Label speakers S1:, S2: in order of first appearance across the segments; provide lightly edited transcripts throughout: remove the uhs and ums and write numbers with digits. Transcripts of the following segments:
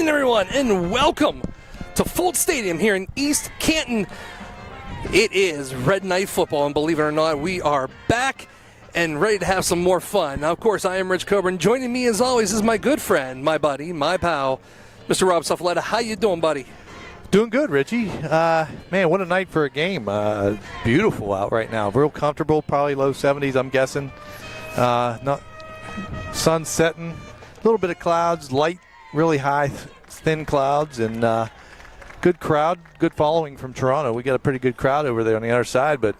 S1: everyone, and welcome to Folt Stadium here in East Canton. It is Red Knight football, and believe it or not, we are back and ready to have some more fun. Now, of course, I am Rich Coburn. Joining me, as always, is my good friend, my buddy, my pal, Mr. Rob Suffaletta. How you doing, buddy?
S2: Doing good, Richie. Man, what a night for a game. Beautiful out right now. Real comfortable, probably low 70s, I'm guessing. Not sun setting, a little bit of clouds, light, really high, thin clouds, and good crowd, good following from Toronto. We got a pretty good crowd over there on the other side, but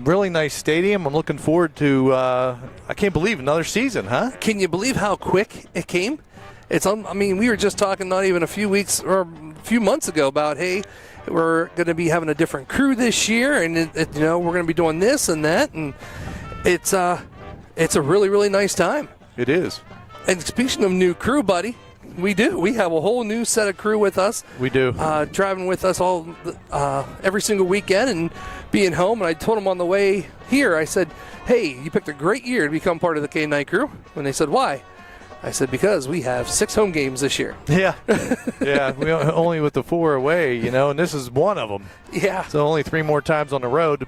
S2: really nice stadium. I'm looking forward to, I can't believe, another season, huh?
S1: Can you believe how quick it came? We were just talking not even a few weeks or a few months ago about, hey, we're going to be having a different crew this year, and we're going to be doing this and that, and it's a really, really nice time.
S2: It is.
S1: And speaking of new crew, buddy, we have a whole new set of crew with us.
S2: We do.
S1: Driving with us all every single weekend and being home. And I told them on the way here, I said, hey, you picked a great year to become part of the K-Night crew. And they said, why? I said, because we have 6 home games this year.
S2: Yeah. Yeah, we only with the 4 away, and this is one of them.
S1: Yeah.
S2: So only 3 more times on the road.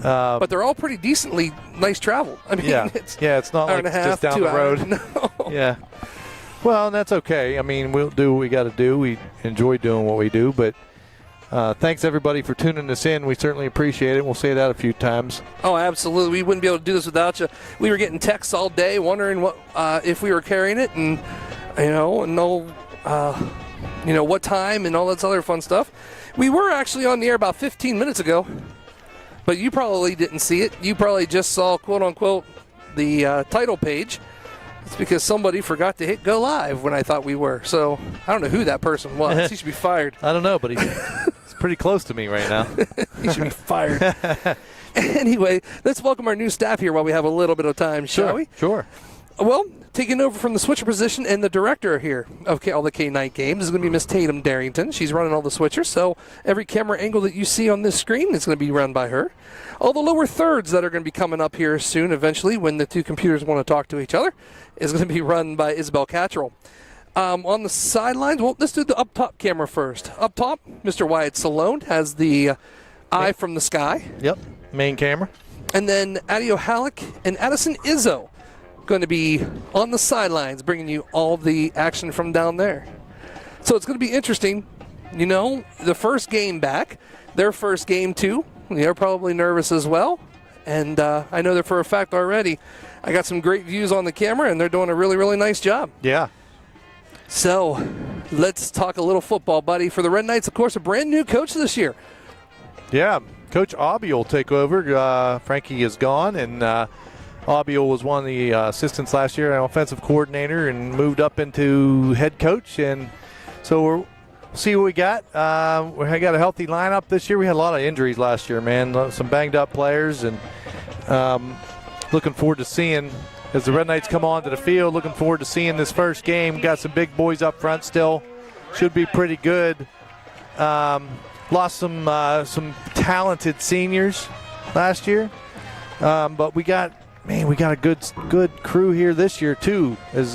S1: But they're all pretty decently nice travel.
S2: It's not like just down the road.
S1: No.
S2: Yeah. Well, and that's okay. We'll do what we got to do. We enjoy doing what we do, but thanks everybody for tuning us in. We certainly appreciate it. We'll say that a few times.
S1: Oh, absolutely. We wouldn't be able to do this without you. We were getting texts all day wondering what if we were carrying it, and what time and all that other fun stuff. We were actually on the air about 15 minutes ago, but you probably didn't see it. You probably just saw, quote unquote, the title page. It's because somebody forgot to hit go live when I thought we were. So I don't know who that person was. He should be fired.
S2: I don't know, but he's pretty close to me right now.
S1: He should be fired. Anyway, let's welcome our new staff here while we have a little bit of time, shall we?
S2: Sure.
S1: Well, taking over from the switcher position and the director here of all the K-Night games is going to be Miss Tatum Darrington. She's running all the switchers, so every camera angle that you see on this screen is going to be run by her. All the lower thirds that are going to be coming up here soon, eventually, when the two computers want to talk to each other, is going to be run by Isabel Cattrall. On the sidelines, well, let's do the up-top camera first. Up top, Mr. Wyatt Salone has the eye from the sky.
S2: Yep, main camera.
S1: And then Adio Halleck and Addison Izzo going to be on the sidelines, bringing you all the action from down there. So it's going to be interesting. The first game back, their first game too. They're probably nervous as well. And I know that for a fact already. I got some great views on the camera, and they're doing a really, really nice job.
S2: Yeah.
S1: So let's talk a little football, buddy. For the Red Knights, of course, a brand new coach this year.
S2: Yeah, Coach Aubie will take over. Frankie is gone, and Aubie was one of the assistants last year, an offensive coordinator, and moved up into head coach. And so we'll see what we got. We got a healthy lineup this year. We had a lot of injuries last year, man. Some banged up players, and looking forward to seeing as the Red Knights come onto the field. Looking forward to seeing this first game. Got some big boys up front still. Should be pretty good. Lost some talented seniors last year, but we got a good crew here this year too. As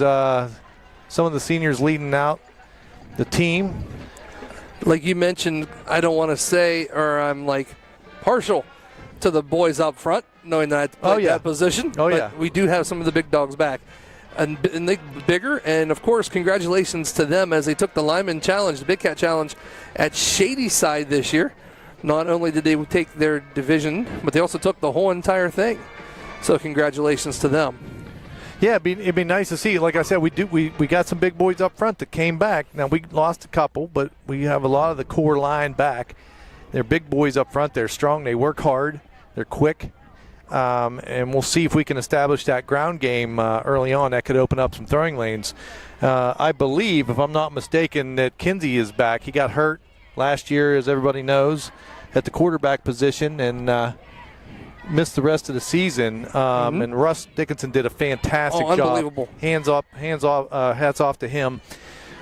S2: some of the seniors leading out the team.
S1: Like you mentioned, I don't want to say, or I'm like partial to the boys up front, knowing that I had to play that position. But we do have some of the big dogs back. And they bigger, and of course, congratulations to them as they took the Lineman Challenge, the Big Cat Challenge, at Shadyside this year. Not only did they take their division, but they also took the whole entire thing. So congratulations to them.
S2: Yeah, it'd be nice to see. Like I said, we got some big boys up front that came back. Now we lost a couple, but we have a lot of the core line back. They're big boys up front. They're strong. They work hard. They're quick. And we'll see if we can establish that ground game early on. That could open up some throwing lanes. I believe, if I'm not mistaken, that Kinsey is back. He got hurt last year, as everybody knows, at the quarterback position, and missed the rest of the season. And Russ Dickinson did a fantastic job.
S1: Unbelievable.
S2: Hats off to him.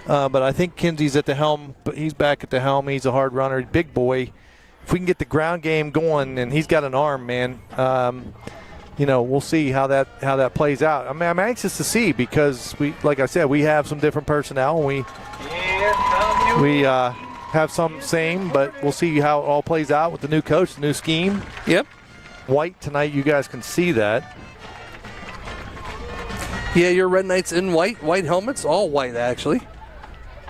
S2: But I think Kinsey's at the helm. But he's back at the helm. He's a hard runner, big boy. If we can get the ground game going, and he's got an arm, man. we'll see how that plays out. I mean, I'm anxious to see because like I said, we have some different personnel. And we have some same, but we'll see how it all plays out with the new coach, the new scheme.
S1: Yep.
S2: White tonight, you guys can see that.
S1: Yeah, your Red Knights in white helmets, all white actually.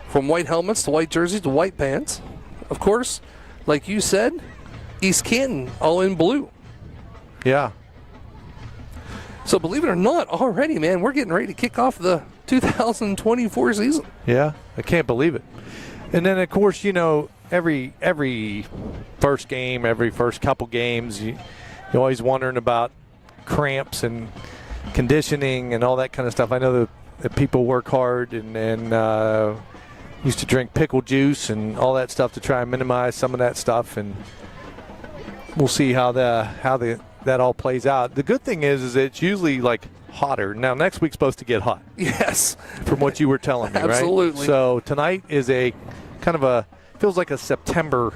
S1: From white helmets to white jerseys to white pants. Of course, like you said, East Canton all in blue.
S2: Yeah.
S1: So believe it or not, already, man, we're getting ready to kick off the 2024 season.
S2: Yeah, I can't believe it. And then, of course, every first game, every first couple games, you're always wondering about cramps and conditioning and all that kind of stuff. I know that people work hard and used to drink pickle juice and all that stuff to try and minimize some of that stuff. And we'll see how that all plays out. The good thing is it's usually like hotter. Now next week's supposed to get hot.
S1: Yes.
S2: From what you were telling me, right?
S1: Absolutely.
S2: So tonight is a kind of feels like a September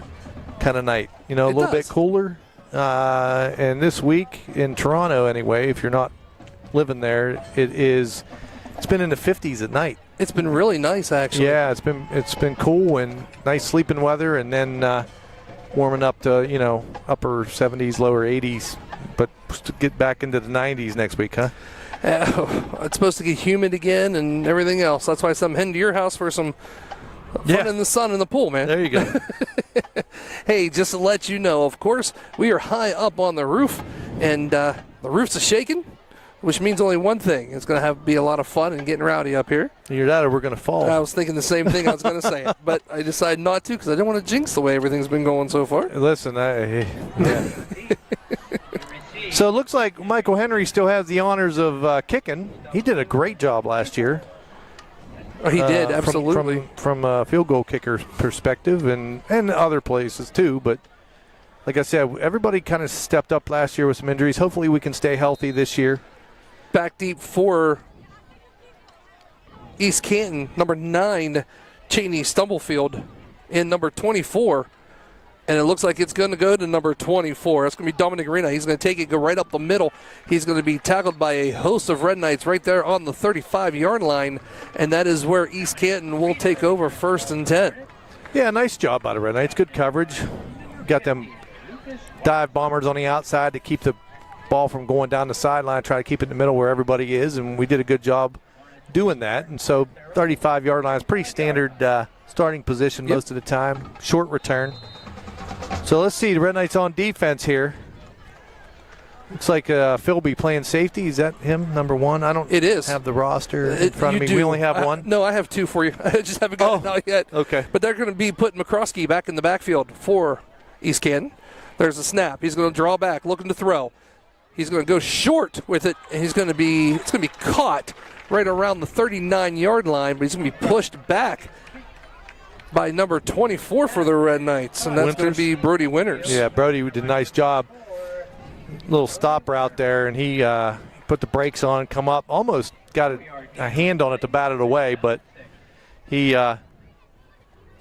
S2: kind of night. A little bit cooler. And this week in Toronto anyway, if you're not living there, it's been in the 50s at night.
S1: It's been really nice, actually.
S2: Yeah, it's been cool and nice sleeping weather, and then warming up to upper 70s, lower 80s, but to get back into the 90s next week, huh?
S1: It's supposed to get humid again and everything else. That's why I'm heading to your house for some fun in the sun in the pool, man.
S2: There you go.
S1: Hey, just to let you know, of course, we are high up on the roof, and the roof's shaking, which means only one thing. It's going to be a lot of fun and getting rowdy up here.
S2: Either that or we're going to fall.
S1: I was thinking the same thing. I was going to say it, but I decided not to because I didn't want to jinx the way everything's been going so far.
S2: Listen, So it looks like Michael Henry still has the honors of kicking. He did a great job last year.
S1: Oh, he did, absolutely.
S2: From a field goal kicker perspective and other places too. But like I said, everybody kind of stepped up last year with some injuries. Hopefully we can stay healthy this year.
S1: Back deep for East Canton, number 9, Cheney Stumblefield, in number 24. And it looks like it's going to go to number 24. That's going to be Dominic Arena. He's going to take it, go right up the middle. He's going to be tackled by a host of Red Knights right there on the 35-yard line. And that is where East Canton will take over 1st and 10.
S2: Yeah, nice job by the Red Knights. Good coverage. Got them dive bombers on the outside to keep the ball from going down the sideline, try to keep it in the middle where everybody is, and we did a good job doing that. And so 35-yard line is pretty standard starting position most of the time. Short return. So let's see, the Red Knights on defense here. Looks like Philby playing safety. Is that him, number 1? I don't have the roster in front of me. We only have one?
S1: No, I have 2 for you. I just haven't got it out yet.
S2: Okay.
S1: But they're going to be putting McCroskey back in the backfield for East Canton. There's a snap. He's going to draw back, looking to throw. He's going to go short with it, and it's going to be caught right around the 39-yard line, but he's going to be pushed back by number 24 for the Red Knights, and that's going to be Brody Winters.
S2: Yeah, Brody did a nice job. Little stop route there, and he put the brakes on, come up, almost got a hand on it to bat it away, but he did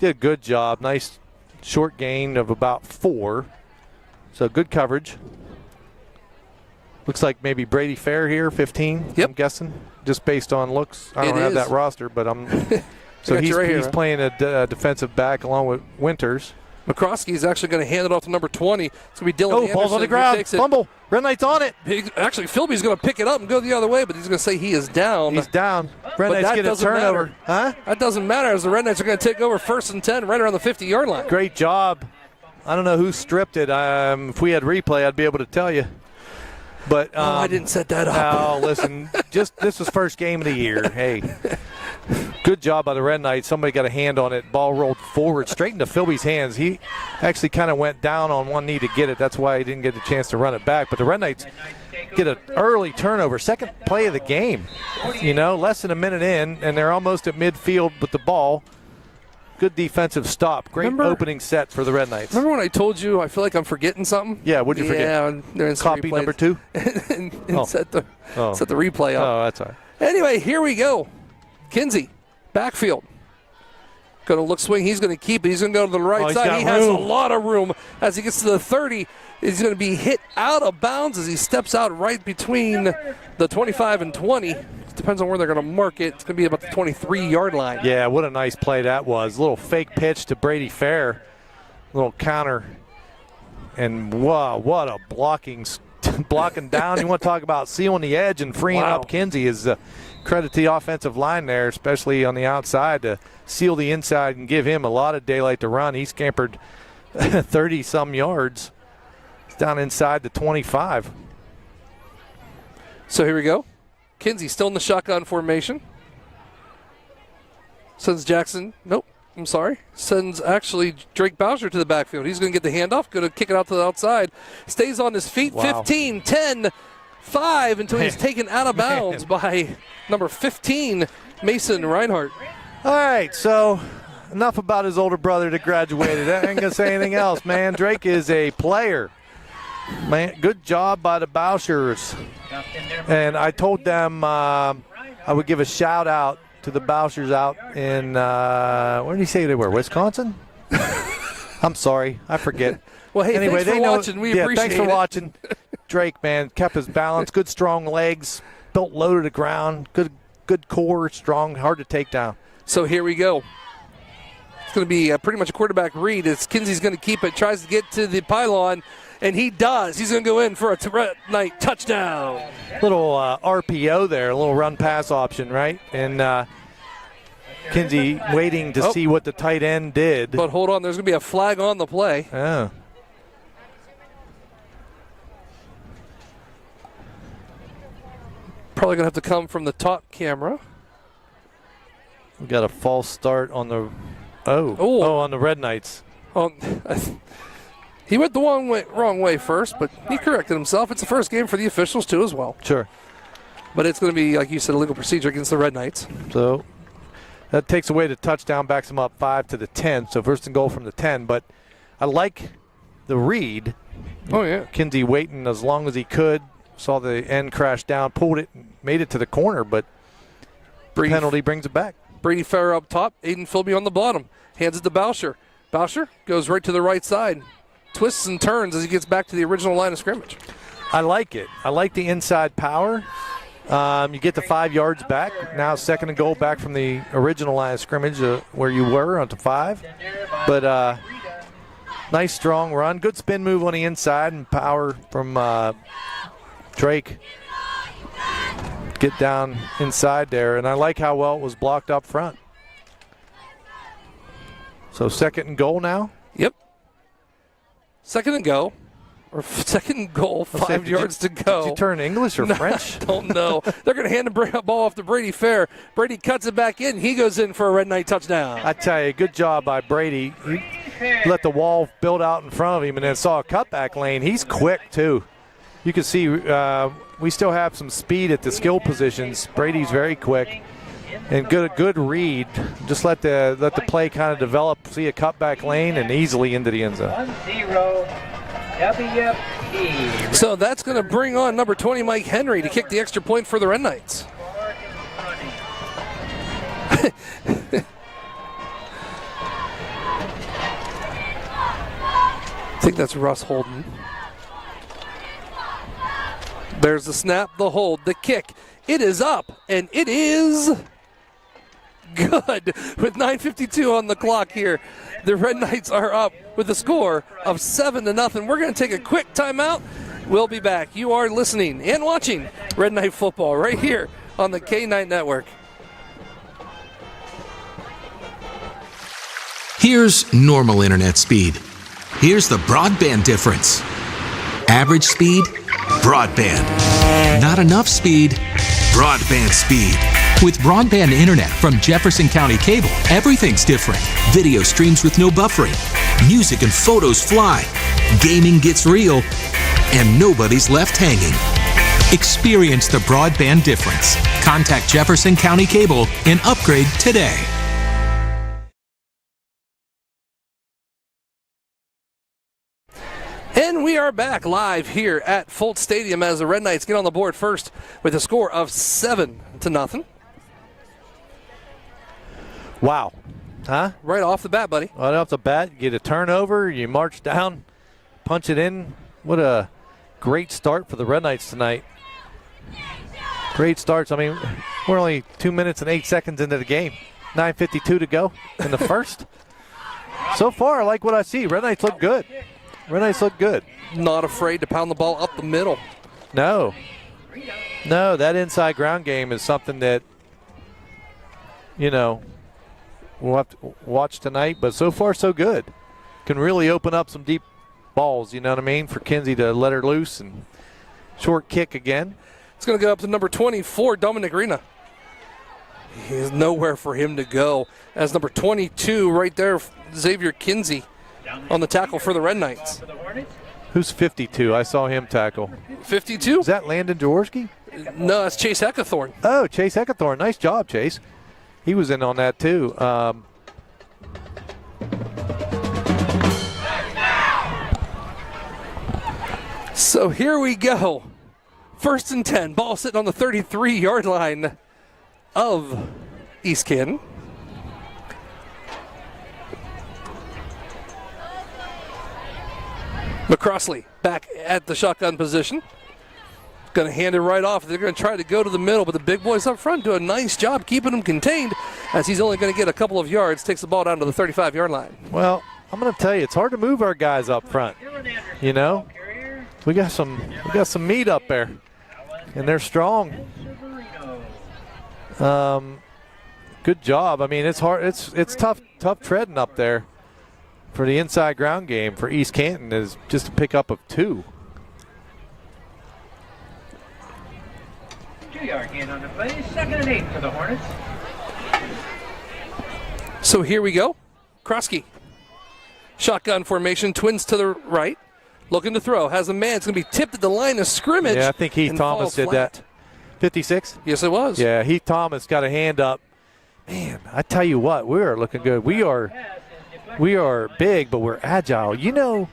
S2: a good job. Nice short gain of about 4. So good coverage. Looks like maybe Brady Fair here, 15, I'm guessing, just based on looks. I don't have that roster, but I'm so he's playing a defensive back along with Winters.
S1: McCroskey is actually going to hand it off to number 20. It's going to be Dylan Anderson.
S2: Ball's on the ground. Fumble. Red Knight's on it.
S1: Actually, Philby's going to pick it up and go the other way, but he's going to say he is down.
S2: He's down. Red Knights get a turnover.
S1: Matter. Huh? That doesn't matter as the Red Knights are going to take over 1st and 10 right around the 50-yard line.
S2: Great job. I don't know who stripped it. If we had replay, I'd be able to tell you. But
S1: I didn't set that up.
S2: Oh, listen, this was first game of the year. Hey, good job by the Red Knights. Somebody got a hand on it. Ball rolled forward, straight into Philby's hands. He actually kind of went down on one knee to get it. That's why he didn't get the chance to run it back. But the Red Knights get an early turnover, second play of the game. Less than a minute in, and they're almost at midfield with the ball. Good defensive stop. Great opening set for the Red Knights.
S1: Remember when I told you I feel like I'm forgetting something?
S2: Yeah, what'd you forget?
S1: Yeah, they're
S2: copy number 2?
S1: and set the replay up.
S2: Oh, that's all right.
S1: Anyway, here we go. Kinsey, backfield. Going to look swing. He's going to keep it. He's going to go to the right side. He has a lot of room as he gets to the 30. is going to be hit out of bounds as he steps out right between the 25 and 20. Depends on where they're going to mark it. It's going to be about the 23-yard line.
S2: Yeah, what a nice play that was. A little fake pitch to Brady Fair. Little counter. And wow, what a blocking down. You want to talk about sealing the edge and freeing up Kinsey is credit to the offensive line there, especially on the outside, to seal the inside and give him a lot of daylight to run. He scampered 30-some yards. He's down inside the 25.
S1: So here we go. Kinsey still in the shotgun formation. Sends Jackson. Nope. I'm sorry. Sends actually Drake Bowser to the backfield. He's going to get the handoff. Going to kick it out to the outside. Stays on his feet.
S2: Wow.
S1: 15, 10, 5 until he's taken out of bounds by number 15, Mason Reinhardt.
S2: All right, so enough about his older brother that graduated. I ain't going to say anything else, man. Drake is a player. Man, good job by the Bowsers. And I told them I would give a shout-out to the Bowsers out in, where did he say they were, Wisconsin? I'm sorry, I forget.
S1: Well, hey,
S2: anyway,
S1: thanks for watching. We appreciate it.
S2: Thanks for watching. Drake, man, kept his balance, good strong legs, built low to the ground, good core, strong, hard to take down.
S1: So here we go. It's going to be pretty much a quarterback read as Kinsey's going to keep it, tries to get to the pylon, and he does. He's going to go in for a night touchdown.
S2: Little RPO there, a little run-pass option, right? And Kinsey waiting to see what the tight end did.
S1: But hold on, there's going to be a flag on the play.
S2: Oh.
S1: Probably going to have to come from the top camera.
S2: We got a false start on the on the Red Knights.
S1: He went the wrong way first, but he corrected himself. It's the first game for the officials too as well.
S2: Sure.
S1: But it's going to be, like you said, a legal procedure against the Red Knights.
S2: So that takes away the touchdown, backs them up 5 to the 10. So first and goal from the 10. But I like the read.
S1: Oh, yeah.
S2: Kinsey waiting as long as he could. Saw the end crash down, pulled it, made it to the corner, but penalty brings it back.
S1: Brady Farrer up top, Aiden Philby on the bottom. Hands it to Boucher. Boucher goes right to the right side. Twists and turns as he gets back to the original line of scrimmage.
S2: I like it. I like the inside power. You get the 5 yards back. Now second and goal back from the original line of scrimmage where you were onto 5. But nice strong run. Good spin move on the inside and power from Drake. Get down inside there. And I like how well it was blocked up front. So second and goal now?
S1: Yep. Second and go. Or second and goal, 5 yards to go.
S2: Did you turn English or French?
S1: I don't know. They're going to hand the ball off to Brady Fair. Brady cuts it back in. He goes in for a Red Knight touchdown.
S2: I tell you, good job by Brady. He let the wall build out in front of him and then saw a cutback lane. He's quick, too. You can see we still have some speed at the skill positions. Brady's very quick and good read. Just let the play kind of develop. See a cutback lane and easily into the end zone.
S3: 1-0 WFP.
S1: So that's going to bring on number 20, Mike Henry, to kick the extra point for the Red Knights. I think that's Russ Holden. There's the snap, the hold, the kick. It is up, and it is good with 9:52 on the clock here. The Red Knights are up with a score of 7-0. We're going to take a quick timeout. We'll be back. You are listening and watching Red Knight football right here on the K9 Network.
S4: Here's normal internet speed. Here's the broadband difference. Average speed, broadband. Not enough speed, broadband speed. With broadband internet from Jefferson County Cable, everything's different. Video streams with no buffering. Music and photos fly. Gaming gets real. And nobody's left hanging. Experience the broadband difference. Contact Jefferson County Cable and upgrade today.
S1: And we are back live here at Fultz Stadium as the Red Knights get on the board first with a score of 7-0.
S2: Wow. Huh?
S1: Right off the bat, buddy.
S2: Right off the bat, you get a turnover, you march down, punch it in, what a great start for the Red Knights tonight. Great starts. I mean, we're only 2 minutes and 8 seconds into the game. 9:52 to go in the first. So far, I like what I see. Red Knights look good. Red Knights look good.
S1: Not afraid to pound the ball up the middle.
S2: No, that inside ground game is something that, we'll have to watch tonight. But so far, so good. Can really open up some deep balls, you know what I mean, for Kinsey to let her loose and short kick again.
S1: It's going to go up to number 24, Dominic Rena. There's nowhere for him to go. As number 22 right there, Xavier Kinsey on the tackle for the Red Knights.
S2: Who's 52? I saw him tackle.
S1: 52?
S2: Is that Landon Jaworski?
S1: No, that's Chase Eckathorn.
S2: Oh, Chase Eckathorn. Nice job, Chase. He was in on that too.
S1: So here we go. 1st and 10. Ball sitting on the 33-yard line of East Canton. McCrossley back at the shotgun position. Going to hand it right off. They're going to try to go to the middle, but the big boys up front do a nice job keeping him contained as he's only going to get a couple of yards. Takes the ball down to the 35-yard line.
S2: Well, I'm going to tell you, it's hard to move our guys up front. You know, we got some meat up there, and they're strong. Good job. I mean, it's hard. It's tough treading up there for the inside ground game for East Canton is just a pickup of 2.
S3: 2-yard gain on the play. 2nd and 8 for the Hornets.
S1: So here we go. Krosky. Shotgun formation, twins to the right. Looking to throw. Has a man. It's going to be tipped at the line of scrimmage.
S2: Yeah, I think Heath Thomas did that. 56?
S1: Yes, it was.
S2: Yeah, Heath Thomas got a hand up. Man, I tell you what, we are looking good. We are big, but we're agile. You know,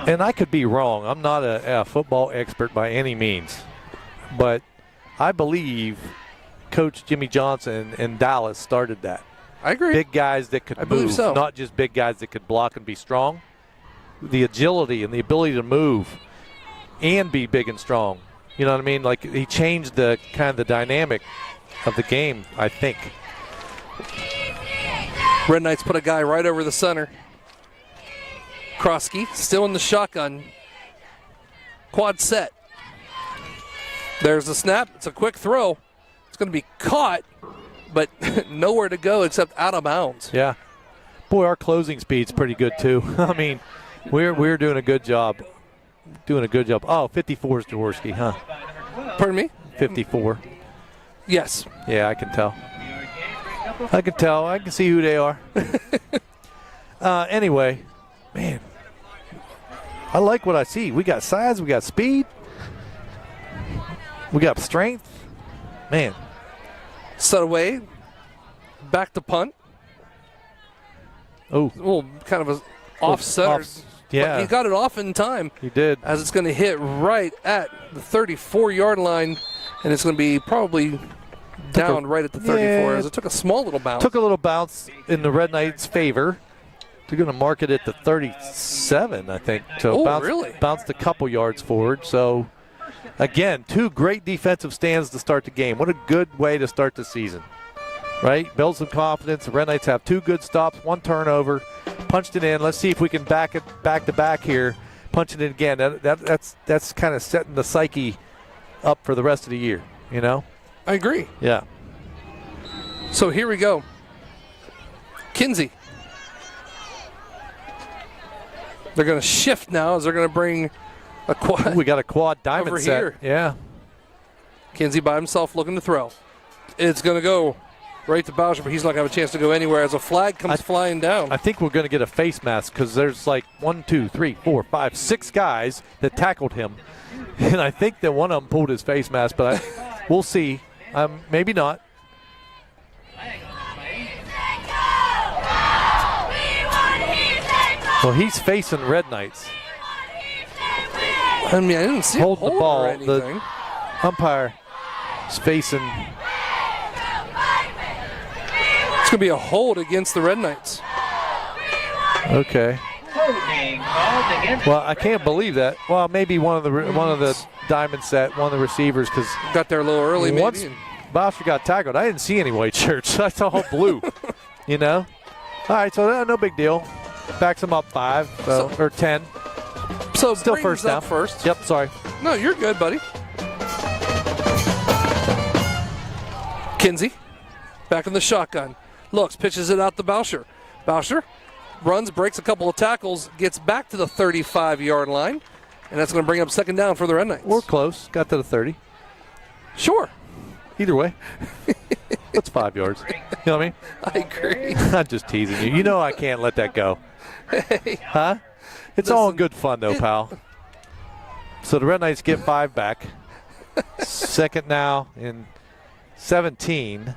S2: and I could be wrong. I'm not a football expert by any means. But I believe Coach Jimmy Johnson in Dallas started that.
S1: I agree.
S2: Big guys that could move,
S1: so.
S2: Not just big guys that could block and be strong. The agility and the ability to move and be big and strong. You know what I mean? Like he changed the kind of the dynamic of the game, I think.
S1: Red Knights put a guy right over the center. Krosky still in the shotgun. Quad set. There's the snap. It's a quick throw. It's going to be caught, but nowhere to go except out of bounds.
S2: Yeah. Boy, our closing speed's pretty good too. I mean, we're doing a good job. Oh, 54 is Jaworski, huh?
S1: Pardon me?
S2: 54.
S1: Yes.
S2: Yeah, I can tell. I can see who they are. Anyway, man, I like what I see. We got size, we got speed, we got strength. Man.
S1: Set away. Back to punt.
S2: Oh.
S1: Well, kind of a off center.
S2: Yeah.
S1: But he got it off in time.
S2: He did.
S1: As it's going to hit right at the 34-yard line, and it's going to be probably down right at the 34 as it took a small little bounce.
S2: Took a little bounce in the Red Knights' favor. They're going to mark it at the 37, I think. So bounced a couple yards forward. So, again, 2 great defensive stands to start the game. What a good way to start the season, right? Build some confidence. The Red Knights have 2 good stops, 1 turnover, punched it in. Let's see if we can back it back to back here, punch it in again. That's kind of setting the psyche up for the rest of the year, you know?
S1: I agree.
S2: Yeah.
S1: So here we go. Kinsey. They're going to shift now as they're going to bring a quad.
S2: We got a quad diamond
S1: over
S2: set.
S1: Here.
S2: Yeah.
S1: Kinsey by himself looking to throw. It's going to go right to Boucher, but he's not going to have a chance to go anywhere as a flag comes flying down.
S2: I think we're going to get a face mask because there's like 1, 2, 3, 4, 5, 6 guys that tackled him. And I think that one of them pulled his face mask, but we'll see. Maybe not. Well, he's facing Red Knights.
S1: I mean, I didn't see
S2: hold the ball.
S1: Or anything.
S2: The umpire is facing.
S1: It's going to be a hold against the Red Knights.
S2: Okay.
S3: Holding called against.
S2: Well, I can't believe that. Well, maybe one of the diamond set, one of the receivers, because
S1: Got there a little early, maybe.
S2: once Bowser got tackled, I didn't see any white shirts. I saw all blue. You know. All right, so no big deal. Backs him up 5 or 10.
S1: So
S2: Still
S1: Braden's
S2: first down.
S1: up first.
S2: Yep. Sorry.
S1: No, you're good, buddy. Kinsey, back in the shotgun. Looks, pitches it out to Boucher. Boucher runs, breaks a couple of tackles, gets back to the 35-yard line, and that's going to bring up second down for the Red Knights.
S2: We're close. Got to the 30.
S1: Sure.
S2: Either way. That's 5 yards. You know what I mean?
S1: I agree.
S2: I'm just teasing you. You know I can't let that go.
S1: Hey,
S2: Huh? It's all in good fun, though, pal. So the Red Knights get 5 back. Second now in 17.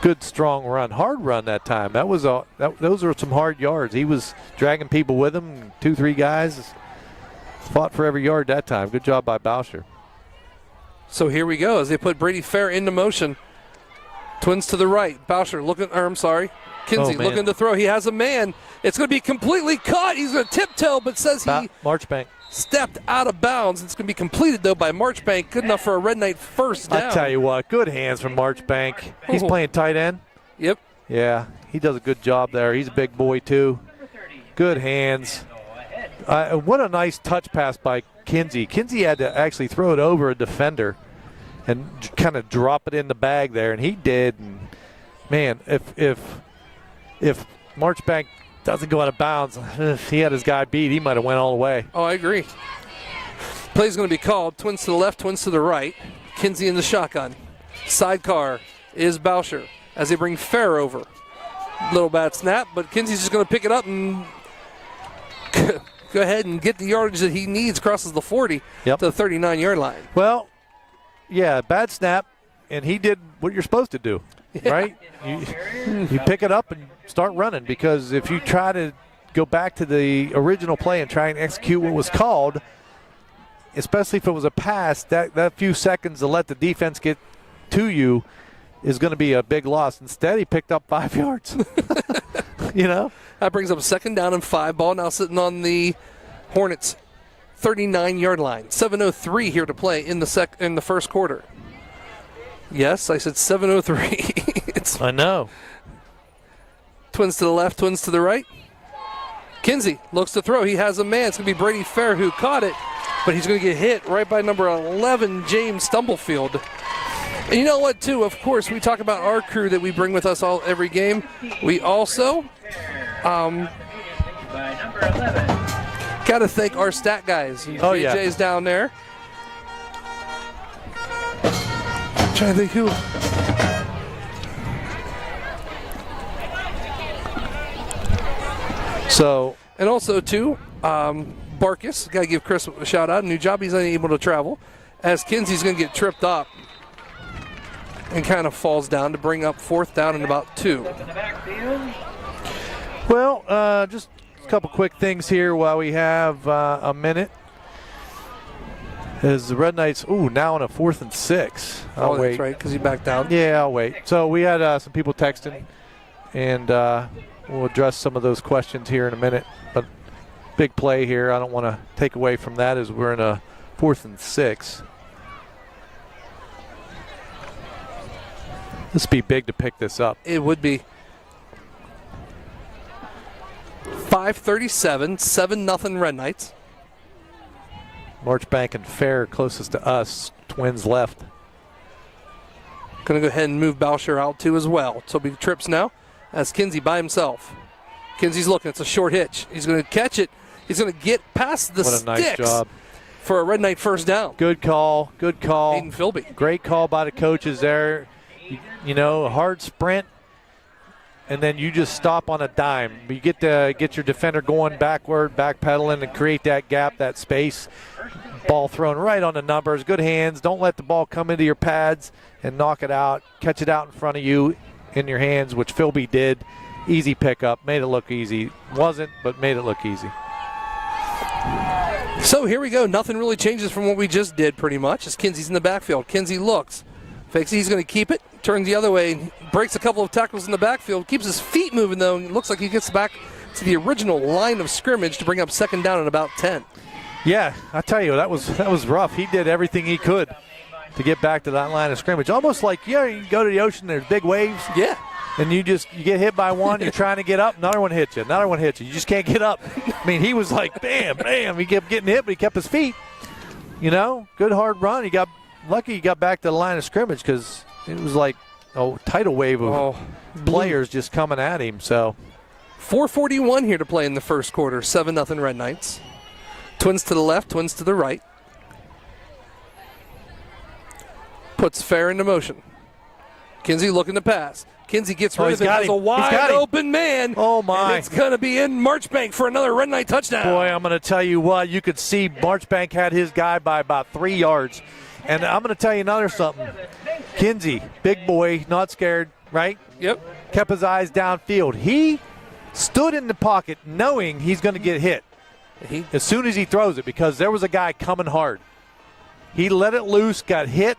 S2: Good strong run, hard run that time. Those were some hard yards. He was dragging people with him. 2-3 guys fought for every yard that time. Good job by Boucher.
S1: so here we go as they put Brady Fair into motion. Twins to the right. Boucher looking, or I'm sorry, Kinsey
S2: man.
S1: looking to throw. He has a man. It's going to be completely caught. He's going to tiptoe, but says he
S2: Marchbank.
S1: stepped out of bounds. It's going to be completed, though, by Marchbank. Good enough for a Red Knight first down.
S2: I tell you what, good hands from Marchbank. He's playing tight end.
S1: Yep.
S2: Yeah, he does a good job there. He's a big boy, too. Good hands. What a nice touch pass by Kinsey. Kinsey had to actually throw it over a defender and kind of drop it in the bag there, and he did. And man, if Marchbank doesn't go out of bounds, if he had his guy beat, he might have went all the way.
S1: Oh, I agree. Play's going to be called. Twins to the left, twins to the right. Kinsey in the shotgun. Sidecar is Boucher as they bring Fair over. Little bad snap, but Kinsey's just going to pick it up and go ahead and get the yardage that he needs. Crosses the 40
S2: Yep.
S1: to the 39-yard line.
S2: Well, yeah, bad snap, and he did what you're supposed to do, right? You pick it up and start running, because if you try to go back to the original play and try and execute what was called, especially if it was a pass, that few seconds to let the defense get to you is going to be a big loss. Instead, he picked up 5 yards. You know?
S1: That brings up second down and 5. Ball now sitting on the Hornets' 39-yard line. 7:03 here to play in the first quarter. Yes, I said 7:03.
S2: I know.
S1: Twins to the left, twins to the right. Kinsey looks to throw. He has a man. It's going to be Brady Fair who caught it, but he's going to get hit right by number 11, James Stumblefield. And you know what, too? Of course, we talk about our crew that we bring with us every game. We also
S3: by number 11.
S1: got to thank our stat guys.
S2: Oh, yeah.
S1: JJ's down there. I'm trying to think who.
S2: So,
S1: And also, too, Barkus. Got to give Chris a shout out. New job. He's unable to travel. As Kinsey's going to get tripped up and kind of falls down to bring up fourth down and about 2.
S3: In the backfield.
S2: well, just a couple quick things here while we have a minute. As the Red Knights, now on a 4th and 6. I'll
S1: Oh,
S2: wait.
S1: that's right, because he backed down.
S2: Yeah, I'll wait. So we had some people texting, and we'll address some of those questions here in a minute. But big play here. I don't want to take away from that as we're in a 4th and 6. This would be big to pick this up.
S1: It would be. 5:37, 7-0 Red Knights.
S2: Marchbank and Fair closest to us. Twins left.
S1: Going to go ahead and move Boucher out too as well. So be trips now as Kinsey by himself. Kinsey's looking. It's a short hitch. He's going to catch it. He's going to get past the
S2: What a
S1: sticks
S2: nice job.
S1: for a Red Knight first down.
S2: Good call. Good call.
S1: Aiden Philby.
S2: Great call by the coaches there. You know, a hard sprint, and then you just stop on a dime. You get your defender going backward, backpedaling, and create that gap, that space. Ball thrown right on the numbers. Good hands. Don't let the ball come into your pads and knock it out. Catch it out in front of you in your hands, which Philby did. Easy pickup. Made it look easy. Wasn't, but made it look easy.
S1: So here we go. Nothing really changes from what we just did pretty much as Kinsey's in the backfield. Kinsey looks. Fakes it. He's going to keep it. Turns the other way. Breaks a couple of tackles in the backfield. Keeps his feet moving, though. And looks like he gets back to the original line of scrimmage to bring up second down and about 10.
S2: Yeah, I tell you, that was rough. He did everything he could to get back to that line of scrimmage. Almost like, you go to the ocean, there's big waves.
S1: Yeah.
S2: And you get hit by one, you're trying to get up, another one hits you. You just can't get up. I mean, he was like, bam, bam. He kept getting hit, but he kept his feet. Good hard run. He got back to the line of scrimmage because it was like a tidal wave of players just coming at him. So
S1: 4:41 here to play in the first quarter. 7-0 Red Knights. Twins to the left, twins to the right. Puts Fair into motion. Kinsey looking to pass. Kinsey gets rid of it. Has a wide open man.
S2: Oh, my.
S1: And it's going to be in Marchbank for another Red Knight touchdown.
S2: Boy, I'm going to tell you what. You could see Marchbank had his guy by about 3 yards. And I'm going to tell you another something. Kinsey, big boy, not scared, right?
S1: Yep.
S2: Kept his eyes downfield. He stood in the pocket knowing he's going to get hit as soon as he throws it because there was a guy coming hard. He let it loose, got hit,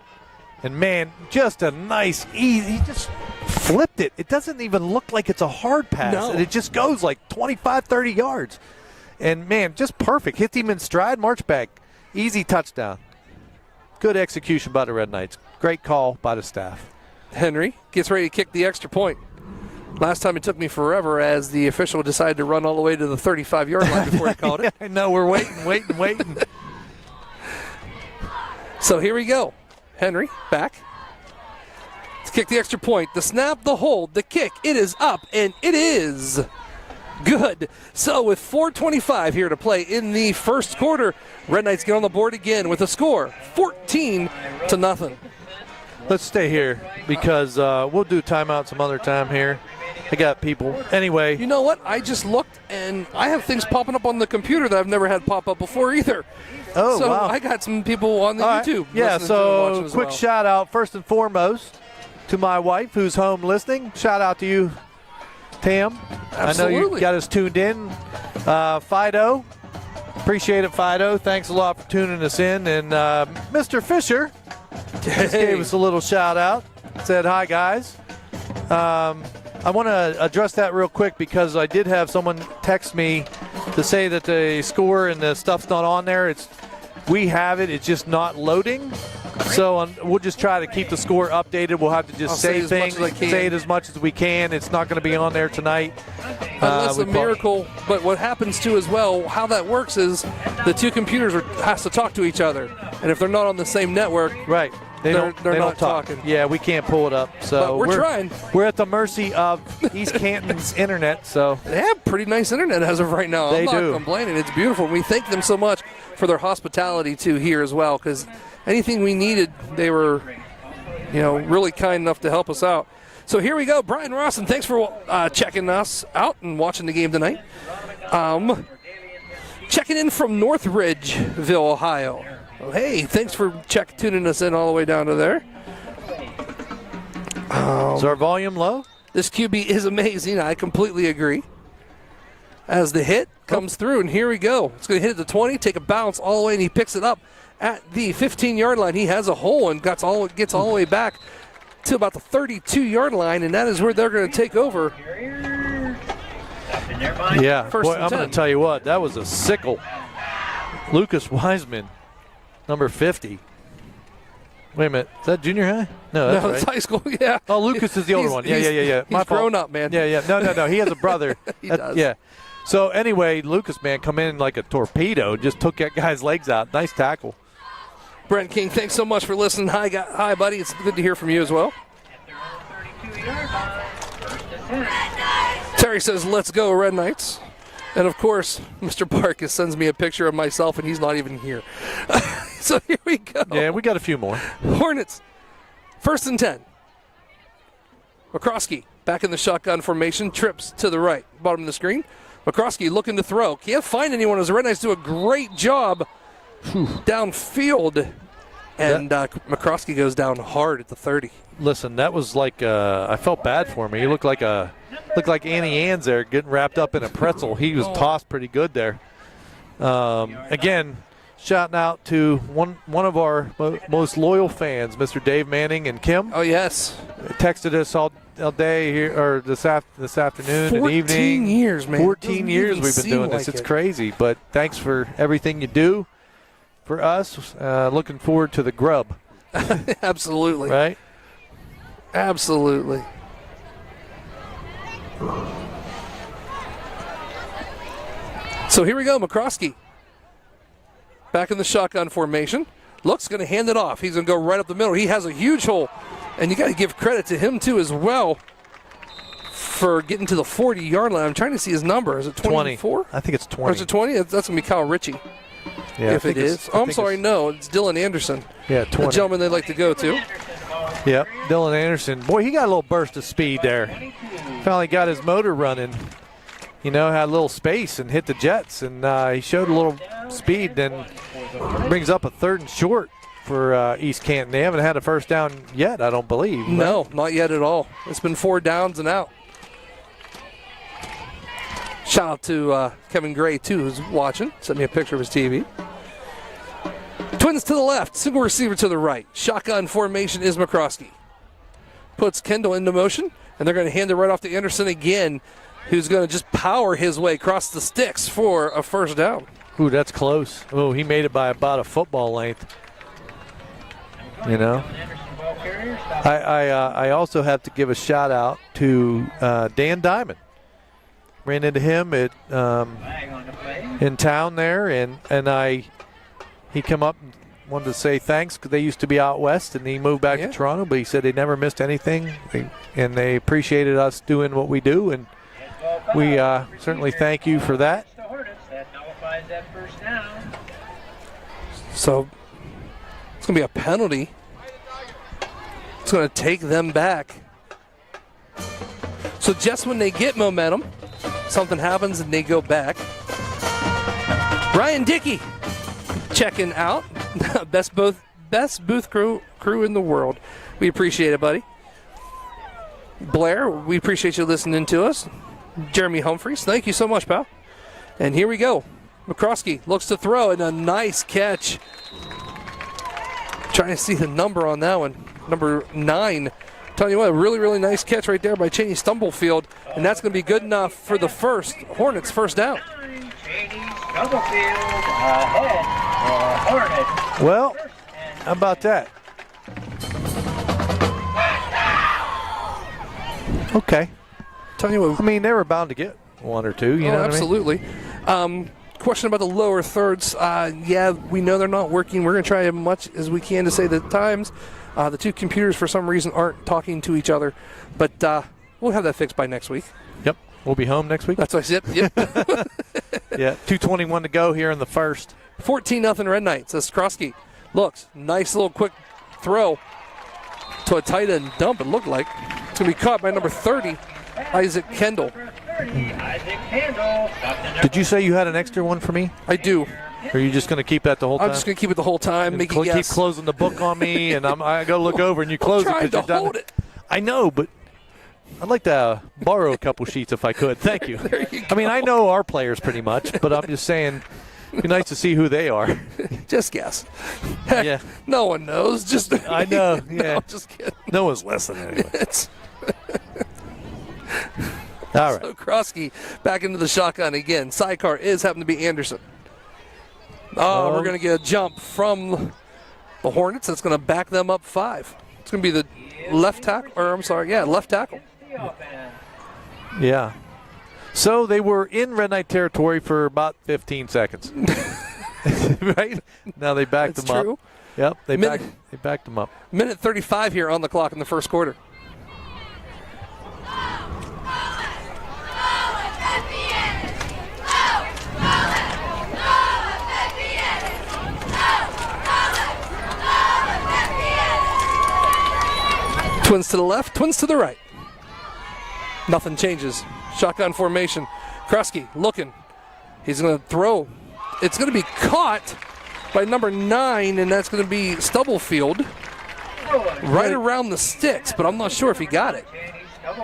S2: and, man, just a nice, easy, he just flipped it. It doesn't even look like it's a hard pass.
S1: No.
S2: And it just goes like 25, 30 yards. And, man, just perfect. Hit him in stride, march back. Easy touchdown. Good execution by the Red Knights. Great call by the staff.
S1: Henry gets ready to kick the extra point. Last time it took me forever as the official decided to run all the way to the 35-yard line before he called it.
S2: I know, we're waiting.
S1: So here we go. Henry back. Let's kick the extra point. The snap, the hold, the kick. It is up, and it is good. So with 4:25 here to play in the first quarter, Red Knights get on the board again with a score, 14-0.
S2: Let's stay here because we'll do timeout some other time here. I got people. Anyway.
S1: You know what? I just looked, and I have things popping up on the computer that I've never had pop up before either.
S2: Oh,
S1: so
S2: wow.
S1: I got some people on the YouTube.
S2: Yeah, so quick
S1: well.
S2: shout out first and foremost to my wife who's home listening. Shout out to you, Tam.
S1: Absolutely.
S2: I know you got us tuned in. Fido. Appreciate it, Fido. Thanks a lot for tuning us in. And Mr. Fisher just gave us a little shout out. Said, hi, guys. I want to address that real quick because I did have someone text me to say that the score and the stuff's not on there. We have it. It's just not loading. So we'll just try to keep the score updated. We'll have to just say things, say it as much as we can. It's not going to be on there tonight.
S1: Unless a miracle. But what happens too as well, how that works is the two computers has to talk to each other. And if they're not on the same network,
S2: right. They're
S1: not
S2: not
S1: talking.
S2: Yeah, we can't pull it up. So
S1: but we're trying.
S2: We're at the mercy of East Canton's internet. So
S1: they have pretty nice internet as of right now. I'm not complaining. It's beautiful. We thank them so much for their hospitality too here as well, because anything we needed, they were, really kind enough to help us out. So here we go, Brian Rawson. Thanks for checking us out and watching the game tonight. Checking in from Northridgeville, Ohio. Well, hey, thanks for tuning us in all the way down to there.
S2: Is our volume low?
S1: This QB is amazing. I completely agree. As the hit comes through, and here we go. It's going to hit at the 20, take a bounce all the way, and he picks it up at the 15-yard line. He has a hole and gets all the way back to about the 32-yard line, and that is where they're going to take over.
S2: Yeah,
S1: First
S2: boy,
S1: and
S2: I'm
S1: 10.
S2: going to tell you what, that was a sickle. Lucas Wiseman, number 50. Wait a minute, is that junior high? No, that's
S1: It's
S2: right.
S1: high school, yeah.
S2: Oh, Lucas is the older one. Yeah.
S1: He's grown up, man.
S2: Yeah. No. He has a brother.
S1: He does.
S2: Yeah. So, anyway, Lucas, man, come in like a torpedo. Just took that guy's legs out. Nice tackle.
S1: Brent King, thanks so much for listening. Hi, buddy. It's good to hear from you as well. Terry says, let's go, Red Knights. And, of course, Mr. Barkus sends me a picture of myself, and he's not even here. So here we go.
S2: Yeah, we got a few more.
S1: Hornets, 1st and 10. McCroskey back in the shotgun formation, trips to the right, bottom of the screen. McCroskey looking to throw. Can't find anyone as the Red Knights do a great job downfield. And McCroskey goes down hard at the 30.
S2: Listen, that was like I felt bad for him. He looked like Annie Ann's there, getting wrapped up in a pretzel. He was tossed pretty good there. Again, shouting out to one of our most loyal fans, Mr. Dave Manning and Kim.
S1: Oh, yes.
S2: Texted us all day here, or this afternoon and evening.
S1: 14 years, man.
S2: 14 years we've been doing this. It's crazy, but thanks for everything you do for us. Looking forward to the grub.
S1: Absolutely.
S2: Right?
S1: Absolutely. So here we go, McCroskey. Back in the shotgun formation. Luck's going to hand it off. He's going to go right up the middle. He has a huge hole. And you got to give credit to him, too, as well, for getting to the 40-yard line. I'm trying to see his number. Is it 24?
S2: 20. I think it's 20.
S1: Or is it 20? That's going to be Kyle Ritchie.
S2: Yeah,
S1: if it is. Oh, I'm sorry. No, it's Dylan Anderson.
S2: Yeah, 20.
S1: The gentleman they like to go to.
S2: Yep, Dylan Anderson. Boy, he got a little burst of speed there. Finally got his motor running. You know, had a little space and hit the jets, and he showed a little speed, then brings up a 3rd and short for East Canton. They haven't had a first down yet, I don't believe.
S1: No, not yet at all. It's been 4 downs and out. Shout out to Kevin Gray, too, who's watching. Sent me a picture of his TV. Twins to the left, single receiver to the right. Shotgun formation is McCroskey. Puts Kendall into motion, and they're going to hand it right off to Anderson again, who's going to just power his way across the sticks for a first down.
S2: Ooh, that's close. Oh, he made it by about a football length. You know, I also have to give a shout out to Dan Diamond. Ran into him at in town there, and he come up and wanted to say thanks because they used to be out west, and he moved back to Toronto. But he said they never missed anything, and they appreciated us doing what we do, and we certainly thank you for that.
S1: So it's going to be a penalty. It's going to take them back. So just when they get momentum, something happens and they go back. Ryan Dickey checking out. best booth crew in the world. We appreciate it, buddy. Blair, we appreciate you listening to us. Jeremy Humphreys, thank you so much, pal. And here we go. McCroskey looks to throw, and a nice catch. Trying to see the number on that one. Number 9. Telling you what, a really, really nice catch right there by Cheney Stumblefield, and that's going to be good enough for the Hornets first down.
S2: Well, how about that? Okay.
S1: Tell you what,
S2: I mean, they were bound to get one or two. You know what
S1: absolutely.
S2: I mean?
S1: Question about the lower thirds. Yeah, we know they're not working. We're going to try as much as we can to say the times. The two computers, for some reason, aren't talking to each other. But we'll have that fixed by next week.
S2: Yep. We'll be home next week.
S1: That's what I said. Yep.
S2: Yeah. 2:21 to go here in the first.
S1: 14-0 Red Knights. That's Krosky. Looks. Nice little quick throw to a tight end dump, it looked like. It's going to be caught by number 30, Isaac Kendall.
S2: Did you say you had an extra one for me?
S1: I do.
S2: Or are you just going to keep that the whole time?
S1: I'm just going to keep it the whole time. Make
S2: keep closing the book on me, and I go look over, and you close it because you're done.
S1: Hold it.
S2: I know, but I'd like to borrow a couple sheets if I could. Thank you. I mean, I know our players pretty much, but I'm just saying it'd be nice to see who they are.
S1: Just guess. Heck,
S2: yeah.
S1: No one knows. Just
S2: I know. Yeah.
S1: No, just kidding.
S2: No one's listening anyway. All right.
S1: So Krosky back into the shotgun again. Sidecar is happening to be Anderson. Oh, we're going to get a jump from the Hornets. That's going to back them up 5. It's going to be the left tackle. Left tackle.
S2: Yeah. So they were in Red Knight territory for about 15 seconds. Right? Now they backed them
S1: true.
S2: up. Yep, they backed them up.
S1: Minute 35 here on the clock in the first quarter. Twins to the left, twins to the right. Nothing changes. Shotgun formation. Krosky looking. He's going to throw. It's going to be caught by number 9, and that's going to be Stubblefield right around the sticks, but I'm not sure if he got it.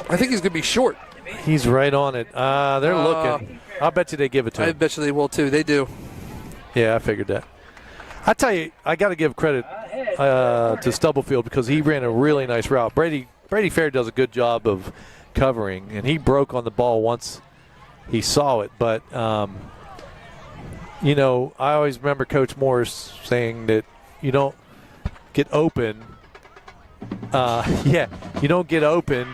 S1: I think he's going to be short.
S2: He's right on it. They're looking. I'll bet you they give it to him.
S1: I bet you they will, too. They do.
S2: Yeah, I figured that. I tell you, I got to give credit to Stubblefield because he ran a really nice route. Brady Fair does a good job of covering, and he broke on the ball once he saw it. But, you know, I always remember Coach Morris saying that you don't get open. You don't get open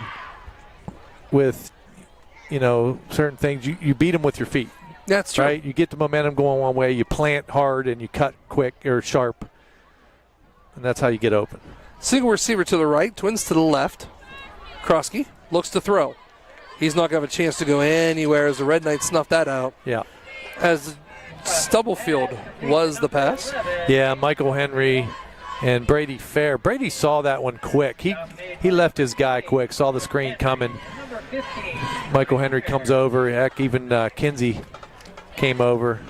S2: with, you know, certain things. You beat them with your feet.
S1: That's true.
S2: Right? You get the momentum going one way, you plant hard, and you cut quick or sharp. And that's how you get open.
S1: Single receiver to the right, twins to the left. Krosky looks to throw. He's not going to have a chance to go anywhere as the Red Knights snuff that out.
S2: Yeah.
S1: As Stubblefield was the pass.
S2: Yeah, Michael Henry and Brady Fair. Brady saw that one quick. He left his guy quick, saw the screen coming. Michael Henry comes over. Heck, even Kinsey came over.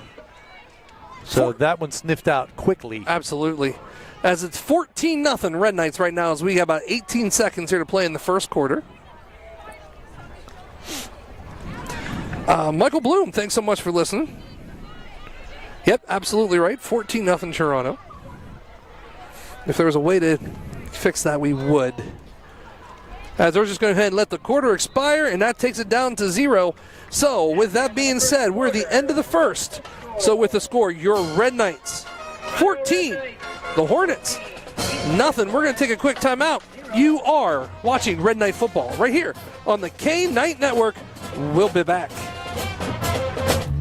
S2: So that one sniffed out quickly.
S1: Absolutely. As it's 14-0 Red Knights right now as we have about 18 seconds here to play in the first quarter. Michael Bloom, thanks so much for listening. Yep, absolutely right. 14-0 Toronto. If there was a way to fix that, we would. As we're just going to go ahead and let the quarter expire, and that takes it down to 0. So, with that being said, we're at the end of the first. So, with the score, your Red Knights 14, the Hornets nothing. We're going to take a quick timeout. You are watching Red Knight football right here on the K-Night Network. We'll be back.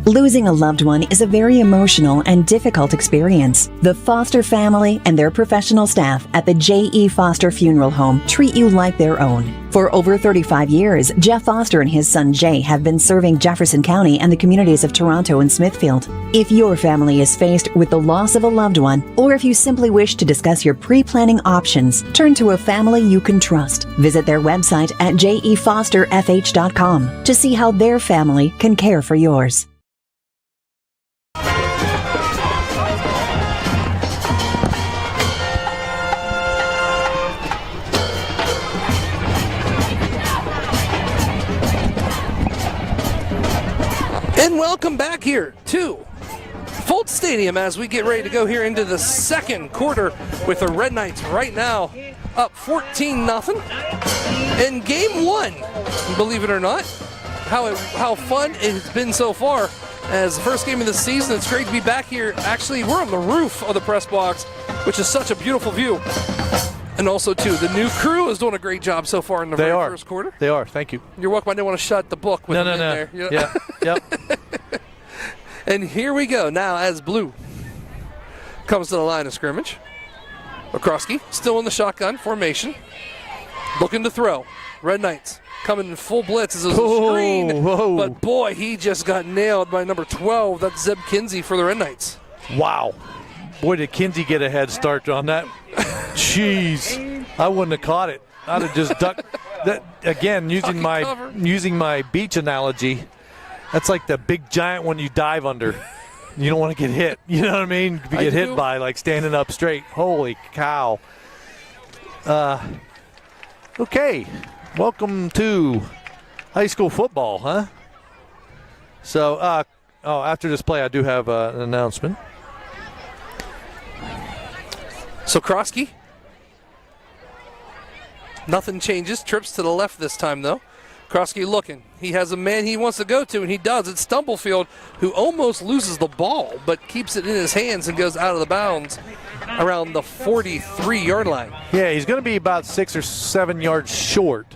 S5: Losing a loved one is a very emotional and difficult experience. The Foster family and their professional staff at the J.E. Foster Funeral Home treat you like their own. For over 35 years, Jeff Foster and his son Jay have been serving Jefferson County and the communities of Toronto and Smithfield. If your family is faced with the loss of a loved one, or if you simply wish to discuss your pre-planning options, turn to a family you can trust. Visit their website at jefosterfh.com to see how their family can care for yours.
S1: And welcome back here to Fultz Stadium as we get ready to go here into the second quarter with the Red Knights right now up 14-0 in game one. Believe it or not, how fun it has been so far as the first game of the season. It's great to be back here. Actually, we're on the roof of the press box, which is such a beautiful view. And also, too, the new crew is doing a great job so far in the first quarter.
S2: They are. Thank you.
S1: You're welcome. I didn't want to shut the book with them in there.
S2: Yeah. Yep.
S1: And here we go now as Blue comes to the line of scrimmage. Okrosky still in the shotgun formation, looking to throw. Red Knights coming in full blitz as a screen.
S2: Whoa.
S1: But boy, he just got nailed by number 12. That's Zeb Kinsey for the Red Knights.
S2: Wow. Boy, did Kinsey get a head start on that. Jeez. I wouldn't have caught it. I'd have just ducked. That, again, using my beach analogy, that's like the big giant one you dive under. You don't want to get hit. You know what I mean? You get hit by, like, standing up straight. Holy cow. Okay. Welcome to high school football, huh? So, after this play, I do have an announcement.
S1: So Krosky, nothing changes. Trips to the left this time, though. Krosky looking. He has a man he wants to go to, and he does. It's Stumblefield, who almost loses the ball, but keeps it in his hands and goes out of the bounds around the 43-yard line.
S2: Yeah, he's going to be about 6 or 7 yards short.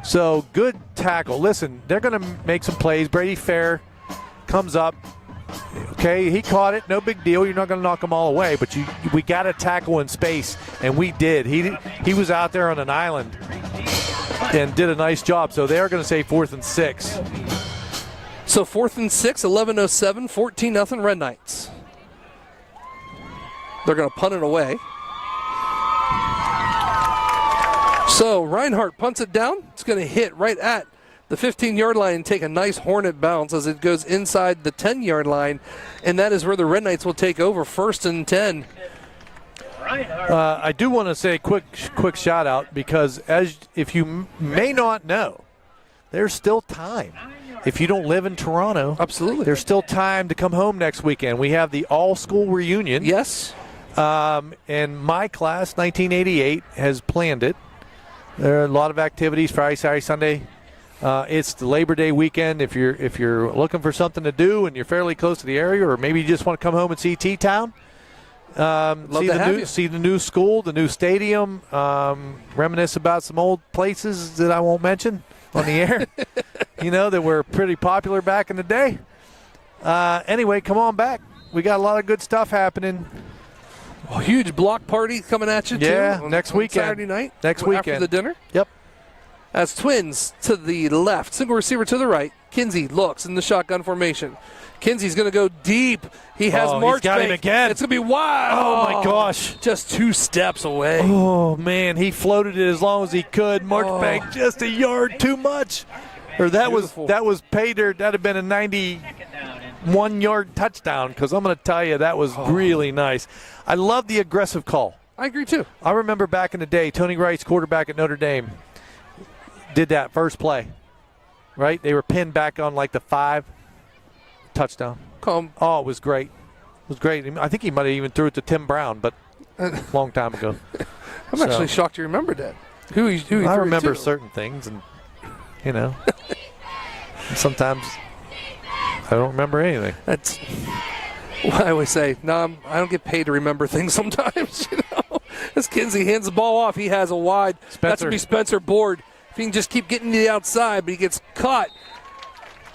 S2: So good tackle. Listen, they're going to make some plays. Brady Fair comes up. Okay, he caught it. No big deal. You're not going to knock them all away, but we got to tackle in space, and we did. He was out there on an island and did a nice job. So they are going to say 4th and 6.
S1: So 4th and 6, 11:07, 14-0 Red Knights. They're going to punt it away. So Reinhardt punts it down. It's going to hit right at the 15-yard line and take a nice Hornet bounce as it goes inside the 10-yard line, and that is where the Red Knights will take over 1st and 10.
S2: I do want to say a quick shout out because if you may not know, there's still time. If you don't live in Toronto,
S1: absolutely,
S2: there's still time to come home next weekend. We have the all-school reunion.
S1: Yes.
S2: And my class, 1988, has planned it. There are a lot of activities, Friday, Saturday, Sunday. It's the Labor Day weekend. If you're looking for something to do and you're fairly close to the area, or maybe you just want to come home and see T-Town, see the new school, the new stadium, reminisce about some old places that I won't mention on the air, that were pretty popular back in the day. Anyway, come on back. We got a lot of good stuff happening.
S1: A huge block party coming at you, too.
S2: Next weekend.
S1: Saturday night.
S2: Next weekend.
S1: After the dinner.
S2: Yep.
S1: As Twins to the left, single receiver to the right. Kinsey looks in the shotgun formation. Kinsey's going to go deep. He has Marchbank.
S2: He's got him again.
S1: It's going to be wide.
S2: Oh, my gosh.
S1: Just 2 steps away.
S2: Oh, man. He floated it as long as he could. Marchbank just a yard too much. Or that was Pater. That would have been a 91-yard touchdown, because I'm going to tell you, that was really nice. I love the aggressive call.
S1: I agree, too.
S2: I remember back in the day, Tony Wright's quarterback at Notre Dame did that first play, right? They were pinned back on like the 5, touchdown. Oh, it was great. It was great. I think he might have even threw it to Tim Brown, but a long time ago.
S1: I'm actually shocked you remembered that. Who he
S2: I
S1: threw
S2: remember
S1: to.
S2: certain things, and sometimes I don't remember anything.
S1: That's what I always say. No, I don't get paid to remember things sometimes. As Kinsey hands the ball off, he has a wide. That's going to be Spencer Board. If he can just keep getting to the outside, but he gets caught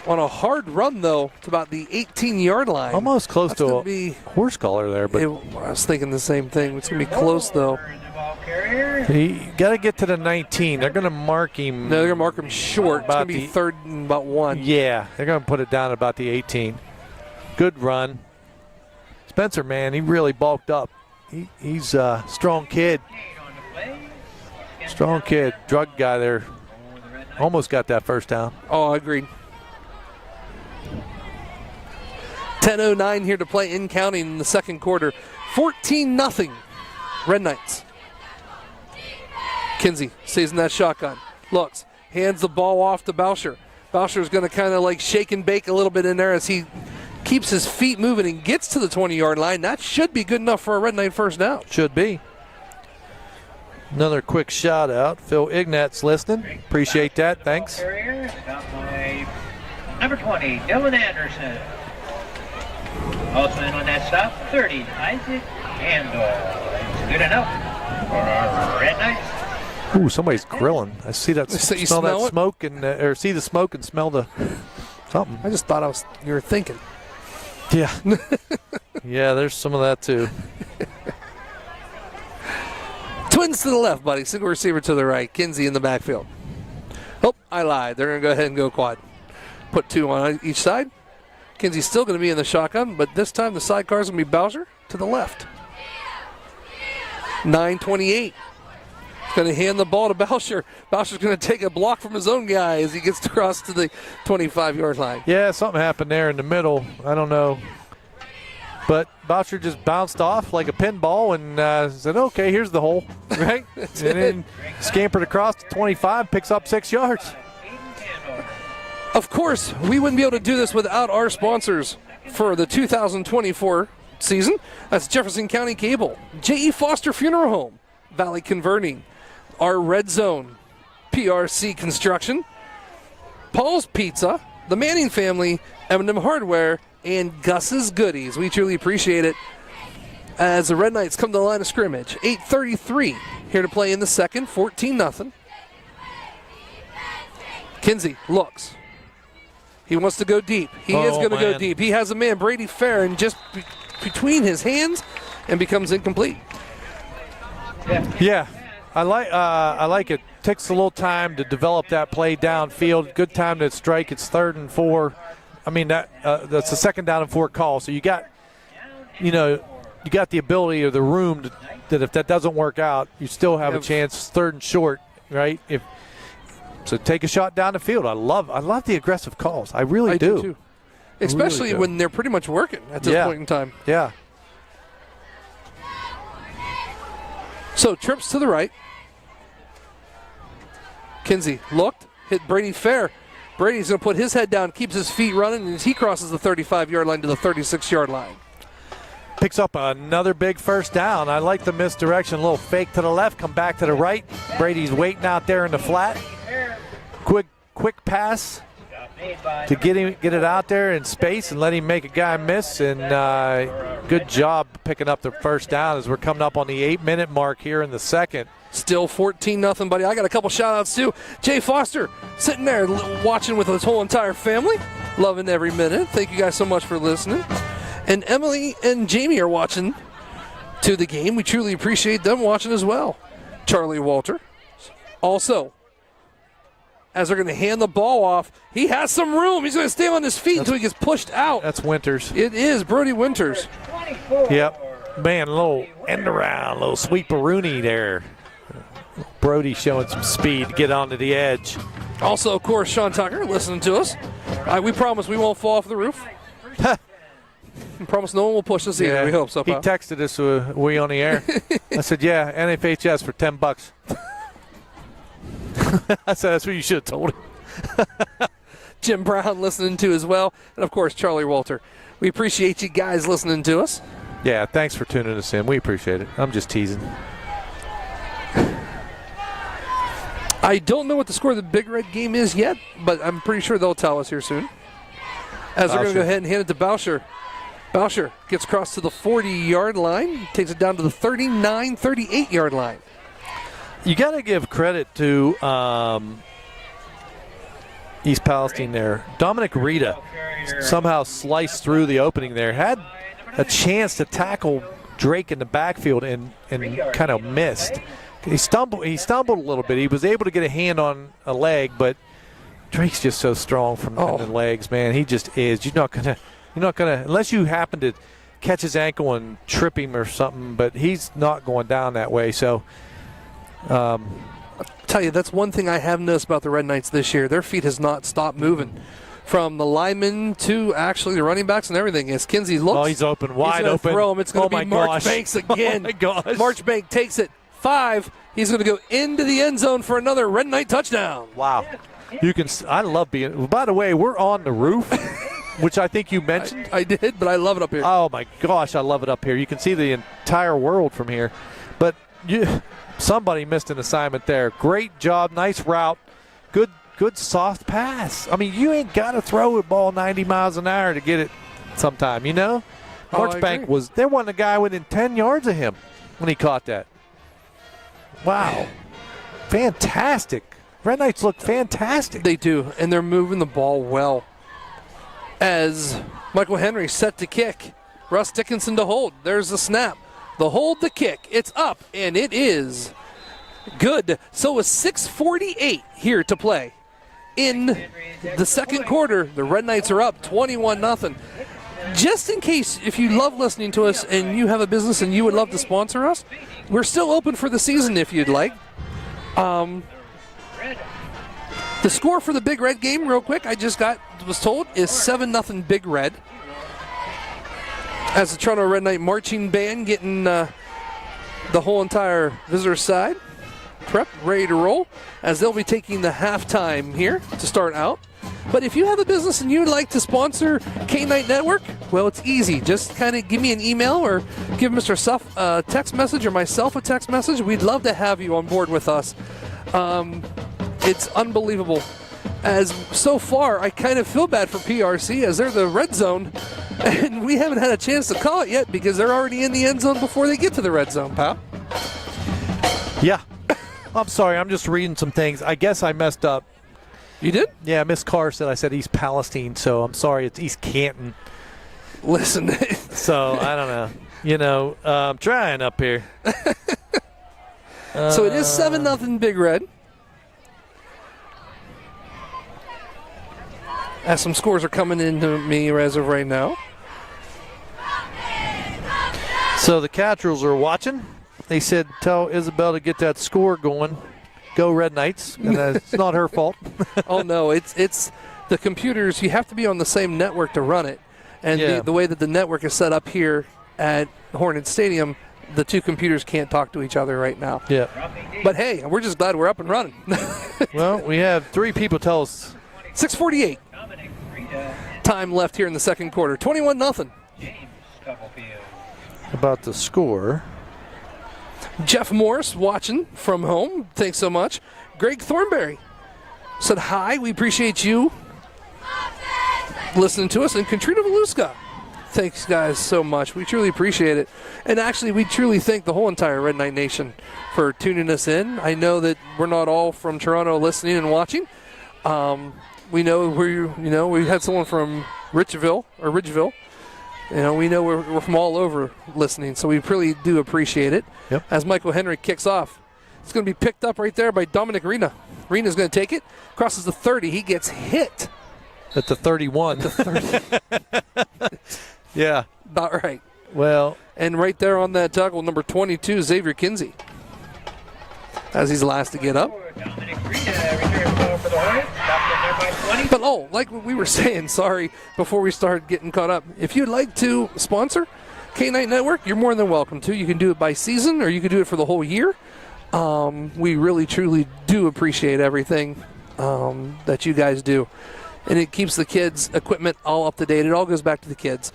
S1: on a hard run, though, to about the 18-yard line.
S2: Almost close to a horse collar there. But
S1: I was thinking the same thing. It's going to be close, though.
S2: He got to get to the 19. They're going to mark him.
S1: No, they're going to mark him short. It's going to be 3rd and about 1.
S2: Yeah, they're going to put it down at about the 18. Good run. Spencer, man, he really bulked up. He's a strong kid. Strong kid. Drug guy there. Almost got that first down.
S1: Oh, I agreed. 10:09 here to play in county in the second quarter. 14-0 Red Knights. Kinsey stays in that shotgun. Looks. Hands the ball off to Boucher. Boucher's going to kind of like shake and bake a little bit in there as he keeps his feet moving and gets to the 20-yard line. That should be good enough for a Red Knight first down.
S2: Should be. Another quick shout out. Phil Ignat's listening. Appreciate that. Thanks.
S3: Number 20, Dylan Anderson. Also in on that stop, 30, Isaac Handel. It's good enough for our Red Knights.
S2: Ooh, somebody's grilling. I see that. Smell that smoke or see the smoke and smell the something.
S1: I just thought you were thinking.
S2: Yeah. Yeah, there's some of that too.
S1: Twins to the left, buddy. Single receiver to the right. Kinsey in the backfield. Oh, I lied. They're going to go ahead and go quad. Put 2 on each side. Kinsey's still going to be in the shotgun, but this time the sidecar is going to be Bowser to the left. 9:28. He's going to hand the ball to Boucher. Boucher's going to take a block from his own guy as he gets across to the 25-yard line.
S2: Yeah, something happened there in the middle. I don't know. But Boucher just bounced off like a pinball and said, okay, here's the hole, right? And then scampered across to 25, picks up 6 yards.
S1: Of course, we wouldn't be able to do this without our sponsors for the 2024 season. That's Jefferson County Cable, J.E. Foster Funeral Home, Valley Converting, our Red Zone, PRC Construction, Paul's Pizza, the Manning Family, M&M Hardware, and Gus's Goodies. We truly appreciate it as the Red Knights come to the line of scrimmage. 8:33 here to play in the second, 14-0. Kinsey looks. He wants to go deep. He is going to go deep. He has a man, Brady Fair, and just between his hands and becomes incomplete.
S2: Yeah, I like it. Takes a little time to develop that play downfield. Good time to strike. It's 3rd and 4. I mean, that's a 2nd down and 4 call. So you got the ability or the room that if that doesn't work out, you still have a chance. 3rd and short, right? So take a shot down the field. I love the aggressive calls. I really do.
S1: Too. Especially really when they're pretty much working at this point in time.
S2: Yeah.
S1: So trips to the right. Kinsey looked, hit Brady Fair. Brady's going to put his head down, keeps his feet running, and he crosses the 35-yard line to the 36-yard line.
S2: picks up another big first down. I like the misdirection. A little fake to the left, come back to the right. Brady's waiting out there in the flat. Quick pass to get it out there in space and let him make a guy miss. And good job picking up the first down as we're coming up on the 8-minute mark here in the second.
S1: Still 14-0, buddy. I got a couple shout-outs, too. Jay Foster sitting there watching with his whole entire family, loving every minute. Thank you guys so much for listening. And Emily and Jamie are watching to the game. We truly appreciate them watching as well. Charlie Walter. Also, as they're going to hand the ball off, he has some room. He's going to stay on his feet until he gets pushed out.
S2: That's Winters.
S1: It is Brody Winters.
S2: Yep. Man, a little end around, a little sweeperoonie there. Brody showing some speed to get onto the edge.
S1: Also, of course, Sean Tucker listening to us. We promise we won't fall off the roof. We promise no one will push us either. We hope so,
S2: He
S1: pal.
S2: texted us, were we on the air? I said, yeah, NFHS for $10. I said, that's what you should have told him.
S1: Jim Brown listening to as well. And, of course, Charlie Walter. We appreciate you guys listening to us.
S2: Yeah, thanks for tuning us in. We appreciate it. I'm just teasing.
S1: I don't know what the score of the Big Red game is yet, but I'm pretty sure they'll tell us here soon. As they're going to go ahead and hand it to Boucher. Boucher gets across to the 40-yard line, takes it down to the 39, 38-yard line.
S2: You got to give credit to East Palestine there. Dominic Rita somehow sliced through the opening there. Had a chance to tackle Drake in the backfield and kind of missed. He stumbled a little bit. He was able to get a hand on a leg, but Drake's just so strong from the legs, man. He just is. You're not gonna unless you happen to catch his ankle and trip him or something, but he's not going down that way. So
S1: I'll tell you, that's one thing I have noticed about the Red Knights this year. Their feet has not stopped moving. From the linemen to actually the running backs and everything. As Kinsey looks,
S2: he's open, wide open.
S1: Throw him. It's going to be Marchbanks again.
S2: Oh my gosh.
S1: Marchbank takes it 5. He's going to go into the end zone for another Red Knight touchdown.
S2: Wow. I love being. By the way, we're on the roof, which I think you mentioned.
S1: I did, but I love it up here.
S2: Oh my gosh, I love it up here. You can see the entire world from here. But somebody missed an assignment there. Great job, nice route, good soft pass. I mean, you ain't got to throw a ball 90 miles an hour to get it sometime, you know? Marchbank there wasn't a guy within 10 yards of him when he caught that. Wow. Fantastic. Red Knights look fantastic.
S1: They do, and they're moving the ball well. As Michael Henry set to kick. Russ Dickinson to hold. There's the snap. The hold, the kick. It's up, and it is good. So with 6:48 here to play in the second quarter, the Red Knights are up 21-0. Just in case, if you love listening to us and you have a business and you would love to sponsor us, we're still open for the season if you'd like. The score for the Big Red game, real quick, was told, is 7-0 Big Red. As the Toronto Red Knight marching band getting the whole entire visitor side prepped, ready to roll, as they'll be taking the halftime here to start out. But if you have a business and you'd like to sponsor K-Night Network, well, it's easy. Just kind of give me an email or give Mr. Suff a text message or myself a text message. We'd love to have you on board with us. It's unbelievable. As so far, I kind of feel bad for PRC as they're the red zone, and we haven't had a chance to call it yet because they're already in the end zone before they get to the red zone, pal.
S2: Yeah. I'm sorry. I'm just reading some things. I guess I messed up.
S1: You did?
S2: Yeah, Miss Carr said I said East Palestine, so I'm sorry. It's East Canton.
S1: Listen.
S2: So, I don't know. You know, I'm trying up here.
S1: So it is 7-0 Big Red. As some scores are coming into me as of right now.
S2: So the Catrals are watching. They said, tell Isabel to get that score going. Go Red Knights. And it's not her fault.
S1: Oh, no. It's the computers. You have to be on the same network to run it. And the way that the network is set up here at Hornet Stadium, the two computers can't talk to each other right now.
S2: Yeah.
S1: But, hey, we're just glad we're up and running.
S2: Well, we have 3 people tell us.
S1: 6:48. Time left here in the second quarter. 21-0.
S2: about the score.
S1: Jeff Morris watching from home. Thanks so much. Greg Thornberry said hi. We appreciate you listening to us. And Katrina Voluska. Thanks, guys, so much. We truly appreciate it. And actually, we truly thank the whole entire Red Knight Nation for tuning us in. I know that we're not all from Toronto listening and watching. We know we had someone from Ridgeville. We know we're from all over listening, so we really do appreciate it.
S2: Yep.
S1: As Michael Henry kicks off, it's going to be picked up right there by Dominic Rena. Rena's going to take it, crosses the 30. He gets hit.
S2: At the 31. Yeah.
S1: Not right.
S2: Well.
S1: And right there on that tackle, number 22, Xavier Kinsey. As he's last to get up.
S3: Dominic Rita returns ball for the Hornets. Stopped in there by 20.
S1: But, like we were saying, sorry, before we started getting caught up, if you'd like to sponsor K-Night Network, you're more than welcome to. You can do it by season or you can do it for the whole year. We really, truly do appreciate everything that you guys do. And it keeps the kids' equipment all up to date. It all goes back to the kids.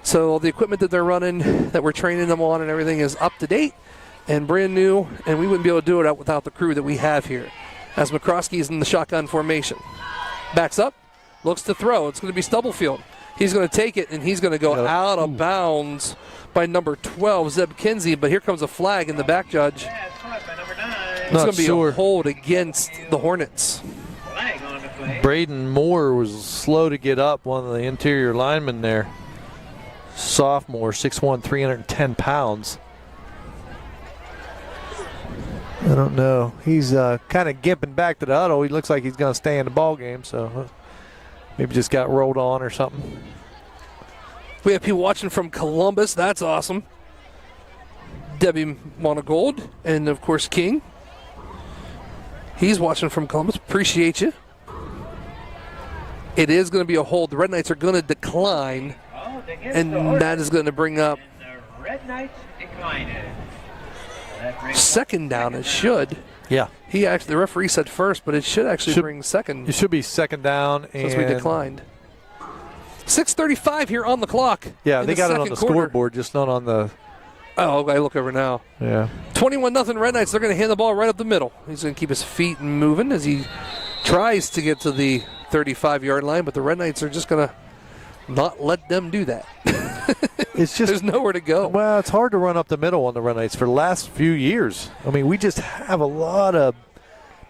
S1: So the equipment that they're running, that we're training them on and everything is up to date and brand new, and we wouldn't be able to do it without the crew that we have here. As McCroskey is in the shotgun formation. Backs up, looks to throw. It's going to be Stubblefield. He's going to take it, and he's going to go out of bounds by number 12, Zeb Kinsey, but here comes a flag in the back judge. It's going to be a hold against the Hornets.
S2: Braden Moore was slow to get up, one of the interior linemen there. Sophomore, 6'1", 310 pounds. I don't know. He's kind of gimping back to the huddle. He looks like he's going to stay in the ball game, so maybe just got rolled on or something.
S1: We have people watching from Columbus. That's awesome. Debbie Monagold and, of course, King. He's watching from Columbus. Appreciate you. It is going to be a hold. The Red Knights are going to decline, and that is going to bring up second down. It should.
S2: Yeah.
S1: The referee said first, but it should actually bring second.
S2: It should be second down.
S1: Since we declined. 6:35 here on the clock.
S2: Yeah, they got it on the scoreboard, just not on the.
S1: Oh, I look over now.
S2: Yeah.
S1: 21-0 Red Knights. They're going to hand the ball right up the middle. He's going to keep his feet moving as he tries to get to the 35-yard line, but the Red Knights are just going to not let them do that.
S2: It's just
S1: there's nowhere to go.
S2: Well, it's hard to run up the middle on the Red Knights for the last few years. I mean, we just have a lot of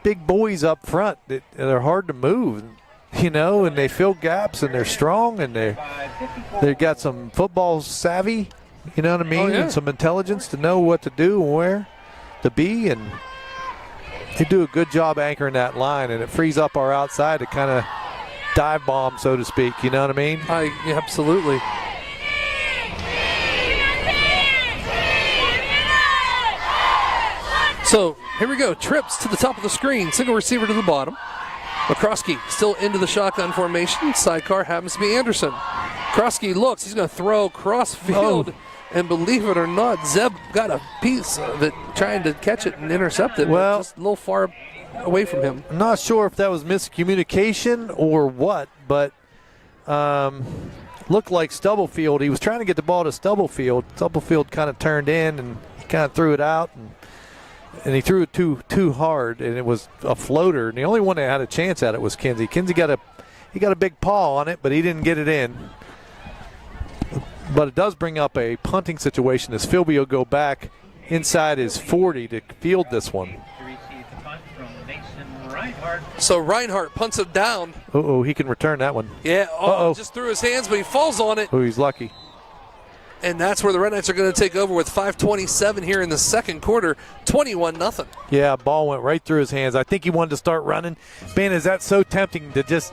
S2: big boys up front that are hard to move, and they fill gaps and they're strong and they got some football savvy, you know what I mean, and some intelligence to know what to do and where to be, and they do a good job anchoring that line, and it frees up our outside to kind of dive bomb, so to speak, you know what I mean?
S1: Absolutely. So here we go. Trips to the top of the screen. Single receiver to the bottom. McCroskey still into the shotgun formation. Sidecar happens to be Anderson. McCroskey looks. He's going to throw cross field. Oh. And believe it or not, Zeb got a piece of it trying to catch it and intercept it. Well, just a little far away from him.
S2: I'm not sure if that was miscommunication or what, but looked like Stubblefield. He was trying to get the ball to Stubblefield. Stubblefield kind of turned in and he kind of threw it out. And he threw it too hard, and it was a floater. And the only one that had a chance at it was Kinsey. Kinsey got a big paw on it, but he didn't get it in. But it does bring up a punting situation as Philby will go back inside his 40 to field this one.
S1: So Reinhardt punts it down.
S2: He can return that one.
S1: Yeah, just threw his hands, but he falls on it.
S2: He's lucky.
S1: And that's where the Red Knights are going to take over with 5:27 here in the second quarter, 21-0.
S2: Yeah, ball went right through his hands. I think he wanted to start running. Man, is that so tempting to just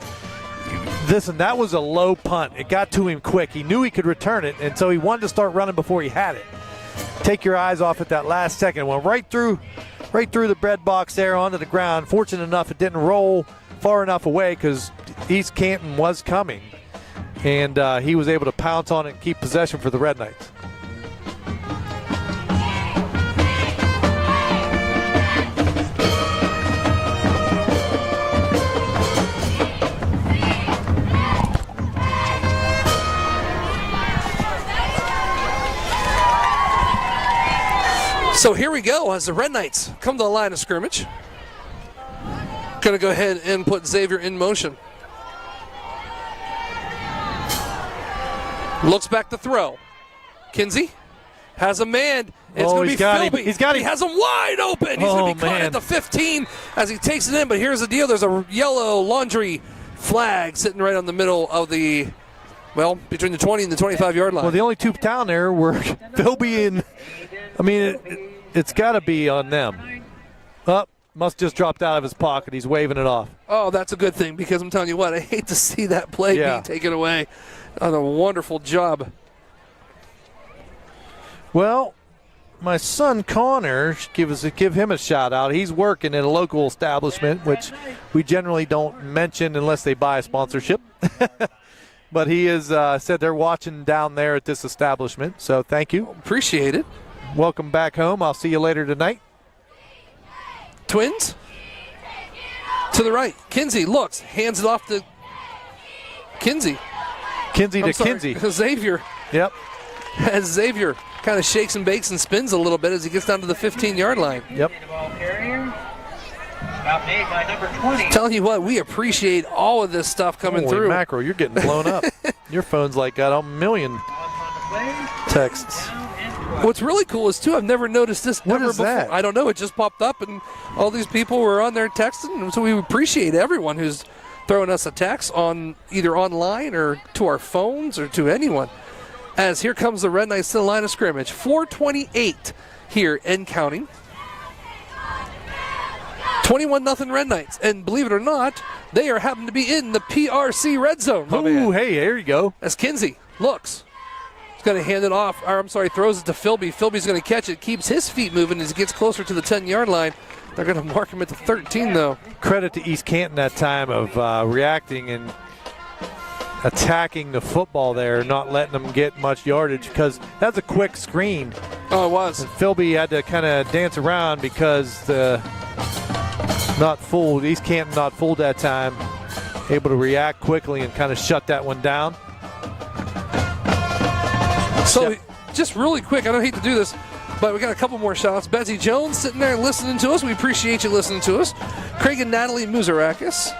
S2: listen, that was a low punt. It got to him quick. He knew he could return it, and so he wanted to start running before he had it. Take your eyes off at that last second. Went right through the bread box there onto the ground. Fortunate enough it didn't roll far enough away because East Canton was coming. And he was able to pounce on it and keep possession for the Red Knights.
S1: So here we go as the Red Knights come to the line of scrimmage. Going to go ahead and put Xavier in motion. Looks back to throw. Kinsey has a man. It's going to be Philby.
S2: He's got him.
S1: He has him wide open. He's going to be caught at the 15 as he takes it in. But here's the deal. There's a yellow laundry flag sitting right on the middle of the, well, between the 20 and the 25-yard line.
S2: Well, the only two down there were Philby and, I mean, it's got to be on them. Must just dropped out of his pocket. He's waving it off.
S1: Oh, that's a good thing because I'm telling you what, I hate to see that play being taken away. On a wonderful job.
S2: Well, my son Connor, give him a shout out. He's working at a local establishment, which we generally don't mention unless they buy a sponsorship. But he has said they're watching down there at this establishment, so thank you.
S1: Appreciate it.
S2: Welcome back home. I'll see you later tonight.
S1: Twins to the right. Kinsey looks, hands it off to Kinsey.
S2: Kinsey.
S1: Xavier.
S2: Yep.
S1: As Xavier kind of shakes and bakes and spins a little bit as he gets down to the 15-yard line.
S2: Yep.
S3: Stop made by number 20.
S1: Telling you what, we appreciate all of this stuff coming
S2: Holy
S1: through.
S2: Mackerel, you're getting blown up. Your phone's like got a million texts.
S1: What's really cool is, too, I've never noticed this
S2: What
S1: ever
S2: is
S1: before.
S2: that?
S1: I don't know. It just popped up, and all these people were on there texting. And so we appreciate everyone who's throwing us a text on either online or to our phones or to anyone. As here comes the Red Knights to the line of scrimmage. 4:28 here and counting. 21-0 Red Knights. And believe it or not, they are happen to be in the PRC red zone.
S2: Ooh, hey, there you go.
S1: As Kinsey looks. He's going to hand it off, throws it to Philby. Philby's going to catch it, keeps his feet moving as he gets closer to the 10-yard line. They're going to mark him at the 13, though.
S2: Credit to East Canton that time of reacting and attacking the football there, not letting them get much yardage because that's a quick screen.
S1: Oh, it was.
S2: And Philby had to kind of dance around because East Canton not fooled that time, able to react quickly and kind of shut that one down.
S1: So, just really quick, I don't hate to do this, but we got a couple more shots. Betsy Jones sitting there listening to us. We appreciate you listening to us. Craig and Natalie Muzarakis.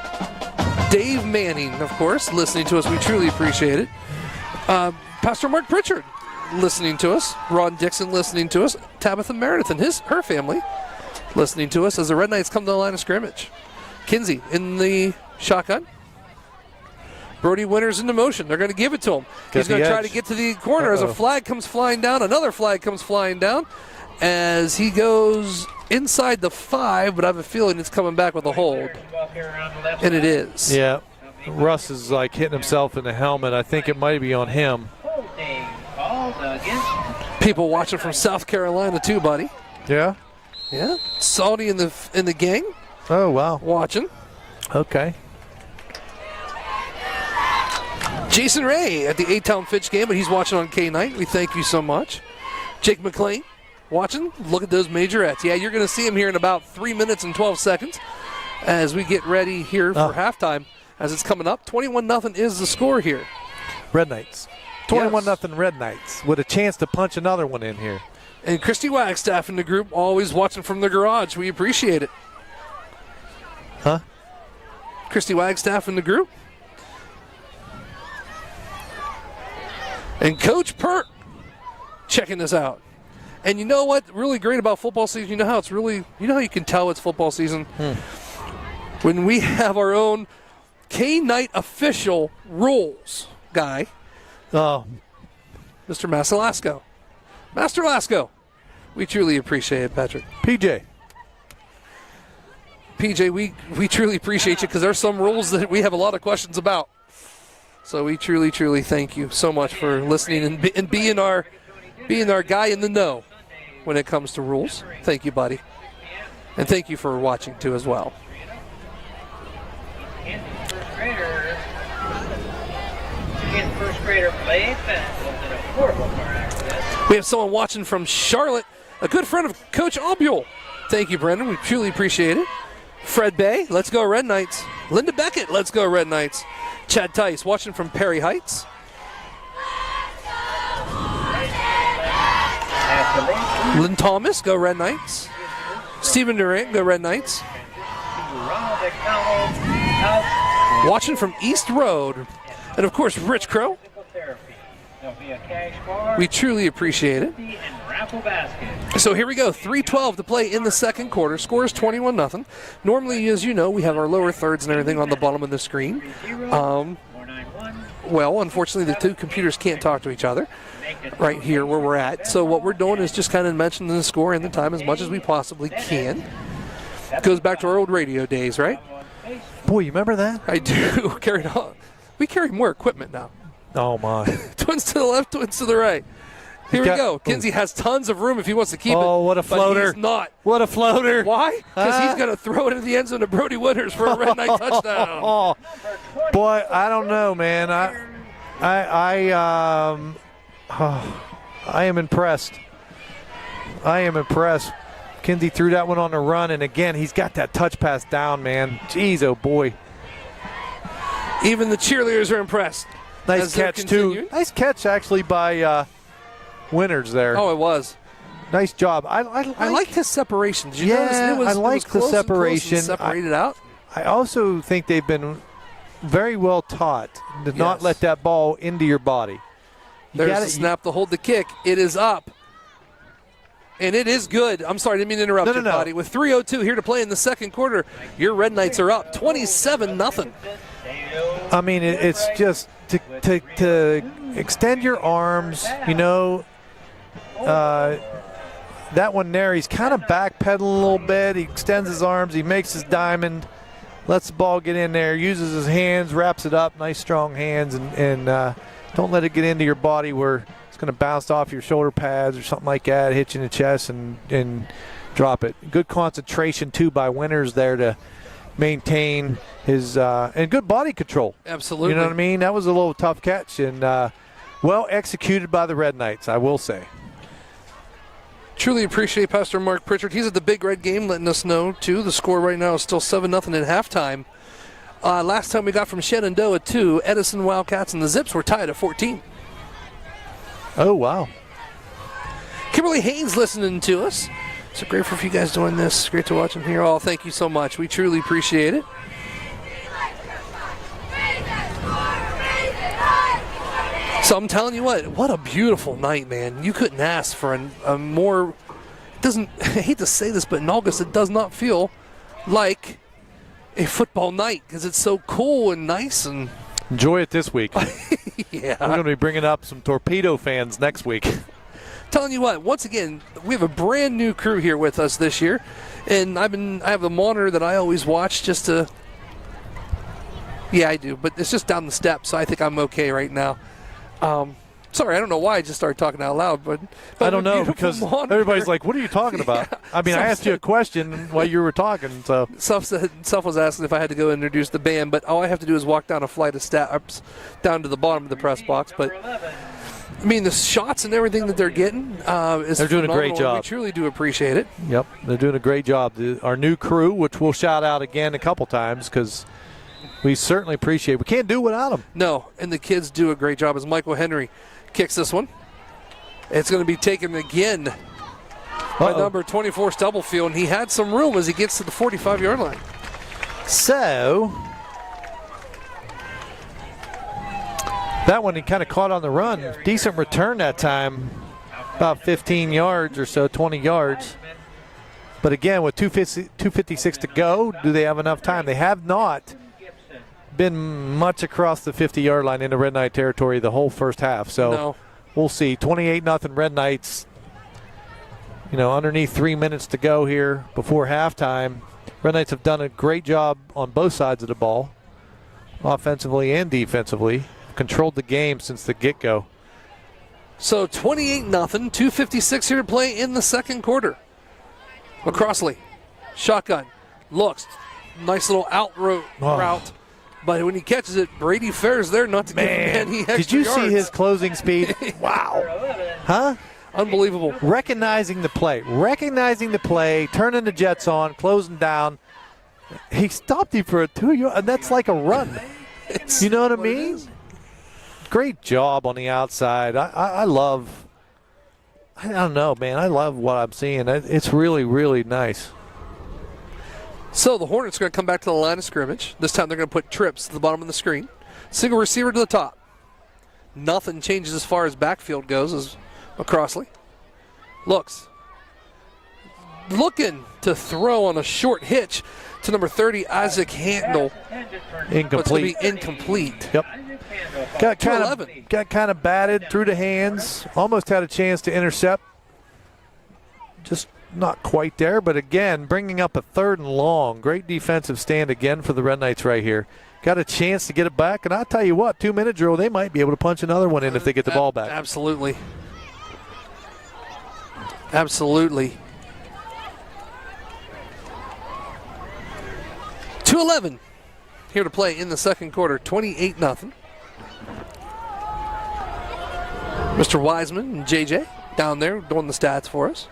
S1: Dave Manning, of course, listening to us. We truly appreciate it. Pastor Mark Pritchard listening to us. Ron Dixon listening to us. Tabitha Meredith and her family listening to us as the Red Knights come to the line of scrimmage. Kinsey in the shotgun. Brody Winters into motion. They're going to give it to him. He's going to try to get to the corner as a flag comes flying down. Another flag comes flying down as he goes inside the 5, but I have a feeling it's coming back with a hold. And it is.
S2: Yeah. Russ is like hitting himself in the helmet. I think it might be on him.
S1: People watching from South Carolina too, buddy.
S2: Yeah?
S1: Yeah. Salty in the gang.
S2: Oh, wow.
S1: Watching.
S2: Okay.
S1: Jason Ray at the A-Town Fitch game, but he's watching on K-Night. We thank you so much. Jake McLean watching. Look at those majorettes. Yeah, you're going to see him here in about 3 minutes and 12 seconds as we get ready here for halftime as it's coming up. 21-0 is the score here.
S2: Red Knights. 21-0 Red Knights with a chance to punch another one in here.
S1: And Christy Wagstaff in the group always watching from the garage. We appreciate it.
S2: Huh?
S1: Christy Wagstaff in the group. And Coach Pert checking this out. And you know what? Really great about football season, you know how you can tell it's football season? When we have our own K-Night official rules guy,
S2: Oh,
S1: Mr. Master Lasco. We truly appreciate it, Patrick.
S2: PJ,
S1: we truly appreciate you because there's some rules that we have a lot of questions about. So we truly, truly thank you so much for listening and being our guy in the know when it comes to rules. Thank you, buddy. And thank you for watching, too, as well.
S3: First grader played fast. In a horrible car accident.
S1: We have someone watching from Charlotte, a good friend of Coach Albule. Thank you, Brendan. We truly appreciate it. Fred Bay, let's go Red Knights. Linda Beckett, let's go Red Knights. Chad Tice watching from Perry Heights. Lynn Thomas, go Red Knights. Stephen Durant, go Red Knights.
S3: Ronald McDonald, out.
S1: Watching from East Road. And of course, Rich Crow.
S3: Therapy. There'll be a cash bar.
S1: We truly appreciate it.
S3: And raffle basket.
S1: So here we go, 3:12 to play in the second quarter. Score is 21-0. Normally, as you know, we have our lower thirds and everything on the bottom of the screen.
S3: 491.
S1: Well, unfortunately, the two computers can't talk to each other right here where we're at. So what we're doing is just kind of mentioning the score and the time as much as we possibly can. Goes back to our old radio days, right?
S2: Boy, you remember that?
S1: I do. We carry more equipment now.
S2: Oh, my.
S1: Twins to the left, twins to the right. Here we go. Kinsey has tons of room if he wants to keep it.
S2: Oh, what a floater.
S1: But he's not.
S2: What a floater.
S1: Why? Because he's going to throw it into the end zone to Brody Wooders for a Red Knight touchdown.
S2: Oh, boy, I don't know, man. I am impressed. I am impressed. Kinsey threw that one on the run, and again, he's got that touch pass down, man. Jeez, oh boy.
S1: Even the cheerleaders are impressed.
S2: Nice catch, too. Nice catch, actually, by Winters there.
S1: Oh, it was.
S2: Nice job. I
S1: liked his separation. Did you notice?
S2: I like the separation.
S1: Separated out.
S2: I also think they've been very well taught to not let that ball into your body.
S1: There's the snap to hold the kick. It is up. And it is good. I'm sorry, I didn't mean to interrupt you, buddy. With 3:02 here to play in the second quarter, your Red Knights are up 27-0.
S2: I mean, it's just to extend your arms, you know. That one there, he's kind of backpedaling a little bit. He extends his arms. He makes his diamond, lets the ball get in there, uses his hands, wraps it up, nice strong hands, and don't let it get into your body where it's going to bounce off your shoulder pads or something like that, hit you in the chest and drop it. Good concentration, too, by Winters there to maintain his and good body control.
S1: Absolutely.
S2: You know what I mean? That was a little tough catch and well executed by the Red Knights, I will say.
S1: Truly appreciate Pastor Mark Pritchard. He's at the Big Red game letting us know, too. The score right now is still 7-0 at halftime. Last time we got from Shenandoah, 2. Edison Wildcats and the Zips were tied at 14.
S2: Oh, wow.
S1: Kimberly Haynes listening to us. So grateful for you guys doing this. Great to watch them here. Oh, thank you so much. We truly appreciate it. So I'm telling you what a beautiful night, man. You couldn't ask for a more, I hate to say this, but in August it does not feel like a football night because it's so cool and nice. And
S2: enjoy it this week.
S1: Yeah.
S2: We're going to be bringing up some Torpedo fans next week.
S1: Telling you what, once again, we have a brand new crew here with us this year, and I have the monitor that I always watch just to. Yeah, I do, but it's just down the steps, so I think I'm okay right now. Sorry, I don't know why I just started talking out loud, but
S2: I don't know because everybody's like, "What are you talking about?" Yeah. I mean, I asked you a question while you were talking, so.
S1: Self was asking if I had to go introduce the band, but all I have to do is walk down a flight of steps down to the bottom of the press box, but. I mean, the shots and everything that they're getting is
S2: they're doing a great job.
S1: We truly do appreciate it.
S2: Yep, they're doing a great job. Our new crew, which we'll shout out again a couple times because we certainly appreciate it. We can't do without them.
S1: No, and the kids do a great job as Michael Henry kicks this one. It's going to be taken again by number 24 Stubblefield, and he had some room as he gets to the 45-yard line.
S2: So that one he kind of caught on the run. Decent return that time, about 15 yards or so, 20 yards. But again, with 2:56 to go, do they have enough time? They have not been much across the 50-yard line in the Red Knight territory the whole first half. So We'll see. 28-0 Red Knights. You know, underneath 3 minutes to go here before halftime. Red Knights have done a great job on both sides of the ball, offensively and defensively. Controlled the game since the get-go.
S1: So 28-0, 2:56 here to play in the second quarter. McCrossley, shotgun, looks, nice little route. But when he catches it, Brady Fair's there not to give him any extra
S2: Did you
S1: yards.
S2: see his closing speed? Wow. Huh?
S1: Unbelievable.
S2: Recognizing the play, turning the Jets on, closing down. He stopped him for a 2-yard, and that's like a run. You know what I mean? Great job on the outside. I love I don't know, man. I love what I'm seeing. It's really, really nice.
S1: So the Hornets are going to come back to the line of scrimmage. This time they're going to put trips to the bottom of the screen. Single receiver to the top. Nothing changes as far as backfield goes as McCrossley looks. Looking to throw on a short hitch to number 30, Isaac Handel.
S2: Incomplete.
S1: It's going to be incomplete.
S2: Yep. Got kind of batted through the hands. Almost had a chance to intercept. Just not quite there. But again, bringing up a 3rd and long. Great defensive stand again for the Red Knights right here. Got a chance to get it back. And I'll tell you what, 2-minute drill, they might be able to punch another one in if they get the ball back.
S1: Absolutely. Absolutely. 2:11 here to play in the second quarter, 28-0. Mr. Wiseman and JJ down there doing the stats for us.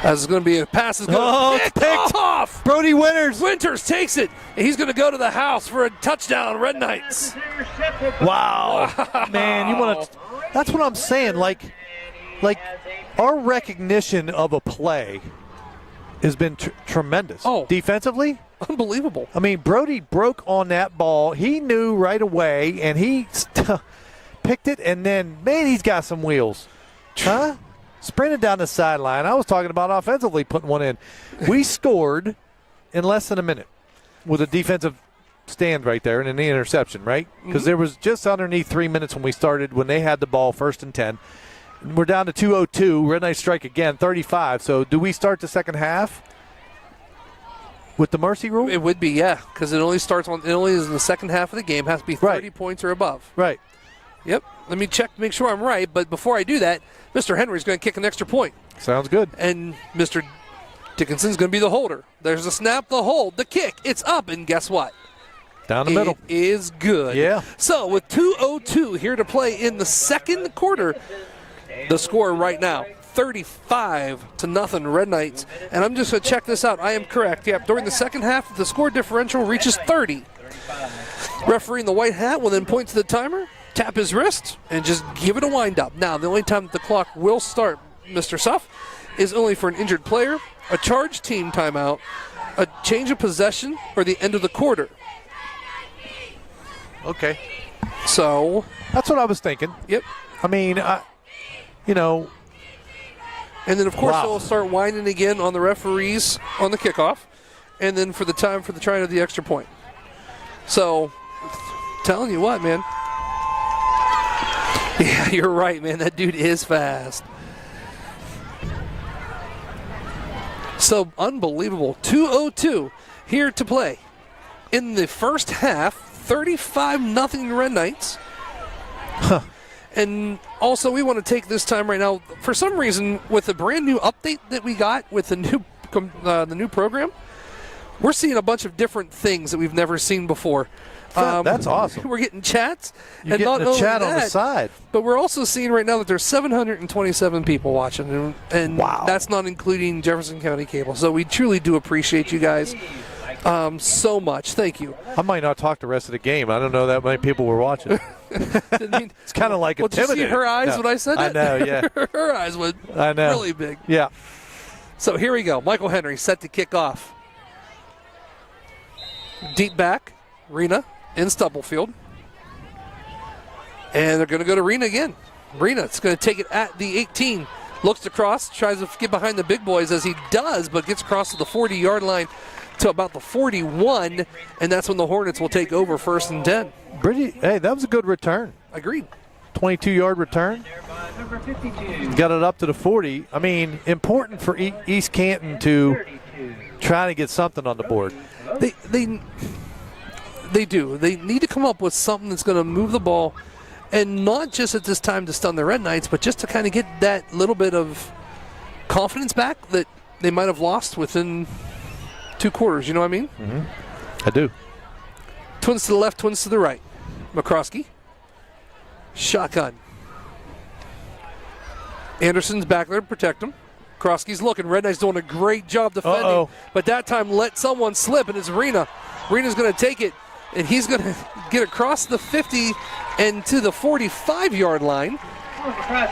S1: As it's going to be a pass is going to
S2: it's picked
S1: off.
S2: Brody Winters.
S1: Winters takes it, and he's going to go to the house for a touchdown, Red Knights.
S2: Wow. Man, you want to – that's what I'm saying. Like our recognition of a play has been tremendous.
S1: Oh.
S2: Defensively,
S1: unbelievable.
S2: I mean, Brody broke on that ball. He knew right away, and he picked it, and then, man, he's got some wheels. Huh? Sprinted down the sideline. I was talking about offensively putting one in. We scored in less than a minute with a defensive stand right there and an interception, right? Because there was just underneath 3 minutes when we started, when they had the ball 1st and 10. We're down to 2:02. Red Knights strike again, 35. So do we start the second half with the mercy rule?
S1: It would be, yeah, because it only is in the second half of the game. Has to be 30 points or above.
S2: Right.
S1: Yep. Let me check to make sure I'm right. But before I do that, Mr. Henry's going to kick an extra point.
S2: Sounds good.
S1: And Mr. Dickinson's going to be the holder. There's the snap, the hold, the kick. It's up, and guess what?
S2: Down the middle.
S1: It is good.
S2: Yeah.
S1: So with 2:02 here to play in the second quarter, the score right now, 35-0 Red Knights. And I'm just going to check this out. I am correct. Yep. During the second half, the score differential reaches 30. Referee in the white hat will then point to the timer, tap his wrist, and just give it a wind-up. Now, the only time that the clock will start, Mr. Suff, is only for an injured player, a charged team timeout, a change of possession, or the end of the quarter.
S2: Okay.
S1: So
S2: that's what I was thinking.
S1: Yep.
S2: I mean, and
S1: then, of course, they'll start winding again on the referees on the kickoff, and then for the time for the trying of the extra point. So, telling you what, man. Yeah, you're right, man. That dude is fast. So, unbelievable. 2:02 here to play. In the first half, 35-0 Red Knights.
S2: Huh.
S1: And also, we want to take this time right now, for some reason, with the brand new update that we got with the new program, we're seeing a bunch of different things that we've never seen before.
S2: That's awesome.
S1: We're getting chats.
S2: You're getting a chat on the side.
S1: But we're also seeing right now that there's 727 people watching, and
S2: wow.
S1: That's not including Jefferson County Cable. So we truly do appreciate you guys so much. Thank you.
S2: I might not talk the rest of the game. I don't know that many people were watching. It's kind of like intimidating.
S1: Did you see her eyes when I said that?
S2: I know, yeah.
S1: Her eyes went really big.
S2: Yeah.
S1: So here we go. Michael Henry set to kick off. Deep back, Rena in Stubblefield. And they're going to go to Rena again. Rena's going to take it at the 18. Looks across, tries to get behind the big boys as he does, but gets across to the 40-yard line to about the 41, and that's when the Hornets will take over 1st and 10.
S2: Hey, that was a good return.
S1: Agreed.
S2: 22-yard return. Got it up to the 40. I mean, important for East Canton to try to get something on the board.
S1: They do. They need to come up with something that's going to move the ball, and not just at this time to stun the Red Knights, but just to kind of get that little bit of confidence back that they might have lost within 2 quarters. You know what I mean?
S2: Mm-hmm. I do.
S1: Twins to the left, twins to the right. McCroskey. Shotgun. Anderson's back there to protect him. Krosky's looking. Red Knight's doing a great job defending. But that time let someone slip, and it's Rena. Rena's going to take it and he's going to get across the 50 and to the 45-yard line.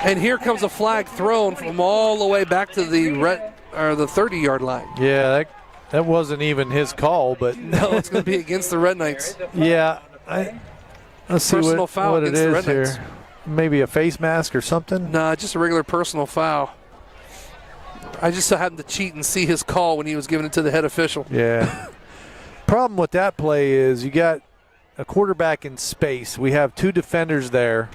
S1: And here comes a flag thrown from all the way back to the 30-yard line.
S2: Yeah, that wasn't even his call, but
S1: no, it's going to be against the Red Knights.
S2: Yeah, let's see
S1: Personal foul
S2: what it
S1: against the
S2: is
S1: Red Knights.
S2: here. Maybe a face mask or something.
S1: Nah, just a regular personal foul. I just happened to cheat and see his call when he was giving it to the head official.
S2: Yeah. Problem with that play is you got a quarterback in space. We have 2 defenders there.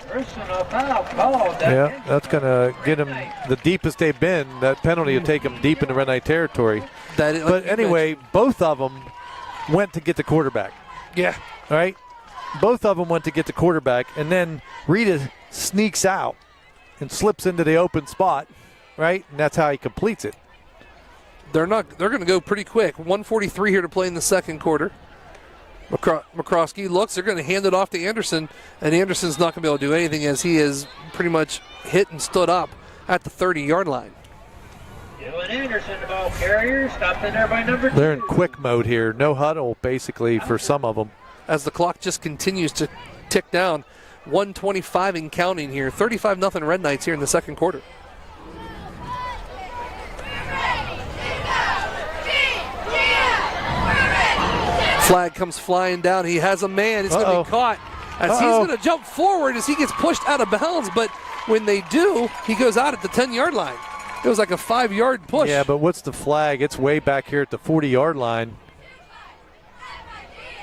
S3: Personal foul called.
S2: Yeah, that's going to get them the deepest they've been. That penalty will take them deep into Red Knight territory. But anyway, both of them went to get the quarterback.
S1: Yeah.
S2: All right? Both of them went to get the quarterback, and then Rita sneaks out and slips into the open spot, right? And that's how he completes it.
S1: They're going to go pretty quick. 1:43 here to play in the second quarter. McCroskey looks. They're going to hand it off to Anderson, and Anderson's not going to be able to do anything as he is pretty much hit and stood up at the 30-yard line.
S3: Dylan Anderson, the ball carrier, stopped in there by number 2.
S2: They're in quick mode here. No huddle, basically, for some of them.
S1: As the clock just continues to tick down. 1:25 and counting here. 35-0 Red Knights here in the second quarter. Flag comes flying down. He has a man. It's going to be caught as he's going to jump forward as he gets pushed out of bounds. But when they do, he goes out at the 10-yard line. It was like a 5-yard push.
S2: Yeah, but what's the flag? It's way back here at the 40-yard line.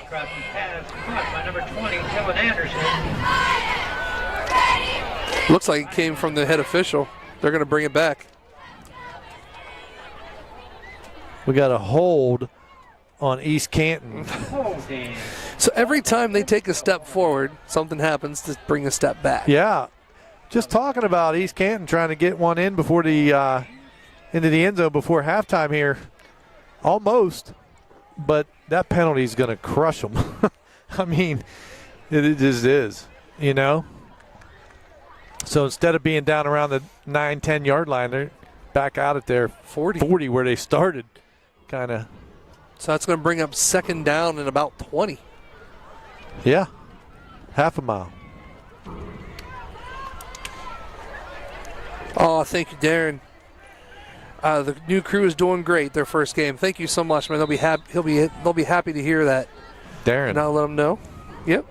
S3: Crossing pass caught by number 20, Dylan Anderson.
S1: Looks like it came from the head official. They're going to bring it back.
S2: We got a hold on East Canton.
S1: So every time they take a step forward, something happens to bring a step back.
S2: Yeah. Just talking about East Canton trying to get one in before the into the end zone before halftime here. Almost. But that penalty is going to crush them. I mean, it just is, you know. So instead of being down around the 9-10 yard line, they're back out at their 40 where they started, kind of.
S1: So that's going to bring up second down in about 20.
S2: Yeah, half a mile.
S1: Oh, thank you, Darren. The new crew is doing great. Their first game. Thank you so much, man. They'll be happy. They'll be happy to hear that.
S2: Darren.
S1: And I'll let them know. Yep.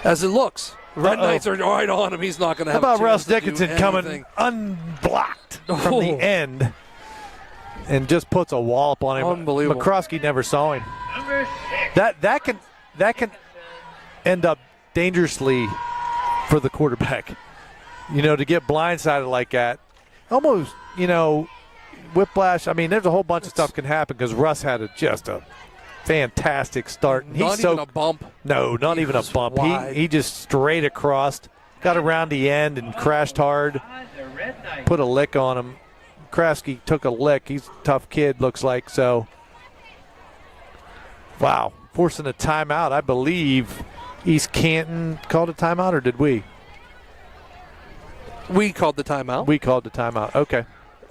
S1: As it looks, Red Knights are right on him. He's not going to have.
S2: How
S1: a
S2: about Russ
S1: chance to
S2: Dickinson
S1: do
S2: coming
S1: anything.
S2: unblocked from the end and just puts a wallop on him?
S1: Unbelievable.
S2: McCroskey never saw him.
S3: Number 6.
S2: That can end up dangerously for the quarterback. You know, to get blindsided like that, almost, you know, whiplash. I mean, there's a whole bunch of stuff can happen because Russ had just a fantastic start. And
S1: Not even a bump.
S2: No, not even a bump. He just straight across, got around the end and crashed hard,
S3: The Red Knights.
S2: put a lick on him. Krasky took a lick. He's a tough kid, looks like. So, wow, forcing a timeout. I believe East Canton called a timeout, or did we?
S1: We called the timeout.
S2: We called the timeout. Okay.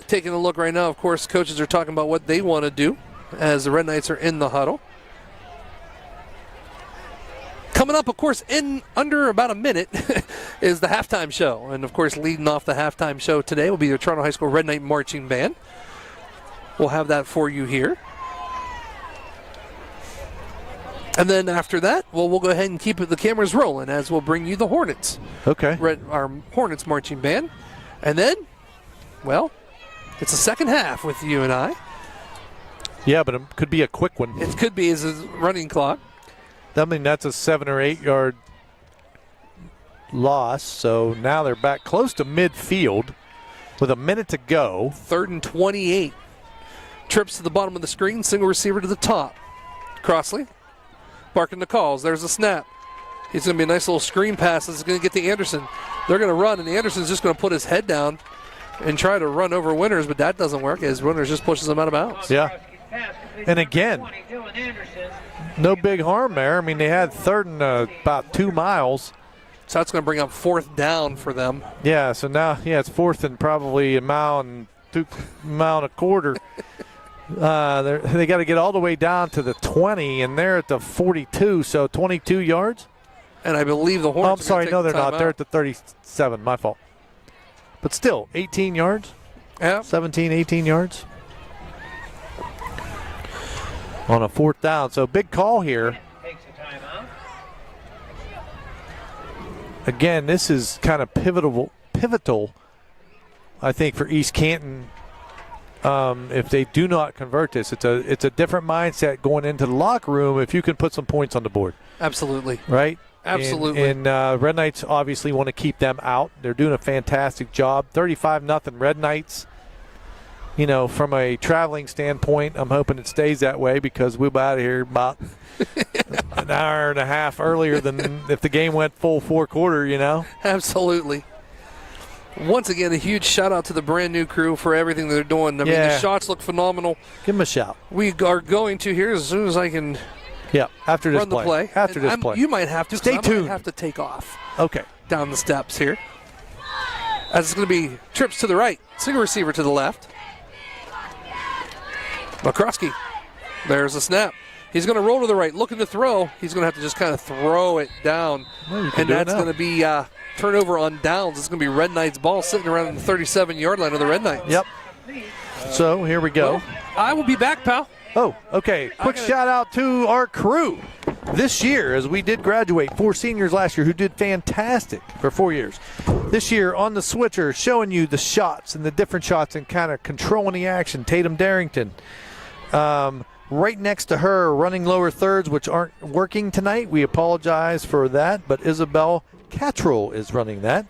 S1: Taking a look right now, of course, coaches are talking about what they want to do as the Red Knights are in the huddle. Coming up, of course, in under about a minute is the halftime show. And, of course, leading off the halftime show today will be the Toronto High School Red Knight Marching Band. We'll have that for you here. And then after that, we'll go ahead and keep the cameras rolling as we'll bring you the Hornets.
S2: Okay.
S1: Our Hornets Marching Band. And then, well, it's the second half with you and I.
S2: Yeah, but it could be a quick one.
S1: It could be as a running clock.
S2: I mean, that's a 7 or 8 yard loss. So now they're back close to midfield with a minute to go.
S1: 3rd and 28. Trips to the bottom of the screen, single receiver to the top. Crossley barking the calls. There's a snap. It's going to be a nice little screen pass that's going to get to Anderson. They're going to run, and Anderson's just going to put his head down and try to run over Winters, but that doesn't work as Winters just pushes him out of bounds.
S2: Yeah. And again, no big harm there. I mean, they had 3rd and about 2 miles.
S1: So that's going to bring up 4th down for them.
S2: Yeah, so now, it's 4th and probably a mile and a quarter. They got to get all the way down to the 20, and they're at the 42, so 22 yards.
S1: And I believe the
S2: Oh,
S1: Hornets.
S2: I'm sorry, no, they're not. They're at the 37. My fault. But still, 18 yards.
S1: Yeah.
S2: 17, 18 yards on a 4th down. So big call here.
S3: Takes a timeout.
S2: Again, this is kind of pivotal, I think, for East Canton. If they do not convert this, it's a different mindset going into the locker room if you can put some points on the board.
S1: Absolutely.
S2: Right?
S1: Absolutely.
S2: And Red Knights obviously want to keep them out. They're doing a fantastic job. 35-0 Red Knights. You know, from a traveling standpoint, I'm hoping it stays that way because we'll be out of here about an hour and a half earlier than if the game went full 4 quarter, you know?
S1: Absolutely. Once again, a huge shout out to the brand new crew for everything that they're doing. I mean, the shots look phenomenal.
S2: Give them a shout.
S1: We are going to here as soon as I can
S2: after this
S1: run the play.
S2: After this play.
S1: You might have to.
S2: Stay tuned.
S1: I might have to take off.
S2: Okay.
S1: Down the steps here. As it's going to be trips to the right. Single receiver to the left. McCroskey. There's a snap. He's going to roll to the right, looking to throw. He's going to have to just kind of throw it down. And that's going to be turnover on downs. It's going to be Red Knights ball sitting around the 37-yard line of the Red Knights.
S2: Yep. So here we go.
S1: Well, I will be back, pal.
S2: Oh, okay. Quick shout out to our crew this year, as we did graduate 4 seniors last year who did fantastic for 4 years. This year on the switcher, showing you the shots and the different shots and kind of controlling the action. Tatum Darrington. Right next to her, running lower thirds, which aren't working tonight. We apologize for that, but Isabel Cattrall is running that.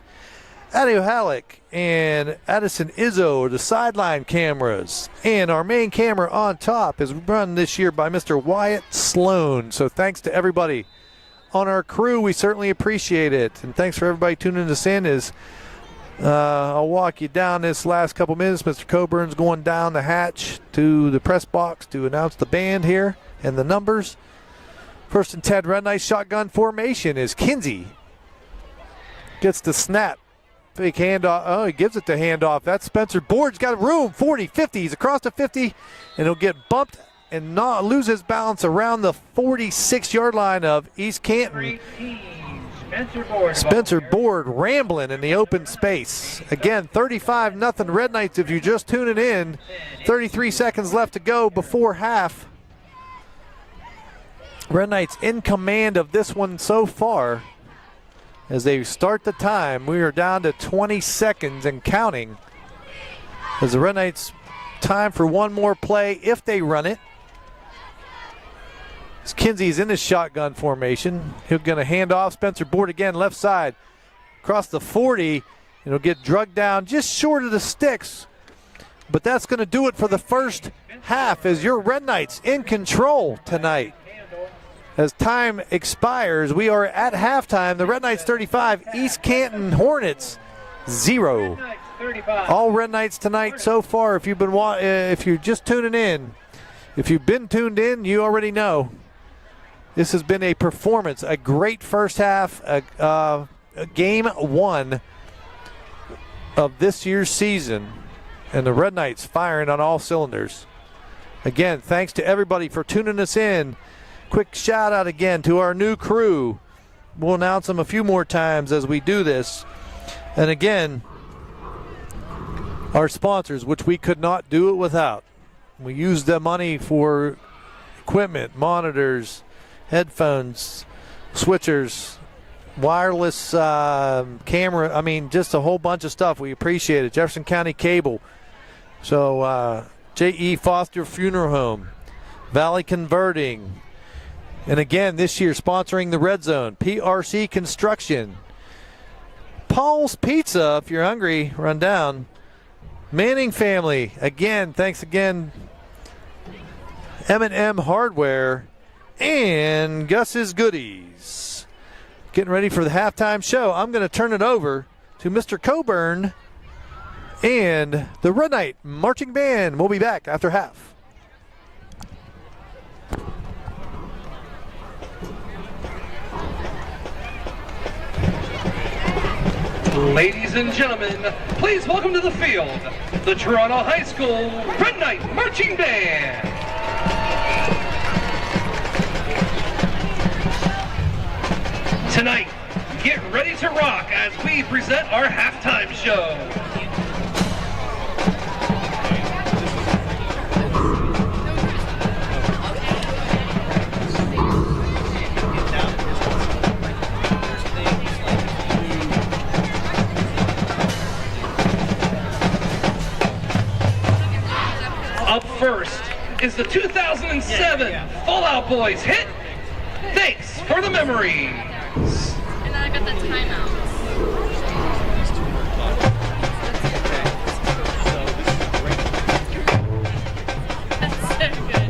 S2: Adio Halleck and Addison Izzo are the sideline cameras. And our main camera on top is run this year by Mr. Wyatt Sloan. So thanks to everybody on our crew. We certainly appreciate it. And thanks for everybody tuning us in. I'll walk you down this last couple minutes. Mr. Coburn's going down the hatch to the press box to announce the band here and the numbers. First and 10, Red Knights shotgun formation is Kinsey. Gets the snap. Fake handoff. Oh, he gives it the handoff. That's Spencer Board's got room. 40, 50. He's across the 50, and he'll get bumped and not lose his balance around the 46-yard line of East Canton. Spencer Board rambling in the open space. Again, 35-0 Red Knights if you're just tuning in. 33 seconds left to go before half. Red Knights in command of this one so far. As they start the time, we are down to 20 seconds and counting. As the Red Knights time for one more play if they run it. As Kinsey's in the shotgun formation. He's going to hand off. Spencer Board again, left side. Across the 40. And he'll get drugged down just short of the sticks. But that's going to do it for the first half as your Red Knights in control tonight. As time expires, we are at halftime. The Red Knights 35, East Canton Hornets 0. All Red Knights tonight so far. If you're just tuning in, if you've been tuned in, you already know. This has been a performance, a great first half, game 1 of this year's season, and the Red Knights firing on all cylinders. Again, thanks to everybody for tuning us in. Quick shout out again to our new crew. We'll announce them a few more times as we do this. And again, our sponsors, which we could not do it without. We use the money for equipment, monitors, headphones, switchers, wireless camera. I mean, just a whole bunch of stuff. We appreciate it. Jefferson County Cable. So J.E. Foster Funeral Home, Valley Converting. And again, this year sponsoring the Red Zone, PRC Construction, Paul's Pizza, if you're hungry, run down. Manning Family, again, thanks again. M&M Hardware, and Gus's Goodies. Getting ready for the halftime show. I'm going to turn it over to Mr. Coburn and the Red Knight Marching Band. We'll be back after half.
S1: Ladies and gentlemen, please welcome to the field the Toronto High School Red Knight Marching Band. Tonight, get ready to rock as we present our halftime show. Up first is the 2007 Fallout Boys hit, Thanks for the Memories.
S6: And then I got the timeout. That's so good.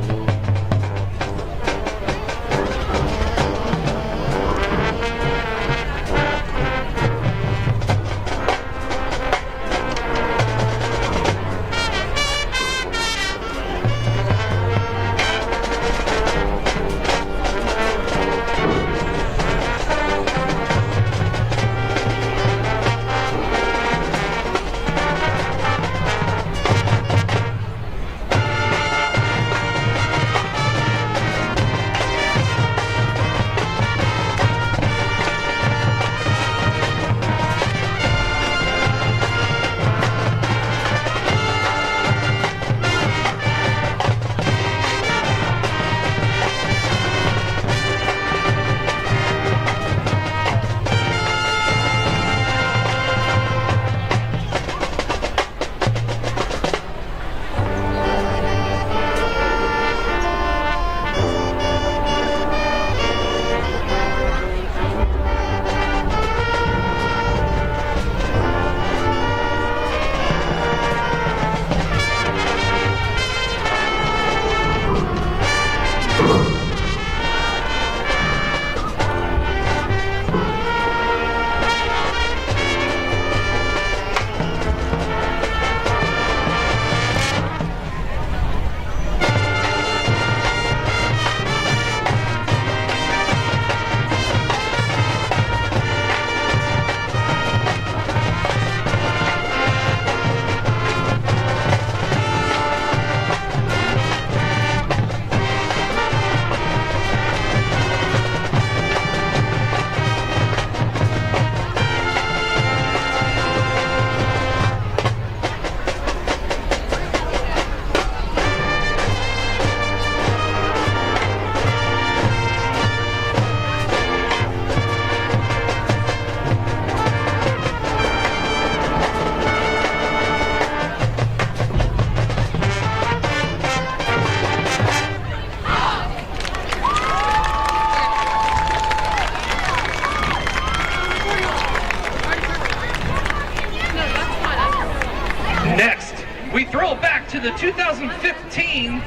S1: Next, we throw back to the 2015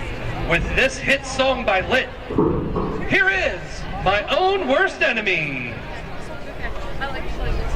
S1: with this hit song by Lit. Here is My Own Worst Enemy.
S6: I like playing this.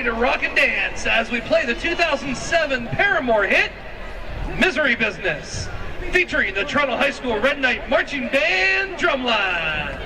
S1: ready to rock and dance as we play the 2007 Paramore hit, Misery Business, featuring the Toronto High School Red Knight Marching Band Drumline.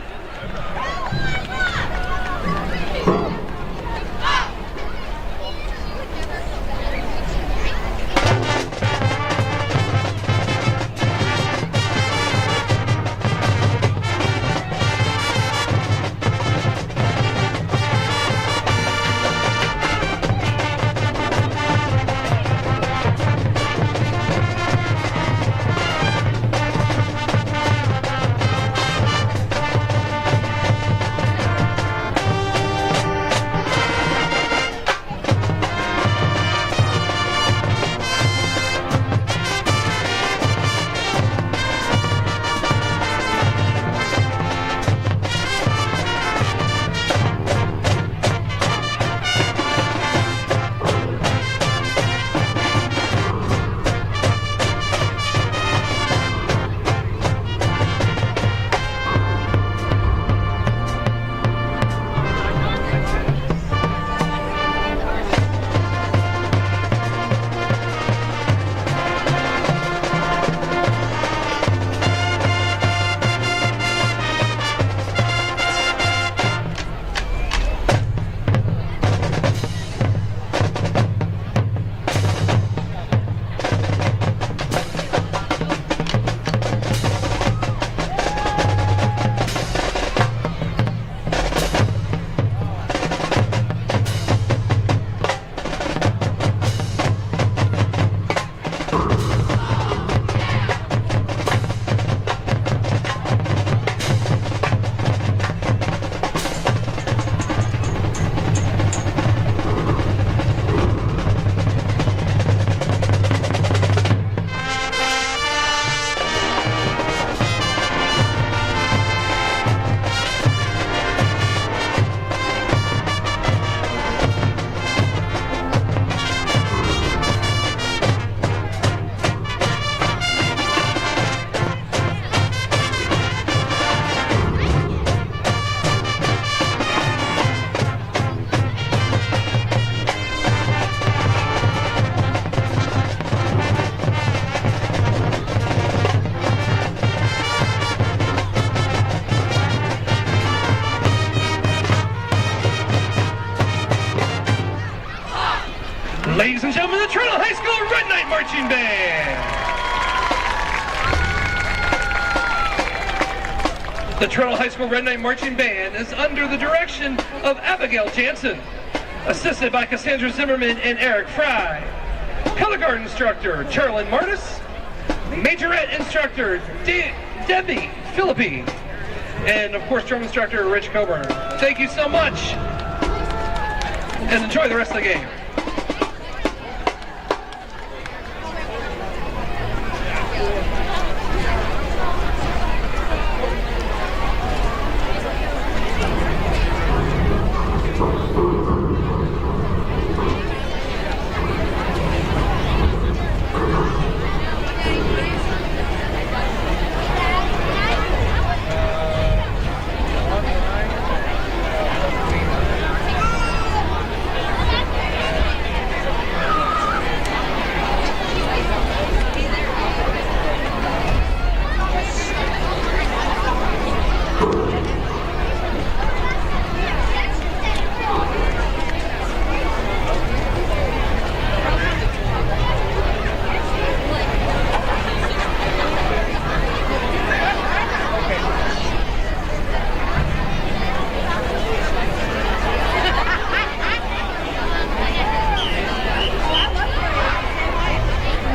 S1: Ladies and gentlemen, the Toronto High School Red Knight Marching Band. The Toronto High School Red Knight Marching Band is under the direction of Abigail Jansen, assisted by Cassandra Zimmerman and Eric Fry. Color guard instructor, Charlene Martis. Majorette instructor, Debbie Philippi. And of course, drum instructor, Rich Coburn. Thank you so much, and enjoy the rest of the game.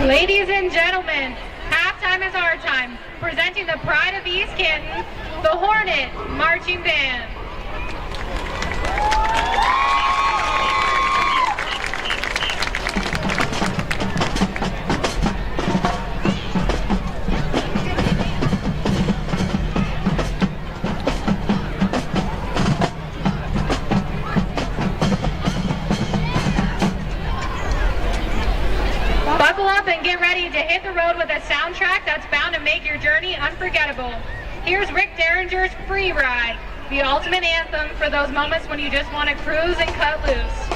S7: Ladies and gentlemen, halftime is our time. Presenting the pride of East Canton, the Hornet Marching Band. Buckle up and get ready to hit the road with a soundtrack that's bound to make your journey unforgettable. Here's Rick Derringer's Free Ride, the ultimate anthem for those moments when you just want to cruise and cut loose.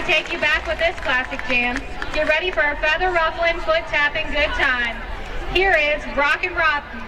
S7: to take you back with this classic jam. Get ready for a feather ruffling, foot tapping good time. Here is Rockin' Robin.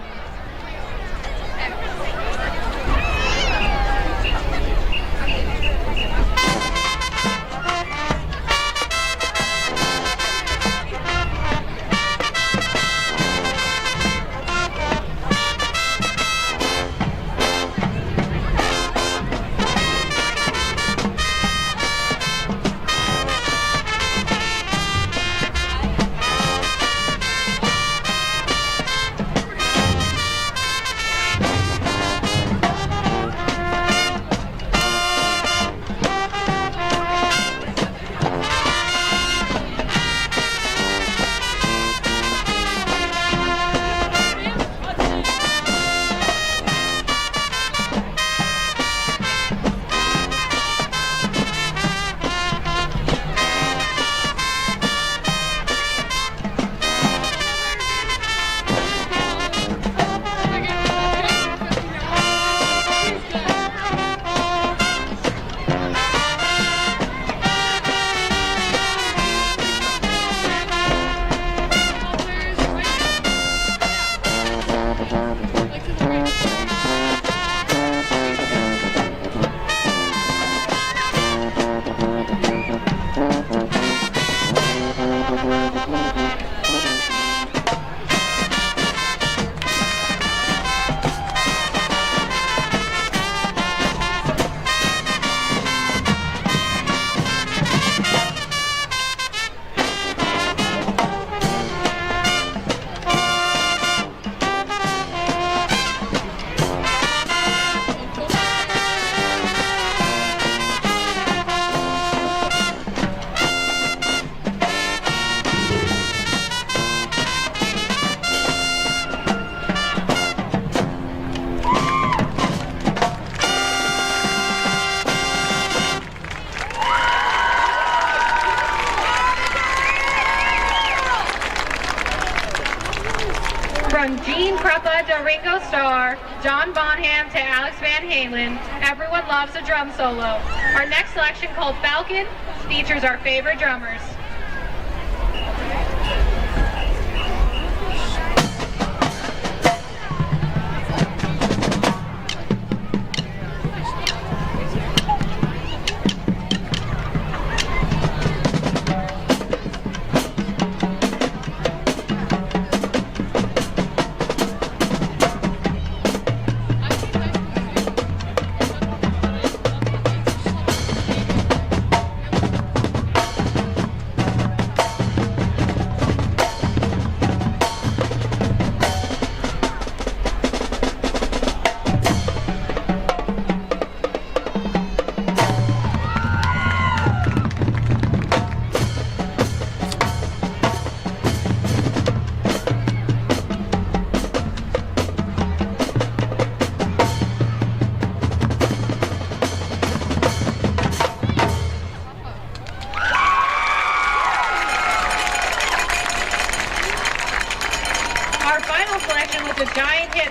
S7: From Gene Kruppa to Ringo Starr, John Bonham to Alex Van Halen, everyone loves a drum solo. Our next selection, called Falcon, features our favorite drummers.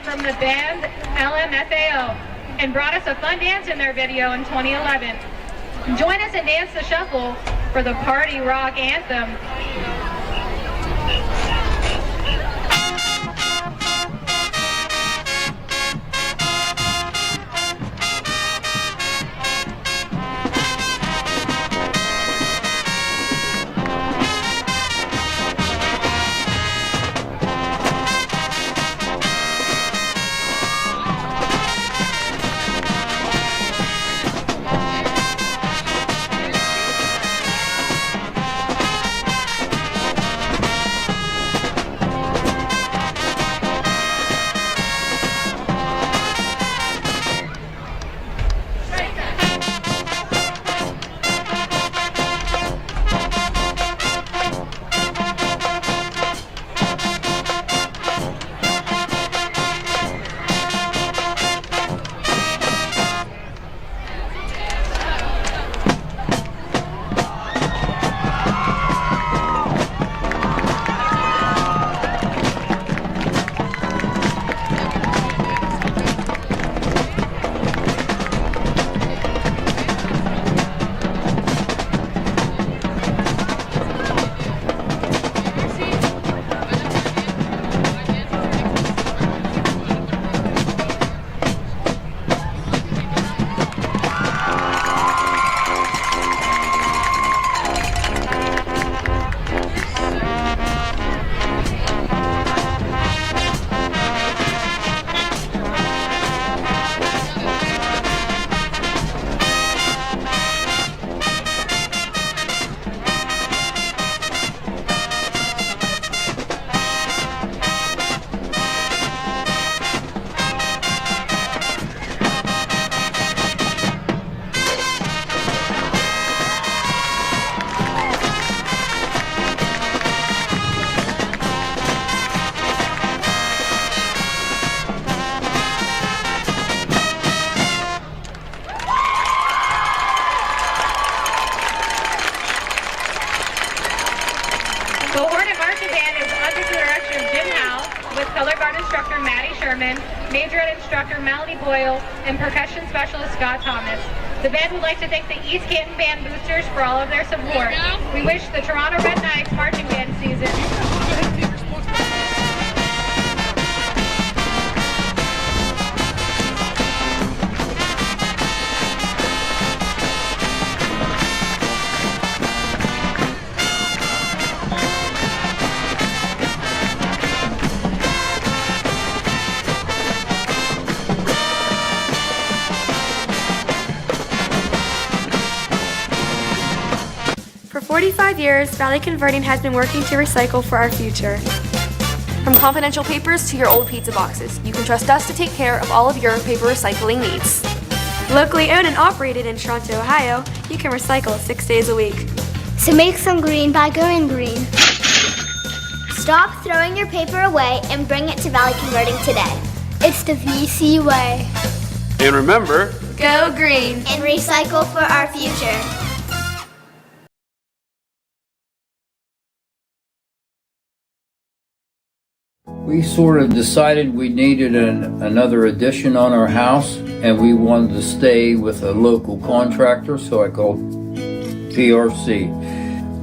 S7: From the band LMFAO, and brought us a fun dance in their video in 2011. Join us and dance the shuffle for the party rock anthem. marching band is under the direction of Jim Howe, with color guard instructor Maddie Sherman, majorette instructor Melanie Boyle, and percussion specialist Scott Thomas. The band would like to thank the East Canton Band Boosters for all of their support. We wish the Toronto Red Knights marching band season.
S8: For 45 years, Valley Converting has been working to recycle for our future.
S9: From confidential papers to your old pizza boxes, you can trust us to take care of all of your paper recycling needs.
S8: Locally owned and operated in Toronto, Ohio, you can recycle 6 days a week.
S10: So make some green by going green. Stop throwing your paper away and bring it to Valley Converting today. It's the VC way.
S11: And remember,
S8: Go green
S10: And recycle for our future.
S12: We sort of decided we needed another addition on our house, and we wanted to stay with a local contractor, so I called PRC.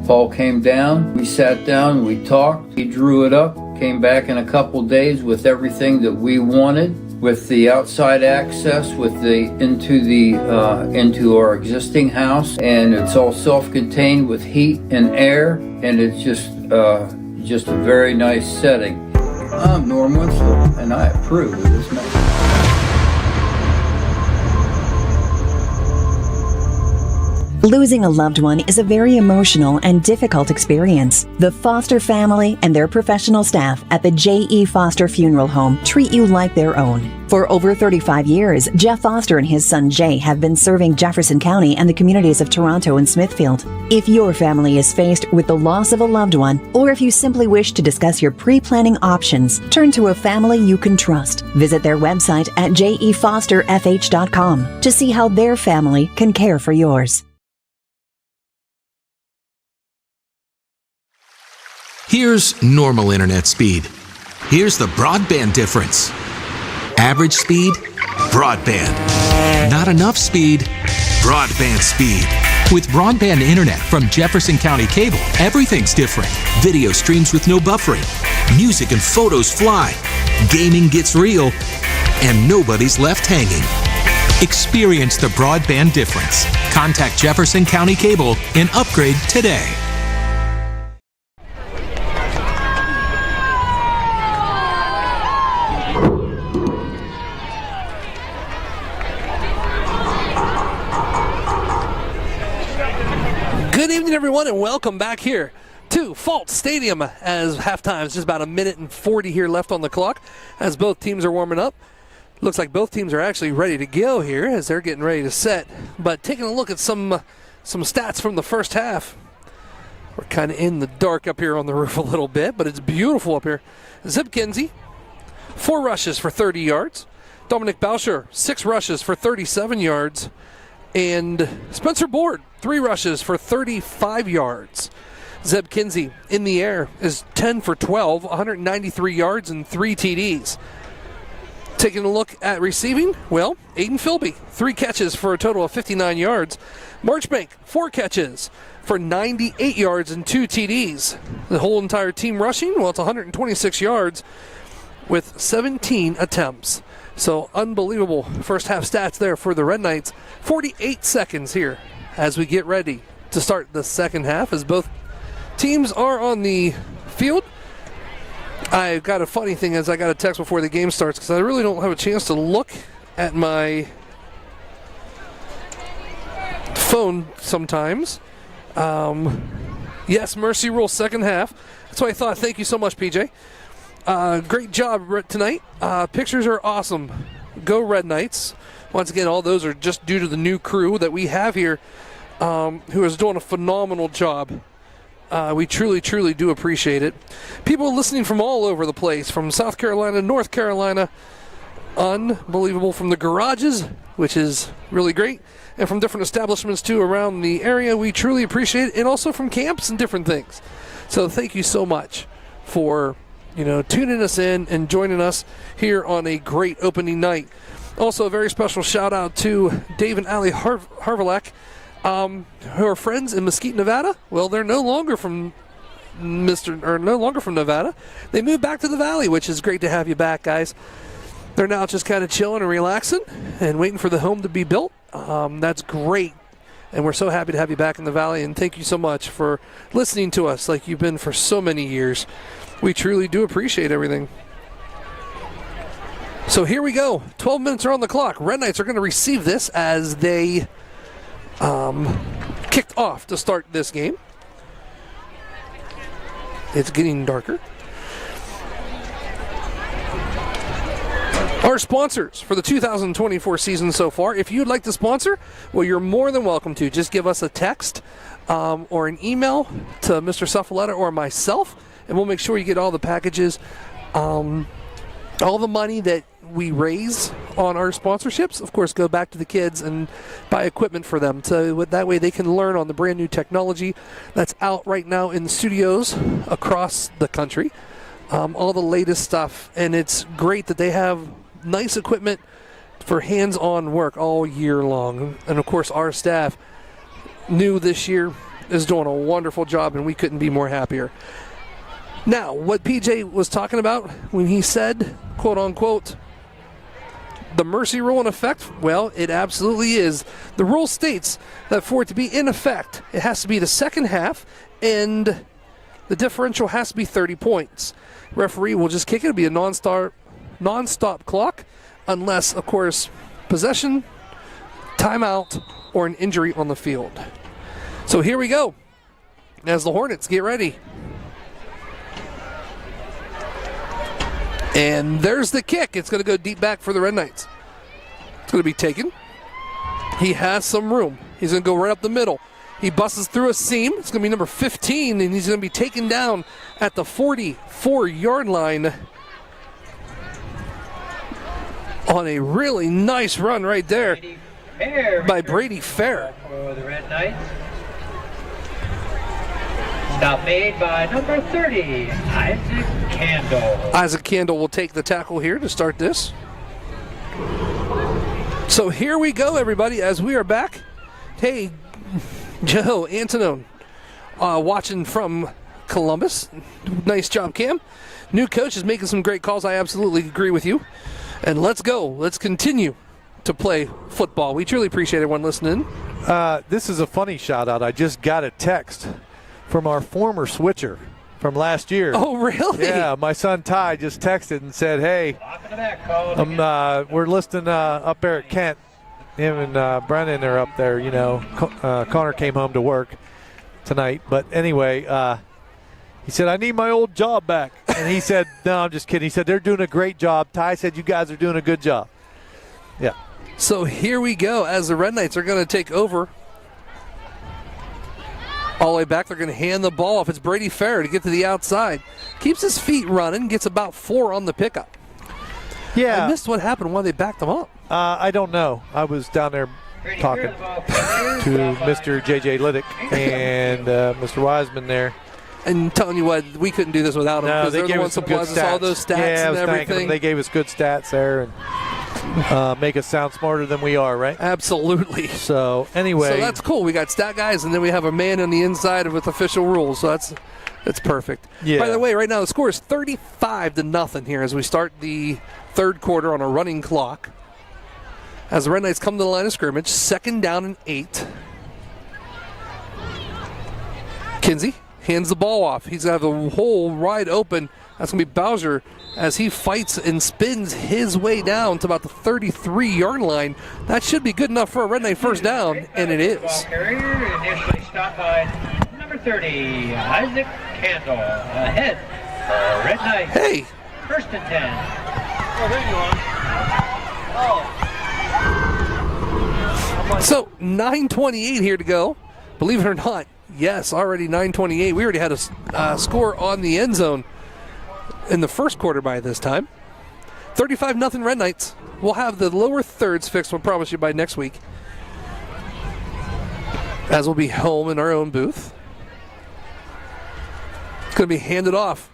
S12: Paul came down, we sat down, we talked, he drew it up, came back in a couple days with everything that we wanted, with the outside access, with the into our existing house, and it's all self-contained with heat and air, and it's just a very nice setting. I'm Norm Winslow, and I approve of this message.
S5: Losing a loved one is a very emotional and difficult experience. The Foster family and their professional staff at the J.E. Foster Funeral Home treat you like their own. For over 35 years, Jeff Foster and his son Jay have been serving Jefferson County and the communities of Toronto and Smithfield. If your family is faced with the loss of a loved one, or if you simply wish to discuss your pre-planning options, turn to a family you can trust. Visit their website at jefosterfh.com to see how their family can care for yours.
S4: Here's normal internet speed. Here's the broadband difference. Average speed, broadband. Not enough speed, broadband speed. With broadband internet from Jefferson County Cable, everything's different. Video streams with no buffering. Music and photos fly. Gaming gets real. And nobody's left hanging. Experience the broadband difference. Contact Jefferson County Cable and upgrade today.
S1: Good evening, everyone, and welcome back here to Fault Stadium as halftime is just about 1:40 here left on the clock as both teams are warming up. Looks like both teams are actually ready to go here as they're getting ready to set. But taking a look at some stats from the first half. We're kind of in the dark up here on the roof a little bit, but it's beautiful up here. Zeb Kinsey, 4 rushes for 30 yards. Dominic Boucher, 6 rushes for 37 yards. And Spencer Board, 3 rushes for 35 yards. Zeb Kinsey in the air is 10 for 12, 193 yards and 3 TDs. Taking a look at receiving, well, Aiden Philby, 3 catches for a total of 59 yards. Marchbank, 4 catches for 98 yards and 2 TDs. The whole entire team rushing, well, it's 126 yards with 17 attempts. So unbelievable first half stats there for the Red Knights. 48 seconds here as we get ready to start the second half as both teams are on the field. I got a funny thing as I got a text before the game starts because I really don't have a chance to look at my phone sometimes. Yes, mercy rule second half. That's what I thought. Thank you so much, PJ. Great job tonight. Pictures are awesome. Go Red Knights. Once again, all those are just due to the new crew that we have here who is doing a phenomenal job. We truly, truly do appreciate it. People listening from all over the place, from South Carolina, North Carolina. Unbelievable. From the garages, which is really great, and from different establishments too around the area. We truly appreciate it, and also from camps and different things. So thank you so much. for tuning us in and joining us here on a great opening night. Also, a very special shout out to Dave and Allie Harvalek, who are friends in Mesquite, Nevada. Well, they're no longer from Nevada. They moved back to the Valley, which is great to have you back, guys. They're now just kind of chilling and relaxing and waiting for the home to be built. That's great. And we're so happy to have you back in the Valley. And thank you so much for listening to us like you've been for so many years. We truly do appreciate everything. So here we go. 12 minutes are on the clock. Red Knights are going to receive this as they kicked off to start this game. It's getting darker. Our sponsors for the 2024 season so far. If you'd like to sponsor, well, you're more than welcome to. Just give us a text or an email to Mr. Suffaletta or myself, and we'll make sure you get all the packages, all the money that we raise on our sponsorships, of course, go back to the kids and buy equipment for them. So that way they can learn on the brand new technology that's out right now in the studios across the country. All the latest stuff. And it's great that they have nice equipment for hands-on work all year long. And, of course, our staff, new this year, is doing a wonderful job, and we couldn't be more happier. Now, what PJ was talking about when he said, quote-unquote, the mercy rule in effect, well, it absolutely is. The rule states that for it to be in effect, it has to be the second half, and the differential has to be 30 points. Referee will just kick it. It'll be a non-stop clock, unless, of course, possession, timeout, or an injury on the field. So here we go, as the Hornets get ready. And there's the kick. It's going to go deep back for the Red Knights. It's going to be taken. He has some room. He's going to go right up the middle. He busts through a seam. It's going to be number 15, and he's going to be taken down at the 44-yard line on a really nice run right there by Brady Fair.
S3: For the Red Knights. Stop made by number 30, Isaac Candle.
S1: Isaac Candle will take the tackle here to start this. So here we go, everybody, as we are back. Hey, Joe Antonone, watching from Columbus. Nice job, Cam. New coach is making some great calls. I absolutely agree with you. And let's go. Let's continue to play football. We truly appreciate everyone listening.
S2: This is a funny shout-out. I just got a text from our former switcher from last year.
S1: Oh, really?
S2: Yeah, my son Ty just texted and said, hey, we're listening up there at Kent. Him and Brennan are up there, Connor came home to work tonight. But anyway, he said, I need my old job back. And he said, no, I'm just kidding. He said, they're doing a great job. Ty said, you guys are doing a good job. Yeah.
S1: So here we go as the Red Knights are going to take over. All the way back, they're going to hand the ball off. It's Brady Fair to get to the outside. Keeps his feet running, gets about 4 on the pickup.
S2: Yeah.
S1: I missed what happened while they backed him up.
S2: I don't know. I was down there talking to Mr. J.J. Liddick and Mr. Wiseman there.
S1: And telling you what, we couldn't do this without them.
S2: No,
S1: because
S2: they
S1: they're
S2: gave
S1: the
S2: us
S1: ones
S2: some
S1: who
S2: good
S1: us all those stats and everything.
S2: They gave us good stats there and make us sound smarter than we are, right?
S1: Absolutely.
S2: So, anyway.
S1: So that's cool. We got stat guys, and then we have a man on the inside with official rules. So that's perfect.
S2: Yeah.
S1: By the way, right now the score is 35-0 here as we start the third quarter on a running clock. As the Red Knights come to the line of scrimmage, 2nd down and 8. Kinsey hands the ball off. He's going to have the hole wide open. That's going to be Bowser as he fights and spins his way down to about the 33-yard line. That should be good enough for a Red Knight first down, and it is.
S3: Ball carrier initially stopped by number 30, Isaac Candle. Ahead for Red Knight.
S1: Hey.
S3: 1st and 10.
S13: Oh, there you are. Oh.
S1: So 9:28 here to go. Believe it or not, yes, already 9:28. We already had a score on the end zone in the first quarter by this time. 35-0 Red Knights. We'll have the lower thirds fixed, we'll promise you, by next week. As we'll be home in our own booth. It's going to be handed off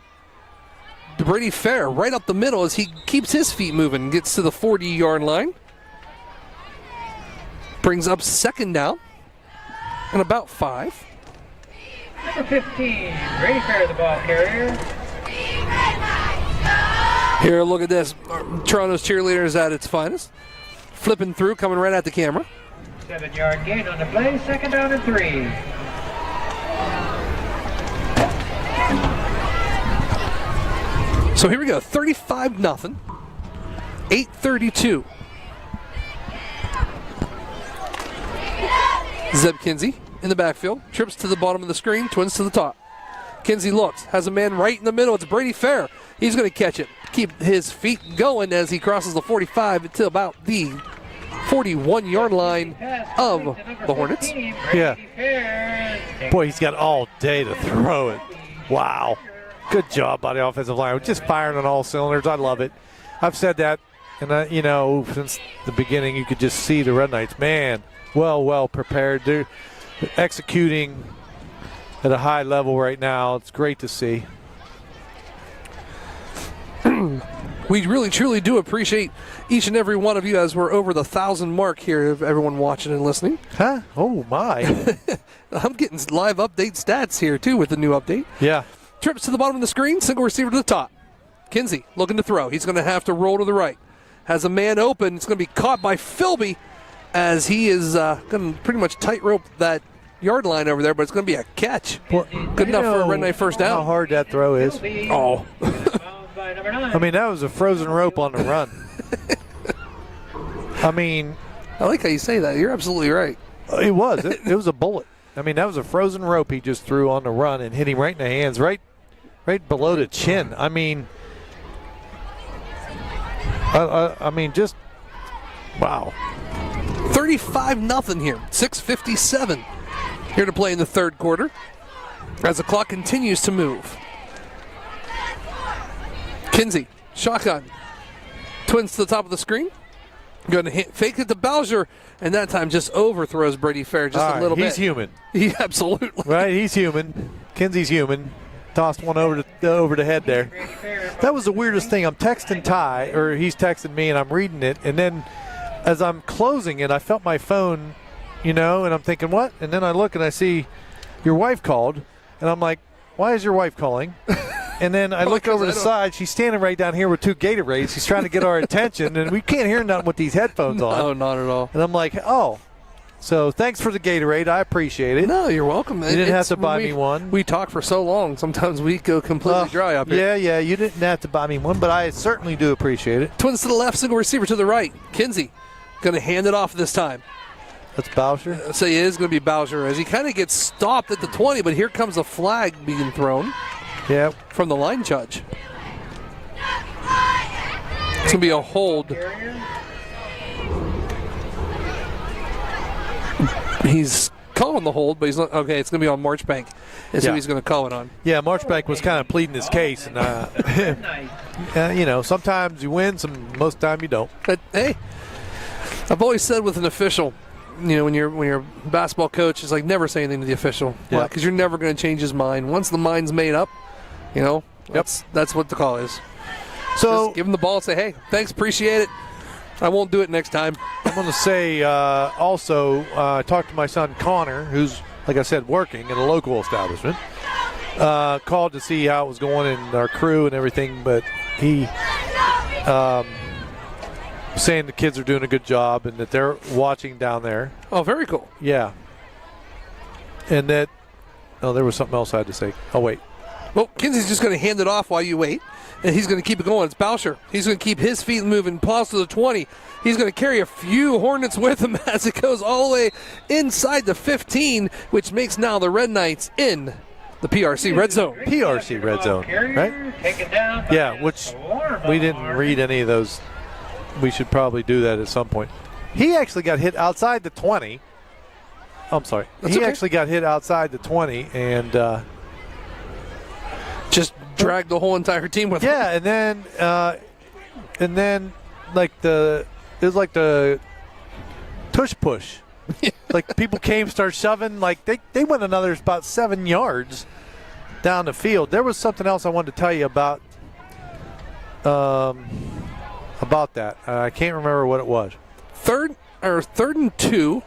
S1: Brady Fair right up the middle as he keeps his feet moving and gets to the 40-yard line. Brings up second down and about 5.
S3: Number 15, Brady Fair, the ball carrier.
S1: Here, look at this. Toronto's cheerleaders at its finest. Flipping through, coming right at the camera.
S3: 7-yard gain on the play, 2nd down and 3.
S1: So here we go, 35-0. 8:32. Zeb Kinsey in the backfield. Trips to the bottom of the screen, twins to the top. Kinsey looks, has a man right in the middle. It's Brady Fair. He's going to catch it. Keep his feet going as he crosses the 45 to about the 41-yard line of the Hornets.
S2: Yeah. Boy, he's got all day to throw it. Wow. Good job by the offensive line. Just firing on all cylinders. I love it. I've said that, and since the beginning, you could just see the Red Knights. Man, well prepared. They're executing at a high level right now. It's great to see.
S1: We really, truly do appreciate each and every one of you as we're over the 1,000 mark here of everyone watching and listening.
S2: Huh? Oh, my.
S1: I'm getting live update stats here, too, with the new update.
S2: Yeah.
S1: Trips to the bottom of the screen, single receiver to the top. Kinsey looking to throw. He's going to have to roll to the right. Has a man open. It's going to be caught by Philby as he is going to pretty much tightrope that yard line over there, but it's going to be a catch. Good enough for a Red Knight first down.
S2: How hard that throw is.
S1: Oh.
S2: I mean, that was a frozen rope on the run. I mean,
S1: I like how you say that. You're absolutely right.
S2: It was. It was a bullet. I mean, that was a frozen rope he just threw on the run and hit him right in the hands, right below the chin. I mean, just wow.
S1: 35-0 here. 6:57 here to play in the third quarter as the clock continues to move. Kinsey, shotgun. Twins to the top of the screen. Going to fake it to Bowser, and that time just overthrows Brady Fair just a little bit.
S2: He's human.
S1: He absolutely.
S2: Right, he's human. Kinsey's human. Tossed one over the head there. That was the weirdest thing. I'm texting Ty, or he's texting me, and I'm reading it, and then as I'm closing it, I felt my phone, and I'm thinking, what? And then I look and I see your wife called, and I'm like, why is your wife calling? And then I look over the side. She's standing right down here with 2 Gatorades. She's trying to get our attention, and we can't hear nothing with these headphones on.
S1: No, not at all.
S2: And I'm like, oh. So thanks for the Gatorade. I appreciate it.
S1: No, you're welcome.
S2: You didn't have to buy me one.
S1: We talk for so long. Sometimes we go completely dry up here.
S2: Yeah, you didn't have to buy me one, but I certainly do appreciate it.
S1: Twins to the left, single receiver to the right. Kinsey going to hand it off this time.
S2: That's Bowser?
S1: So it is going to be Bowser as he kind of gets stopped at the 20, but here comes a flag being thrown.
S2: Yeah.
S1: From the line judge. It's going to be a hold. He's calling the hold, but he's not. Okay, it's going to be on Marchbank. Is who he's going to call it on.
S2: Yeah, Marchbank was kind of pleading his case, and sometimes you win, most time you don't.
S1: But hey, I've always said with an official, when you're a basketball coach, it's like never say anything to the official, because you're never going to change his mind. Once the mind's made up, that's what the call is.
S2: So
S1: just give him the ball and say, hey, thanks, appreciate it. I won't do it next time.
S2: I'm going to say also, I talked to my son Connor, who's, like I said, working in a local establishment. Called to see how it was going in our crew and everything, but he saying the kids are doing a good job and that they're watching down there.
S1: Oh, very cool.
S2: Yeah. And that, there was something else I had to say. Oh, wait.
S1: Well, Kinsey's just going to hand it off while you wait. And he's going to keep it going. It's Bowser. He's going to keep his feet moving. Pause to the 20. He's going to carry a few Hornets with him as it goes all the way inside the 15, which makes now the Red Knights in the PRC Red Zone.
S2: PRC Red Zone, right? Yeah, which we didn't read any of those. We should probably do that at some point. He actually got hit outside the 20. I'm sorry. He actually got hit outside the 20 and
S1: just dragged the whole entire team with him.
S2: Yeah, and then it was like the tush push. Like people started shoving. Like they went about 7 yards down the field. There was something else I wanted to tell you about about that. I can't remember what it was.
S1: Third and 2.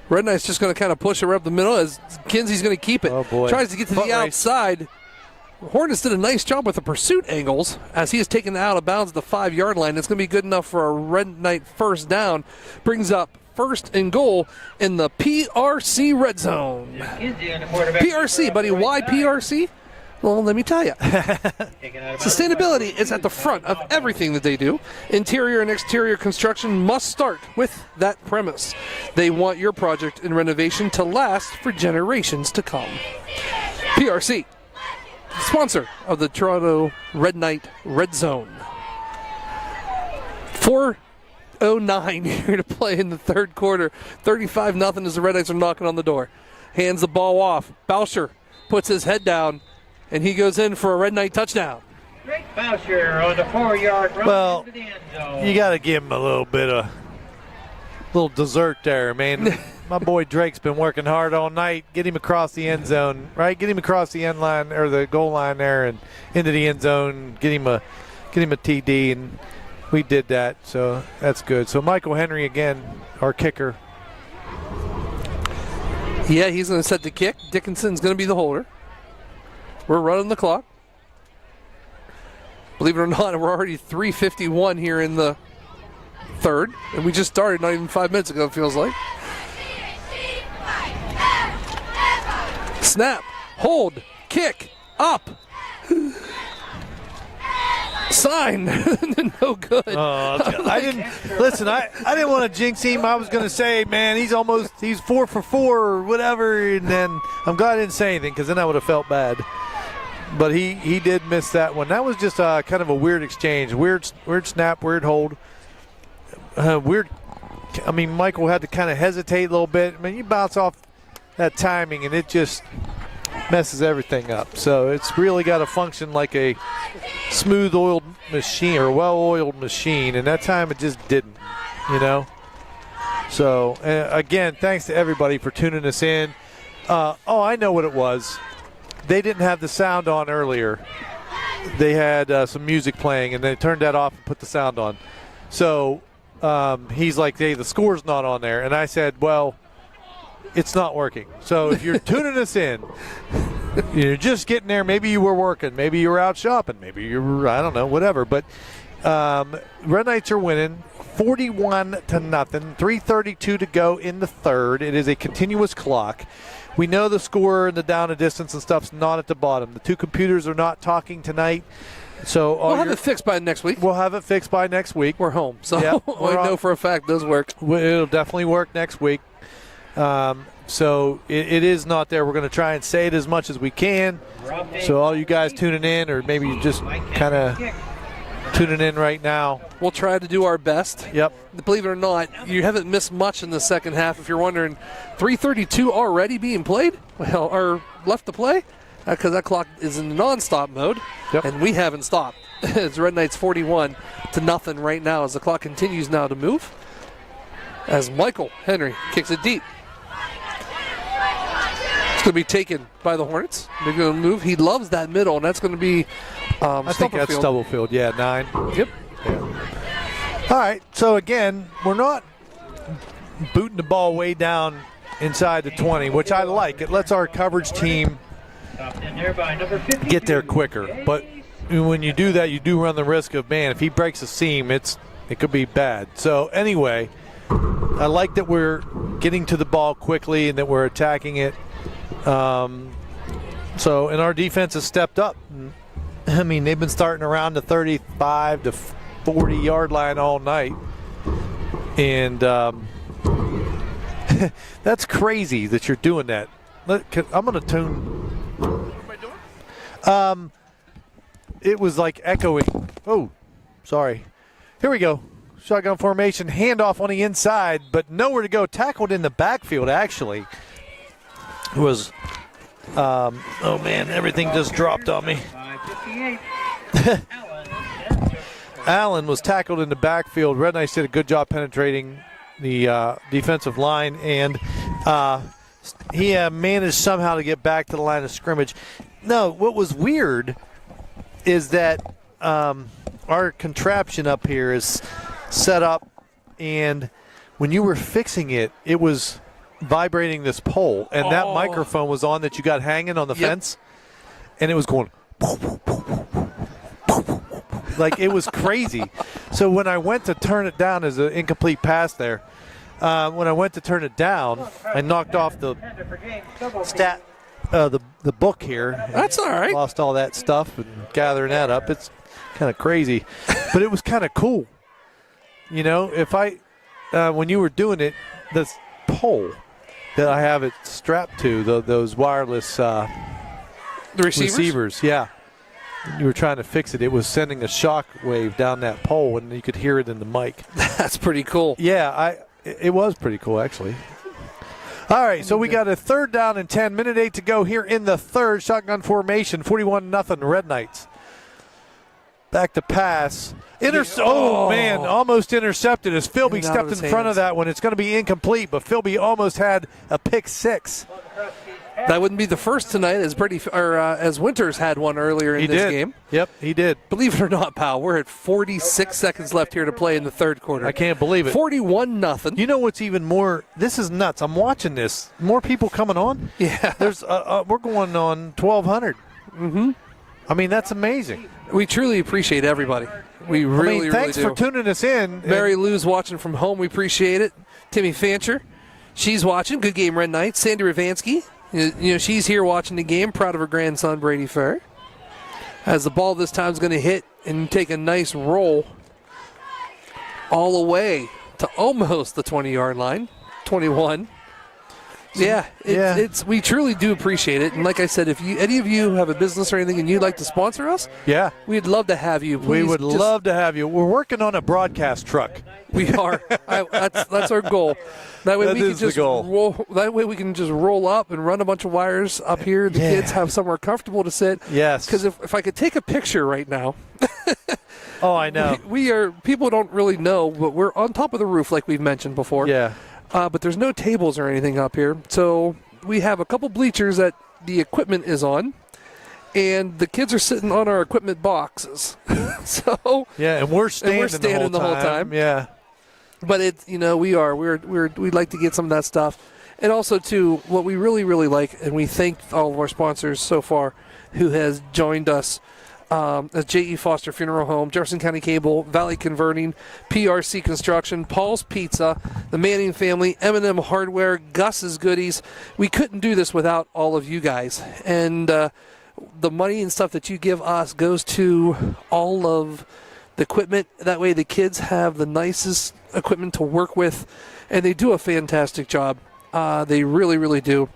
S1: Red Knight's just going to kind of push it right up the middle as Kinsey's going to keep it.
S2: Oh, boy.
S1: Tries to get to
S2: Foot
S1: the
S2: race.
S1: outside. Hornets did a nice job with the pursuit angles as he is taken out of bounds at the 5-yard line. It's going to be good enough for a Red Knight first down. Brings up first and goal in the PRC red zone. PRC, buddy. Why PRC? Well, let me tell you. Sustainability is at the front of everything that they do. Interior and exterior construction must start with that premise. They want your project and renovation to last for generations to come. PRC, sponsor of the Toronto Red Knight Red Zone. 4:09 here to play in the third quarter. 35-0 as the Red Knights are knocking on the door. Hands the ball off. Boucher puts his head down, and he goes in for a Red Knight touchdown.
S3: Drake Boucher on the 4-yard run
S2: Well,
S3: into the end zone.
S2: you got to give him a little bit of little dessert there, man. My boy Drake's been working hard all night. Get him across the end zone, right? Get him across the end line or the goal line there and into the end zone. Get him a TD, and we did that, so that's good. So Michael Henry again, our kicker.
S1: Yeah, he's going to set the kick. Dickinson's going to be the holder. We're running the clock. Believe it or not, we're already 3:51 here in the third, and we just started not even 5 minutes ago, it feels like. Snap, hold, kick, up. Sign, no good.
S2: I didn't want to jinx him. I was going to say, man, he's 4 for 4 or whatever, and then I'm glad I didn't say anything because then I would have felt bad. But he did miss that one. That was just kind of a weird exchange, weird snap, weird hold, weird. I mean, Michael had to kind of hesitate a little bit. I mean, you bounce off that timing, and it just messes everything up. So it's really got to function like a smooth-oiled machine or well-oiled machine, and that time it just didn't, you know. So, again, thanks to everybody for tuning us in. I know what it was. They didn't have the sound on earlier. They had some music playing, and they turned that off and put the sound on. So he's like, hey, the score's not on there. And I said, well, it's not working. So if you're tuning us in, you're just getting there. Maybe you were working. Maybe you were out shopping. Maybe you were, I don't know, whatever. But Red Knights are winning 41-0. 3:32 to go in the third. It is a continuous clock. We know the score and the down and distance and stuff's not at the bottom. The two computers are not talking tonight. So
S1: we'll have it fixed by next week.
S2: We'll have it fixed by next week.
S1: We're home. So
S2: yep,
S1: I know for a fact those work.
S2: It'll definitely work next week. So it is not there. We're going to try and say it as much as we can. So all you guys tuning in, or maybe you just kind of tuning in right now,
S1: we'll try to do our best.
S2: Yep.
S1: Believe it or not, you haven't missed much in the second half. If you're wondering, 3:32 already being played, or left to play, because that clock is in non-stop mode, and we haven't stopped. It's Red Knights 41-0 right now as the clock continues now to move. As Michael Henry kicks it deep. It's going to be taken by the Hornets. They're going to move. He loves that middle, and that's going to be
S2: I think that's Stubblefield. Yeah, 9.
S1: Yep.
S2: Yeah. All right. So, again, we're not booting the ball way down inside the 20, which I like. It lets our coverage team get there quicker. But when you do that, you do run the risk of, man, if he breaks a seam, it could be bad. So, anyway, I like that we're getting to the ball quickly and that we're attacking it. And our defense has stepped up. I mean, they've been starting around the 35 to 40-yard line all night. And that's crazy that you're doing that. I'm going to tune.
S1: What am I doing?
S2: It was like echoing. Oh, sorry. Here we go. Shotgun formation, handoff on the inside, but nowhere to go. Tackled in the backfield, actually. It was, oh man, everything just dropped on me. Allen was tackled in the backfield. Red Knights did a good job penetrating the defensive line, and he managed somehow to get back to the line of scrimmage. No, what was weird is that our our contraption up here is set up, and when you were fixing it, it was vibrating this pole, and that microphone was on that you got hanging on the fence, and it was going like it was crazy. So when I went to turn it down as an incomplete pass there, when I went to turn it down, I knocked off the the book here.
S1: That's all right.
S2: Lost all that stuff and gathering that up. It's kind of crazy, but it was kind of cool. You know, if I when you were doing it, this pole that I have it strapped to, those wireless
S1: the receivers,
S2: yeah. You were trying to fix it. It was sending a shock wave down that pole, and you could hear it in the mic.
S1: That's pretty cool.
S2: Yeah, it was pretty cool, actually. All right, so we got a 3rd down and 10. Minute 8 to go here in the 3rd. Shotgun formation, 41-0 Red Knights. Back to pass. Oh, man, almost intercepted as Philby stepped in front of that one. It's going to be incomplete, but Philby almost had a pick 6.
S1: That wouldn't be the first tonight, as Winters had one earlier in this game.
S2: Yep, he did.
S1: Believe it or not, pal, we're at 46 seconds left here to play in the 3rd quarter.
S2: I can't believe it.
S1: 41-0.
S2: You know what's even more? This is nuts. I'm watching this. More people coming on.
S1: Yeah,
S2: there's we're going on 1,200.
S1: Mm-hmm.
S2: I mean, that's amazing.
S1: We truly appreciate everybody. We really,
S2: thanks
S1: really do.
S2: for tuning us in.
S1: Mary Lou's watching from home. We appreciate it. Timmy Fancher, she's watching. Good game, Red Knights. Sandy Ravansky. You know, she's here watching the game, proud of her grandson, Brady Fair. As the ball this time is going to hit and take a nice roll all the way to almost the 20-yard line, 21. It's we truly do appreciate it. And like I said, if any of you have a business or anything and you'd like to sponsor us, we'd love to have you.
S2: We would love to have you. We're working on a broadcast truck.
S1: We are. That's our goal. That way that way we can just roll up and run a bunch of wires up here. The kids have somewhere comfortable to sit.
S2: Yes.
S1: Because if I could take a picture right now.
S2: Oh, I know.
S1: We are. People don't really know, but we're on top of the roof, like we've mentioned before.
S2: Yeah.
S1: But there's no tables or anything up here, so we have a couple bleachers that the equipment is on. And the kids are sitting on our equipment boxes. So
S2: and we're standing,
S1: the whole time.
S2: Yeah.
S1: But we'd like to get some of that stuff. And also too, what we really, really like, and we thank all of our sponsors so far who has joined us as J.E. Foster Funeral Home, Jefferson County Cable, Valley Converting, PRC Construction, Paul's Pizza, the Manning Family, M&M Hardware, Gus's Goodies. We couldn't do this without all of you guys. And the money and stuff that you give us goes to all of the equipment. That way the kids have the nicest equipment to work with, and they do a fantastic job. They really, really do.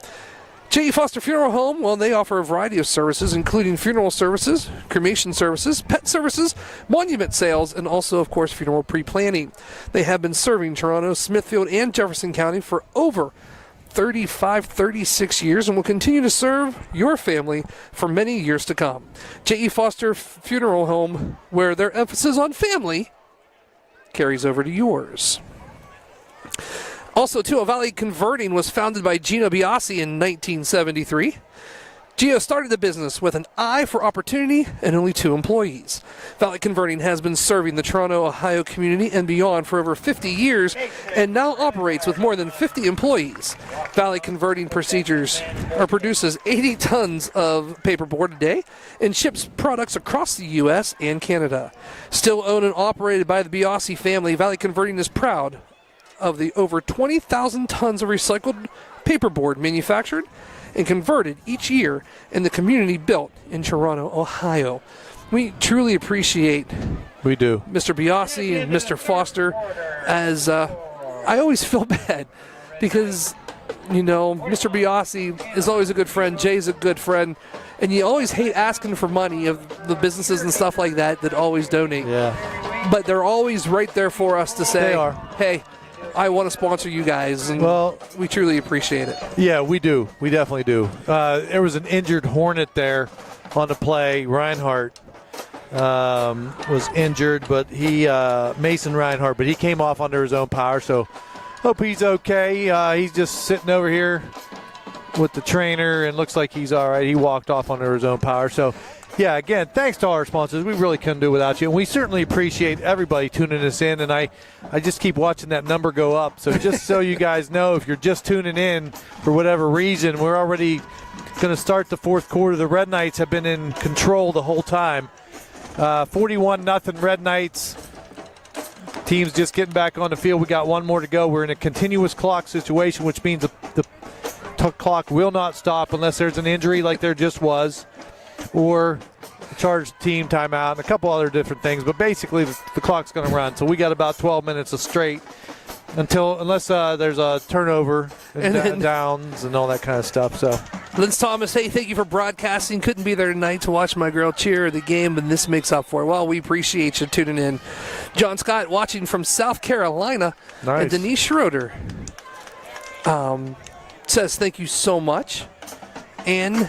S1: J.E. Foster Funeral Home, well, they offer a variety of services, including funeral services, cremation services, pet services, monument sales, and also, of course, funeral pre-planning. They have been serving Toronto, Smithfield, and Jefferson County for over 36 years and will continue to serve your family for many years to come. J.E. Foster Funeral Home, where their emphasis on family carries over to yours. Also, too, Valley Converting was founded by Gino Biasi in 1973. Gio started the business with an eye for opportunity and only 2 employees. Valley Converting has been serving the Toronto, Ohio community and beyond for over 50 years and now operates with more than 50 employees. Valley Converting produces 80 tons of paperboard a day and ships products across the U.S. and Canada. Still owned and operated by the Biasi family, Valley Converting is proud of the over 20,000 tons of recycled paperboard manufactured and converted each year in the community built in Toronto, Ohio. We truly appreciate Mr. Biasi and Mr. Foster, as I always feel bad because, you know, Mr. Biasi is always a good friend, Jay's a good friend, and you always hate asking for money of the businesses and stuff like that always donate.
S2: Yeah.
S1: But they're always right there for us to say,
S2: they are.
S1: Hey, I want to sponsor you guys, and we truly appreciate it.
S2: Yeah, we do. We definitely do. There was an injured Hornet there on the play. Reinhardt was injured, but Mason Reinhardt, but he came off under his own power, so hope he's okay. He's just sitting over here with the trainer and looks like he's all right. He walked off under his own power. So Yeah, again, thanks to our sponsors. We really couldn't do it without you. And we certainly appreciate everybody tuning us in. And I just keep watching that number go up. So just so you guys know, if you're just tuning in for whatever reason, we're already going to start the fourth quarter. The Red Knights have been in control the whole time. 41-0 Red Knights. Team's just getting back on the field. We got one more to go. We're in a continuous clock situation, which means the clock will not stop unless there's an injury like there just was, or charge team timeout, and a couple other different things. But basically, the clock's going to run. So we got about 12 minutes of straight unless there's a turnover and downs and all that kind of stuff. So,
S1: Linz Thomas, hey, thank you for broadcasting. Couldn't be there tonight to watch my girl cheer the game, and this makes up for it. Well, we appreciate you tuning in. John Scott watching from South Carolina.
S2: Nice.
S1: And Denise Schroeder says thank you so much. And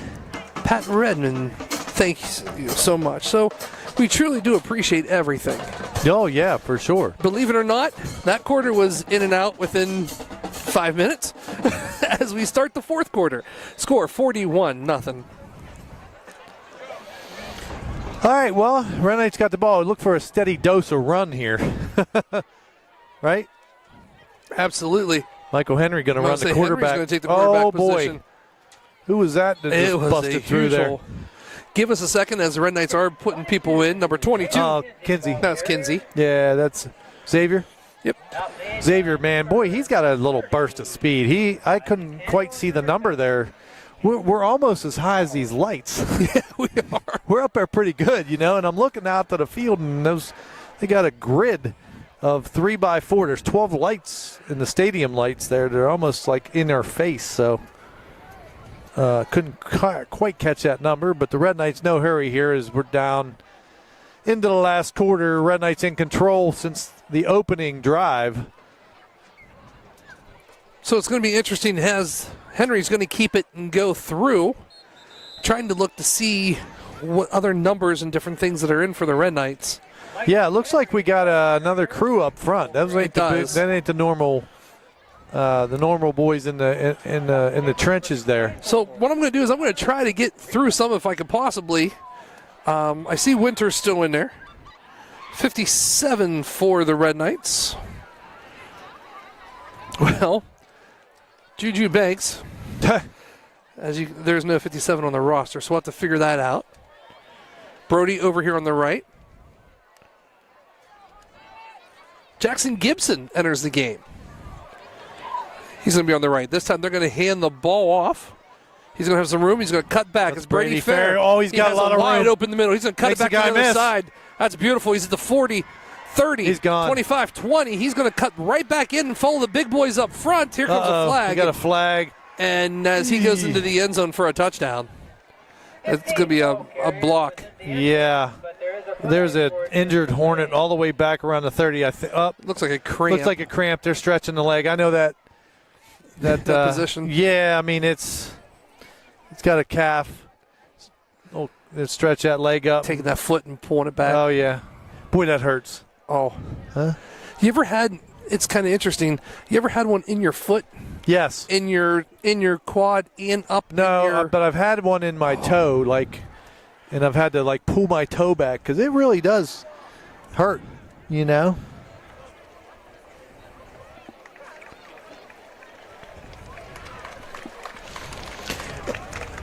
S1: Pat Redmond, thank you so much. So we truly do appreciate everything.
S2: Oh, yeah, for sure.
S1: Believe it or not, that quarter was in and out within 5 minutes as we start the fourth quarter. Score 41-0.
S2: All right, well, Red Knights got the ball. Look for a steady dose of run here. Right?
S1: Absolutely.
S2: Michael Henry going to run the quarterback.
S1: Henry's going to take the quarterback
S2: position. Boy. Who was that just busted through there?
S1: Give us a second as the Red Knights are putting people in. Number 22.
S2: Oh, Kinsey.
S1: That's Kinsey.
S2: Yeah, that's Xavier.
S1: Yep.
S2: Xavier, man, boy, he's got a little burst of speed. I couldn't quite see the number there. We're almost as high as these lights.
S1: Yeah, we are.
S2: We're up there pretty good, and I'm looking out to the field, and they got a grid of 3x4. There's 12 lights in the stadium lights there. They're almost like in our face, so couldn't quite catch that number. But the Red Knights, no hurry here as we're down into the last quarter. Red Knights in control since the opening drive.
S1: So it's going to be interesting as Henry's going to keep it and go through, trying to look to see what other numbers and different things that are in for the Red Knights.
S2: Yeah, it looks like we got another crew up front. That ain't the normal boys in the trenches there.
S1: So what I'm going to do is I'm going to try to get through some if I could possibly. I see Winters still in there. 57 for the Red Knights. Well, Juju Banks, there's no 57 on the roster, so we'll have to figure that out. Brody over here on the right. Jackson Gibson enters the game. He's going to be on the right. This time they're going to hand the ball off. He's going to have some room. He's going to cut back.
S2: That's
S1: it's Brady Fair.
S2: Oh, he's got a lot of room.
S1: Wide open in the middle. He's going to cut it back to the other
S2: miss.
S1: side. That's beautiful. He's at the 40, 30,
S2: he's gone.
S1: 25, 20. He's going to cut right back in and follow the big boys up front. Here comes a flag.
S2: He got a flag.
S1: And as he goes into the end zone for a touchdown, it's going to be a block.
S2: Yeah. There's an injured Hornet all the way back around the 30.
S1: Looks like a cramp.
S2: Looks like a cramp. They're stretching the leg. I know that
S1: position.
S2: Yeah, I mean it's got a calf. Oh, they stretch that leg up.
S1: Taking that foot and pulling it back.
S2: Oh yeah, boy, that hurts.
S1: Oh,
S2: huh?
S1: You ever had? It's kind of interesting. You ever had one in your foot?
S2: Yes.
S1: In your quad and up.
S2: No, but I've had one in my toe, and I've had to pull my toe back because it really does hurt,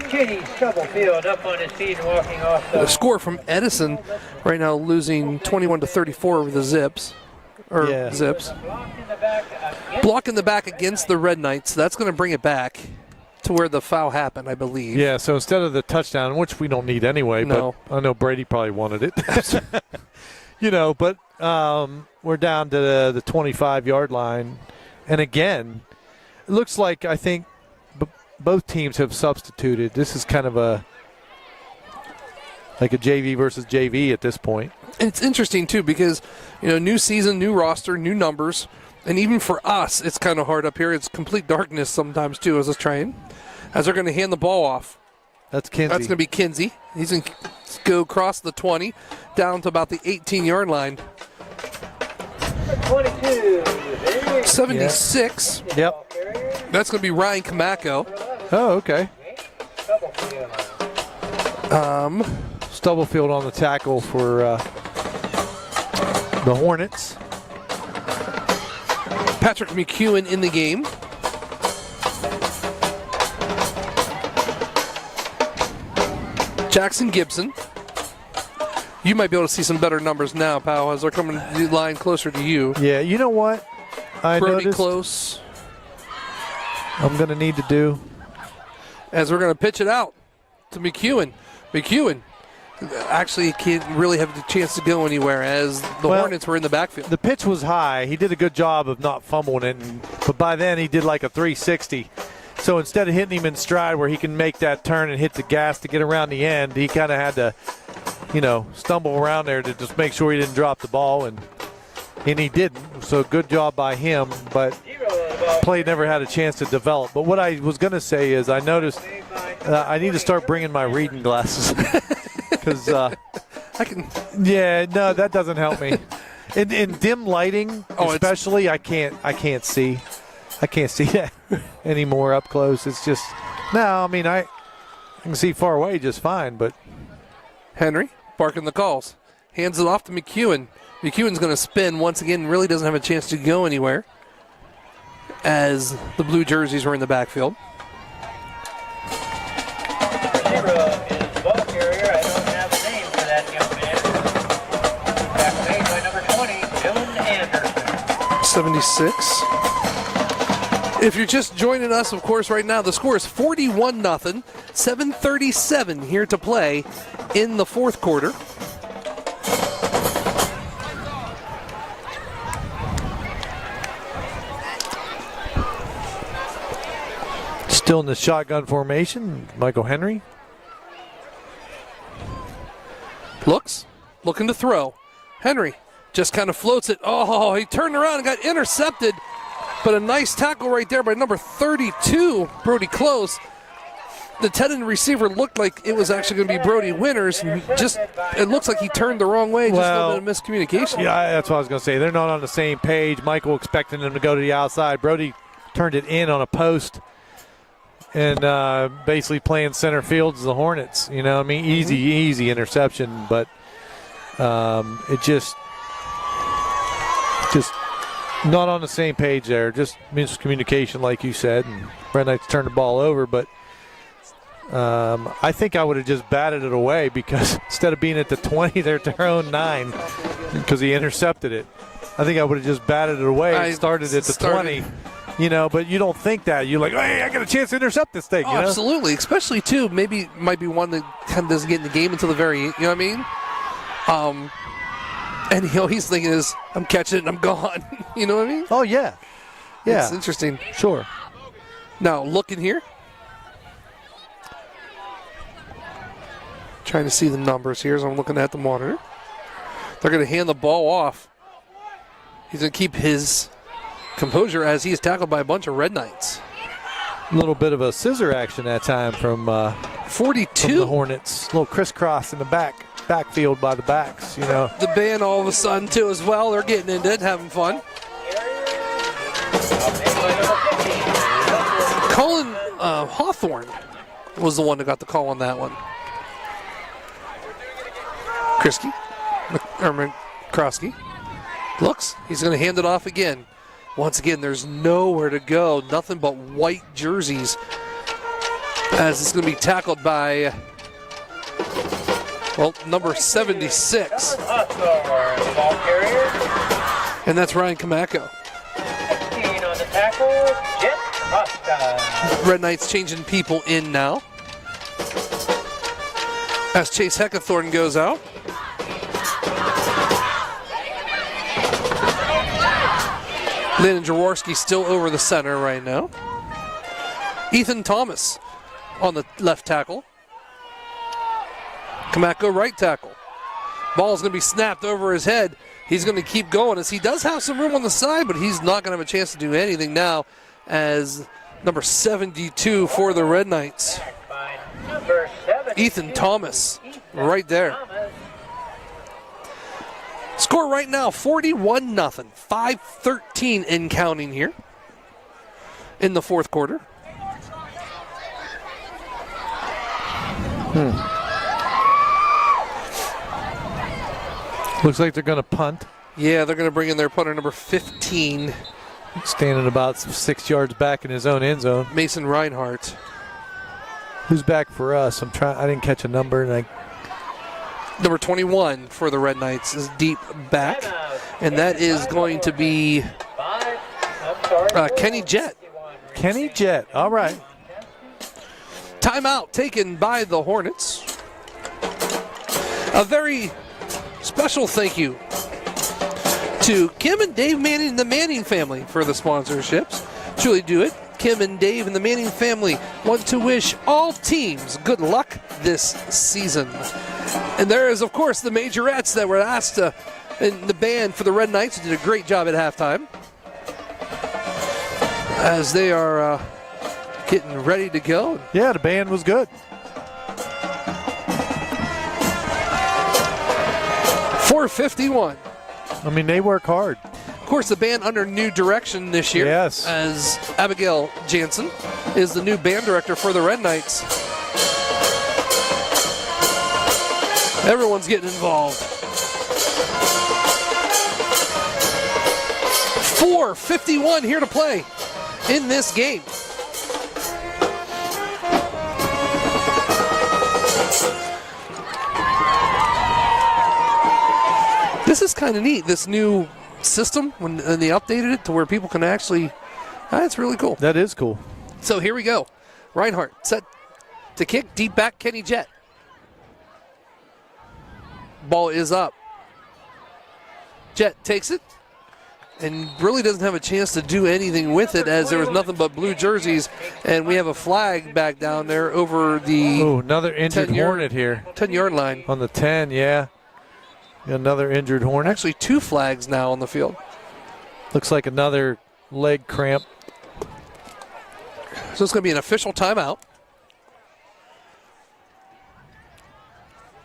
S3: Kenny Stubblefield up on his feet and walking off
S1: the score from Edison right now, losing 21-34 over the Zips. Zips. Block in the back against the Red Knights. That's going to bring it back to where the foul happened, I believe.
S2: Yeah, so instead of the touchdown, which we don't need anyway,
S1: no.
S2: But I know Brady probably wanted it. But we're down to the 25-yard line. And again, it looks like I think both teams have substituted. This is kind of a JV versus JV at this point.
S1: And it's interesting, too, because, new season, new roster, new numbers. And even for us, it's kind of hard up here. It's complete darkness sometimes, too, as a train. As they're going to hand the ball off.
S2: That's Kinsey.
S1: That's going to be Kinsey. He's going to go across the 20 down to about the 18-yard line. 76.
S2: Yep.
S1: That's going to be Ryan Kamako.
S2: Oh, okay. Stubblefield on the tackle for the Hornets.
S1: Patrick McEwen in the game. Jackson Gibson. You might be able to see some better numbers now, pal, as they're coming the line closer to you.
S2: Yeah, you know what? I
S1: Brody
S2: noticed
S1: close.
S2: I'm going to need to do.
S1: As we're going to pitch it out to McEwen. McEwen actually can't really have the chance to go anywhere as the Hornets were in the backfield.
S2: The pitch was high. He did a good job of not fumbling it, but by then he did like a 360. So instead of hitting him in stride where he can make that turn and hit the gas to get around the end, he kind of had to, stumble around there to just make sure he didn't drop the ball, and he didn't. So good job by him, but play never had a chance to develop. But what I was going to say is I noticed I need to start bringing my reading glasses because
S1: I can.
S2: Yeah, no, that doesn't help me. In dim lighting, especially, I can't see. I can't see that anymore up close. It's just I can see far away just fine. But
S1: Henry barking the calls, hands it off to McEwen. McEwen's going to spin once again. Really doesn't have a chance to go anywhere as the blue jerseys were in the backfield.
S3: Is ball carrier. I don't have a name for that young man. Tackle made by number 20, Dylan Anderson.
S1: 76. If you're just joining us, of course, right now, the score is 41-0, 7:37 here to play in the fourth quarter.
S2: still in the shotgun formation, Michael Henry.
S1: Looking to throw. Henry just kind of floats it. Oh, he turned around and got intercepted. But a nice tackle right there by number 32, Brody Close. The tight end receiver looked like it was actually going to be Brody Winters. And it looks like he turned the wrong way. Just a little bit of miscommunication.
S2: Yeah, that's what I was going to say. They're not on the same page. Michael expecting them to go to the outside. Brody turned it in on a post and basically playing center field as the Hornets. You know, I mean, easy interception, but it just not on the same page there. Just miscommunication, like you said, and Red Knights turned the ball over. But I think I would have just batted it away because instead of being at the 20, they're at their own 9 because he intercepted it. I think I would have just batted it away and started at the 20. You know, but you don't think that. You're like, hey, I got a chance to intercept this thing.
S1: Oh,
S2: you know?
S1: Absolutely. Especially, too, maybe might be one that kind of doesn't get in the game until the very end. You know what I mean? And he's thinking is, I'm catching it and I'm gone. You know what I mean?
S2: Oh, yeah. Yeah.
S1: It's interesting.
S2: Sure.
S1: Now, looking here. Trying to see the numbers here as I'm looking at the monitor. They're going to hand the ball off. He's going to keep his composure as he is tackled by a bunch of Red Knights.
S2: A little bit of a scissor action that time from
S1: 42.
S2: From the Hornets. A little crisscross in the backfield by the backs, you know.
S1: The band all of a sudden, too, as well. They're getting into it, having fun. Colin Hawthorne was the one that got the call on that one. Krosky looks. He's going to hand it off again. Once again, there's nowhere to go. Nothing but white jerseys. As it's going to be tackled by, number 76. And that's Ryan Kamako.
S3: On the tackle, Jet Costa.
S1: Red Knights changing people in now. As Chase Heckathorn goes out. Landon Jaworski still over the center right now. Ethan Thomas on the left tackle. Kamako right tackle. Ball's going to be snapped over his head. He's going to keep going as he does have some room on the side, but he's not going to have a chance to do anything now as number 72 for the Red Knights. Ethan Thomas right there. Score right now, 41-0. 5:13 and counting here in the fourth quarter.
S2: Looks like they're going to punt.
S1: Yeah, they're going to bring in their punter number 15.
S2: Standing about 6 yards back in his own end zone.
S1: Mason Reinhardt.
S2: Who's back for us? I didn't catch a number. And
S1: Number 21 for the Red Knights is deep back. And that is going to be Kenny Jett.
S2: Kenny Jett. All right.
S1: Timeout taken by the Hornets. A very special thank you to Kim and Dave Manning and the Manning family for the sponsorships. Truly do it. Kim and Dave and the Manning family want to wish all teams good luck this season. And there is, of course, the majorettes that were asked in the band for the Red Knights, who did a great job at halftime, as they are getting ready to go.
S2: Yeah, the band was good.
S1: 4:51.
S2: I mean, they work hard.
S1: Of course, the band under new direction this year.
S2: Yes.
S1: As Abigail Jansen is the new band director for the Red Knights. Everyone's getting involved. 4:51 here to play in this game. This is kind of neat, this new system, when they updated it to where people can actually, that's really cool.
S2: That is cool.
S1: So here we go. Reinhardt set to kick, deep back, Kenny Jett. Ball is up. Jett takes it and really doesn't have a chance to do anything with it, as there was nothing but blue jerseys, and we have a flag back down there over the
S2: another injured Hornet here.
S1: 10-yard line.
S2: On the 10, yeah. Another injured Hornet.
S1: Actually, 2 flags now on the field.
S2: Looks like another leg cramp.
S1: So it's going to be an official timeout.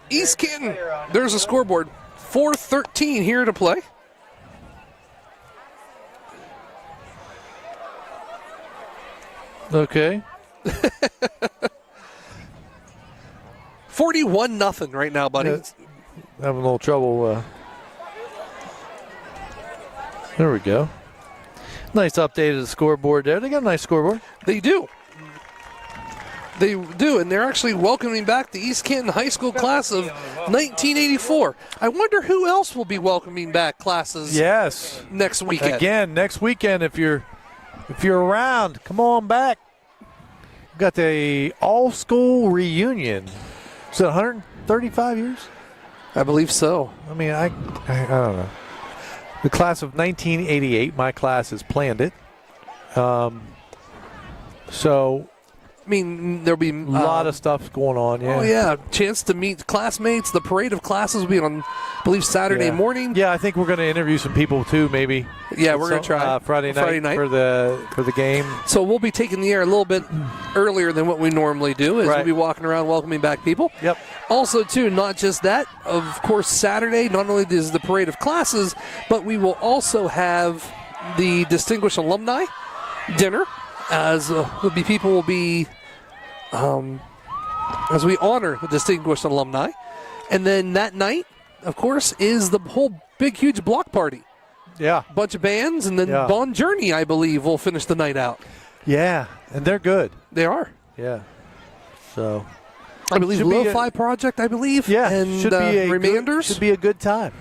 S1: East Canton, there's a scoreboard. 4:13 here to play.
S2: Okay.
S1: 41-0 right now, buddy.
S2: Yeah, having a little trouble. There we go. Nice updated scoreboard there. They got a nice scoreboard.
S1: They do. They do, and they're actually welcoming back the East Canton High School class of 1984. I wonder who else will be welcoming back classes next weekend.
S2: Again, next weekend, if you're around, come on back. We've got the all-school reunion. Is it 135 years?
S1: I believe so.
S2: I mean, I don't know. The class of 1988, my class has planned it. So,
S1: I mean, there'll be
S2: a lot of stuff going on. Yeah.
S1: Oh yeah, chance to meet classmates. The parade of classes will be on, I believe, Saturday morning.
S2: Yeah, I think we're going to interview some people too, maybe.
S1: Yeah, we're going to try
S2: Friday night for the game.
S1: So we'll be taking the air a little bit earlier than what we normally do, as we'll be walking around welcoming back people.
S2: Yep.
S1: Also, too, not just that. Of course, Saturday not only is the parade of classes, but we will also have the distinguished alumni dinner, as people will be. As we honor the distinguished alumni. And then that night, of course, is the whole big, huge block party.
S2: Yeah.
S1: Bunch of bands, and then Bon Journey, I believe, will finish the night out.
S2: Yeah, and they're good.
S1: They are.
S2: Yeah. So.
S1: I believe Lo-Fi Project, I believe.
S2: Yeah.
S1: And
S2: should be
S1: Remanders.
S2: Should be a good time.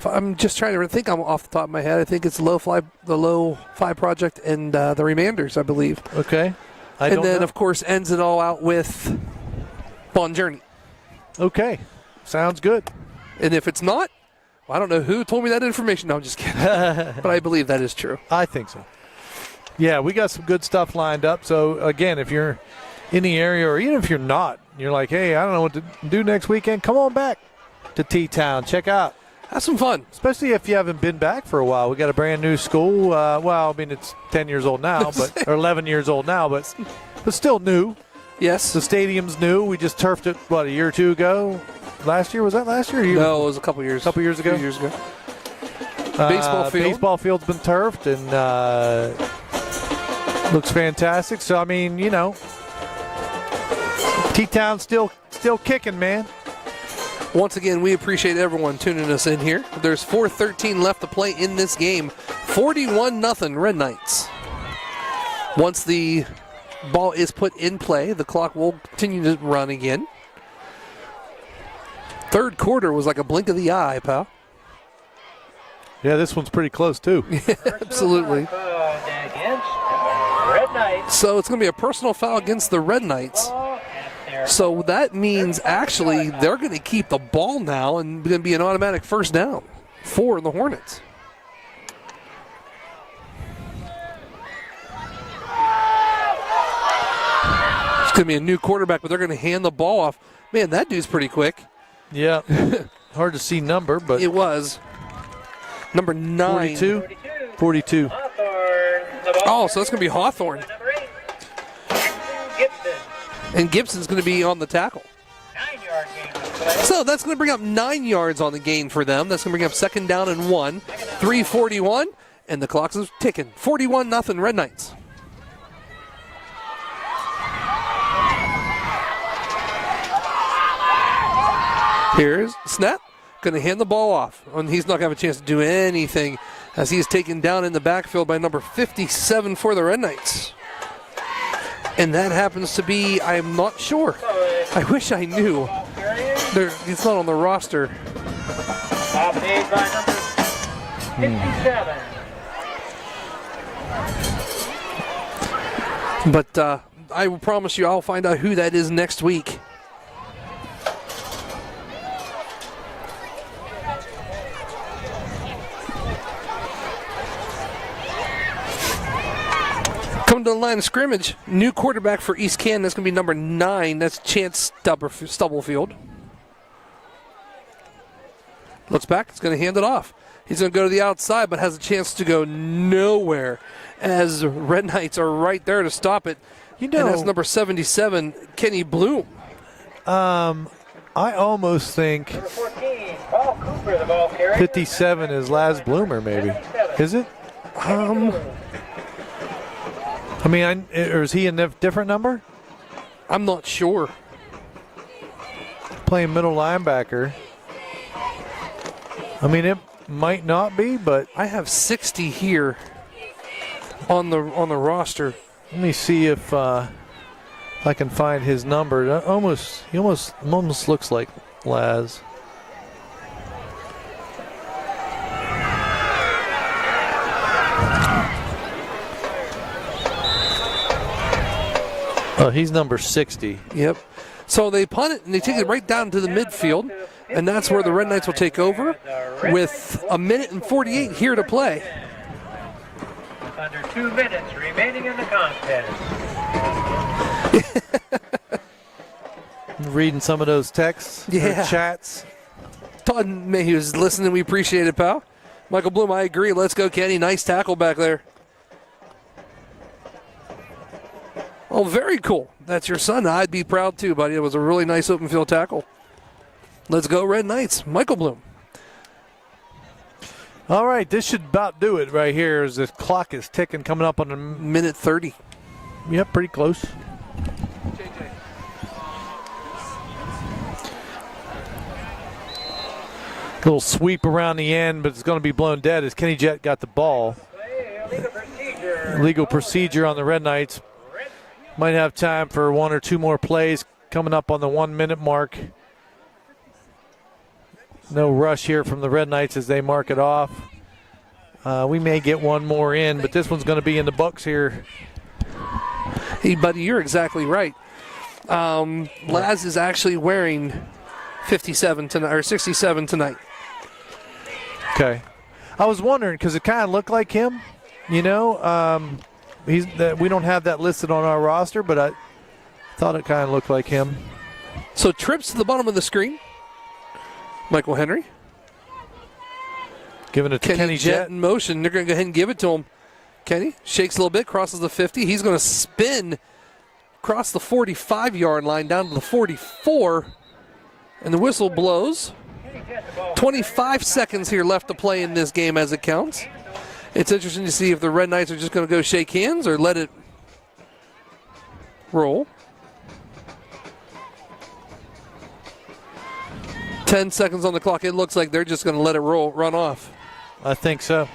S1: I'm just trying to think. I'm off the top of my head. I think it's the Lo-Fi Project and the Remanders, I believe.
S2: Okay.
S1: And then, of course, ends it all out with Bon Journey.
S2: Okay. Sounds good.
S1: And if it's not, well, I don't know who told me that information. No, I'm just kidding. But I believe that is true.
S2: I think so. Yeah, we got some good stuff lined up. So, again, if you're in the area, or even if you're not, you're like, hey, I don't know what to do next weekend, come on back to T-Town. Check out.
S1: Have some fun.
S2: Especially if you haven't been back for a while. We got a brand new school. Well, I mean, it's 10 years old now, or 11 years old now, but still new.
S1: Yes.
S2: The stadium's new. We just turfed it, a year or two ago? Last year? Was that last year?
S1: No, it was a couple years.
S2: A couple years ago?
S1: 2 years ago. Baseball field.
S2: Baseball field's been turfed and looks fantastic. So, I mean, T-Town's still kicking, man.
S1: Once again, we appreciate everyone tuning us in here. There's 4:13 left to play in this game. 41-0 Red Knights. Once the ball is put in play, the clock will continue to run again. Third quarter was like a blink of the eye, pal.
S2: Yeah, this one's pretty close, too.
S1: Absolutely. So it's going to be a personal foul against the Red Knights. So that means actually they're going to keep the ball now and going to be an automatic first down for the Hornets. It's going to be a new quarterback, but they're going to hand the ball off. Man, that dude's pretty quick.
S2: Yeah. Hard to see number, but
S1: it was. Number 9.
S2: 42.
S1: Oh, so that's going to be Hawthorne. And Gibson's going to be on the tackle. So that's going to bring up 9 yards on the gain for them. That's going to bring up second down and 1. 3:41, and the clock is ticking. 41-0 Red Knights. Here's snap. Going to hand the ball off. And he's not going to have a chance to do anything as he's taken down in the backfield by number 57 for the Red Knights. And that happens to be, I'm not sure. I wish I knew. It's not on the roster.
S3: Made by number 57.
S1: But I will promise you I'll find out who that is next week. Coming to the line of scrimmage, new quarterback for East Canton. That's going to be number 9. That's Chance Stubblefield. Looks back. He's going to hand it off. He's going to go to the outside, but has a chance to go nowhere as Red Knights are right there to stop it. And that's number 77, Kenny Bloom.
S2: I almost think 57 is Laz Bloomer, maybe. Is it? I mean, or is he a different number?
S1: I'm not sure.
S2: Playing middle linebacker. I mean, it might not be, but
S1: I have 60 here on the roster.
S2: Let me see if I can find his number. He almost looks like Laz. Oh, he's number 60.
S1: Yep. So they punt it, and they take it right down to the midfield, and that's where the Red Knights will take over with 1:48 here to play.
S3: Under 2 minutes remaining in the contest.
S2: Reading some of those texts, or chats.
S1: Todd Mayhew was listening. We appreciate it, pal. Michael Bloom, I agree. Let's go, Kenny. Nice tackle back there. Oh, very cool. That's your son. I'd be proud too, buddy. It was a really nice open field tackle. Let's go, Red Knights. Michael Bloom.
S2: All right, this should about do it right here as the clock is ticking, coming up on a
S1: minute 30.
S2: Yep, pretty close. Little sweep around the end, but it's going to be blown dead as Kenny Jett got the ball. Legal procedure on the Red Knights. Might have time for 1 or 2 more plays coming up on the 1 minute mark. No rush here from the Red Knights as they mark it off. We may get one more in, but this one's going to be in the books here.
S1: Hey, buddy, you're exactly right. Laz is actually wearing 57 tonight, or 67 tonight.
S2: Okay. I was wondering because it kind of looked like him, you know. We don't have that listed on our roster, but I thought it kind of looked like him.
S1: So trips to the bottom of the screen. Michael Henry.
S2: Giving it to Kenny Jett
S1: in motion. They're going to go ahead and give it to him. Kenny shakes a little bit, crosses the 50. He's going to spin across the 45-yard line down to the 44. And the whistle blows. 25 seconds here left to play in this game as it counts. It's interesting to see if the Red Knights are just going to go shake hands or let it roll. 10 seconds on the clock. It looks like they're just going to let it run off.
S2: I think so.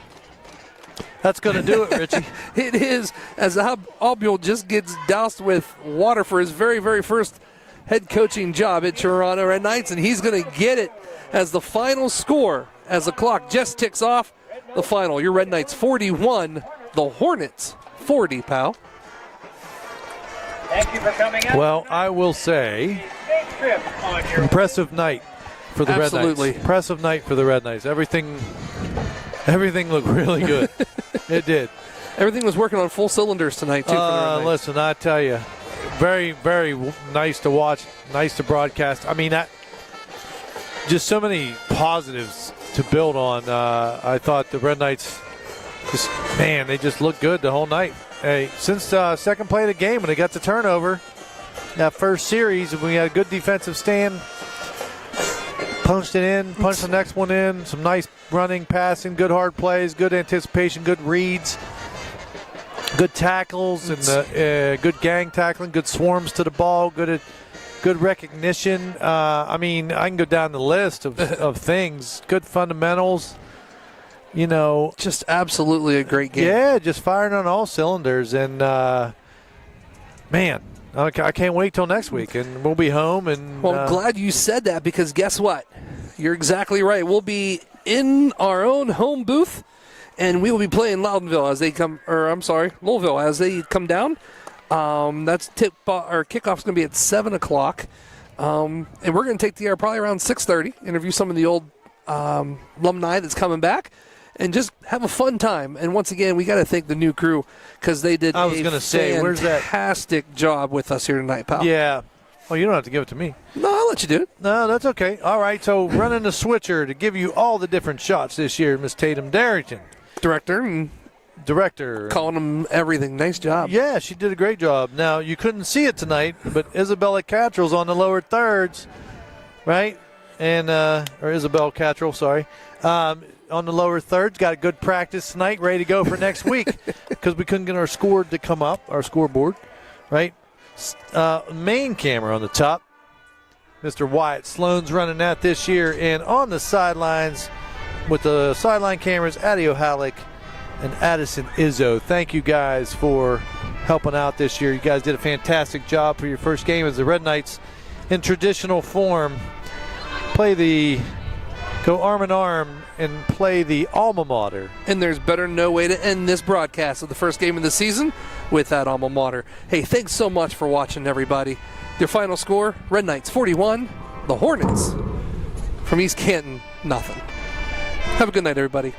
S2: That's going to do it, Richie.
S1: It is, as Albiol just gets doused with water for his very, very first head coaching job at Toronto Red Knights, and he's going to get it as the final score as the clock just ticks off the final. Your Red Knights 41, the Hornets 40, pal.
S3: Thank you for coming out.
S2: Well, I will say, impressive night for the Red Knights. Impressive night for the Red Knights. Everything looked really good. It did.
S1: Everything was working on full cylinders tonight, too, for the Red Knights.
S2: Listen, I tell you, very, very nice to watch, nice to broadcast. I mean, just so many positives to build on. I thought the Red Knights, they just looked good the whole night. Hey, since second play of the game when they got the turnover, that first series, we had a good defensive stand. Punched it in, punched the next one in. Some nice running, passing, good hard plays, good anticipation, good reads, good tackles, and good gang tackling, good swarms to the ball, good recognition. I mean, I can go down the list of things. Good fundamentals. You know,
S1: just absolutely a great game.
S2: Yeah, just firing on all cylinders, and man, I can't wait till next week, and we'll be home. And
S1: well, I'm glad you said that, because guess what? You're exactly right. We'll be in our own home booth, and we will be playing Louisville as they come down. That's kickoff's going to be at 7 o'clock, and we're going to take the air probably around 6:30. Interview some of the old alumni that's coming back, and just have a fun time. And once again, we got to thank the new crew, because they did a fantastic job with us here tonight, pal.
S2: Yeah. Well, you don't have to give it to me.
S1: No, I'll let you do it.
S2: No, that's okay. All right, so running the switcher to give you all the different shots this year, Miss Tatum Darrington.
S1: Director. Calling them everything. Nice job.
S2: Yeah, she did a great job. Now, you couldn't see it tonight, but Isabella Cattrall's on the lower thirds, right? And or Isabel Cattrall, sorry. On the lower thirds, got a good practice tonight, ready to go for next week, because we couldn't get our scoreboard to come up, our scoreboard, right? Main camera on the top. Mr. Wyatt Sloan's running that this year. And on the sidelines with the sideline cameras, Adio Halleck and Addison Izzo. Thank you guys for helping out this year. You guys did a fantastic job for your first game as the Red Knights in traditional form. Go arm in arm and play the alma mater.
S1: And there's better no way to end this broadcast of the first game of the season with that alma mater. Hey, thanks so much for watching, everybody. Your final score, Red Knights 41, the Hornets from East Canton, nothing. Have a good night, everybody.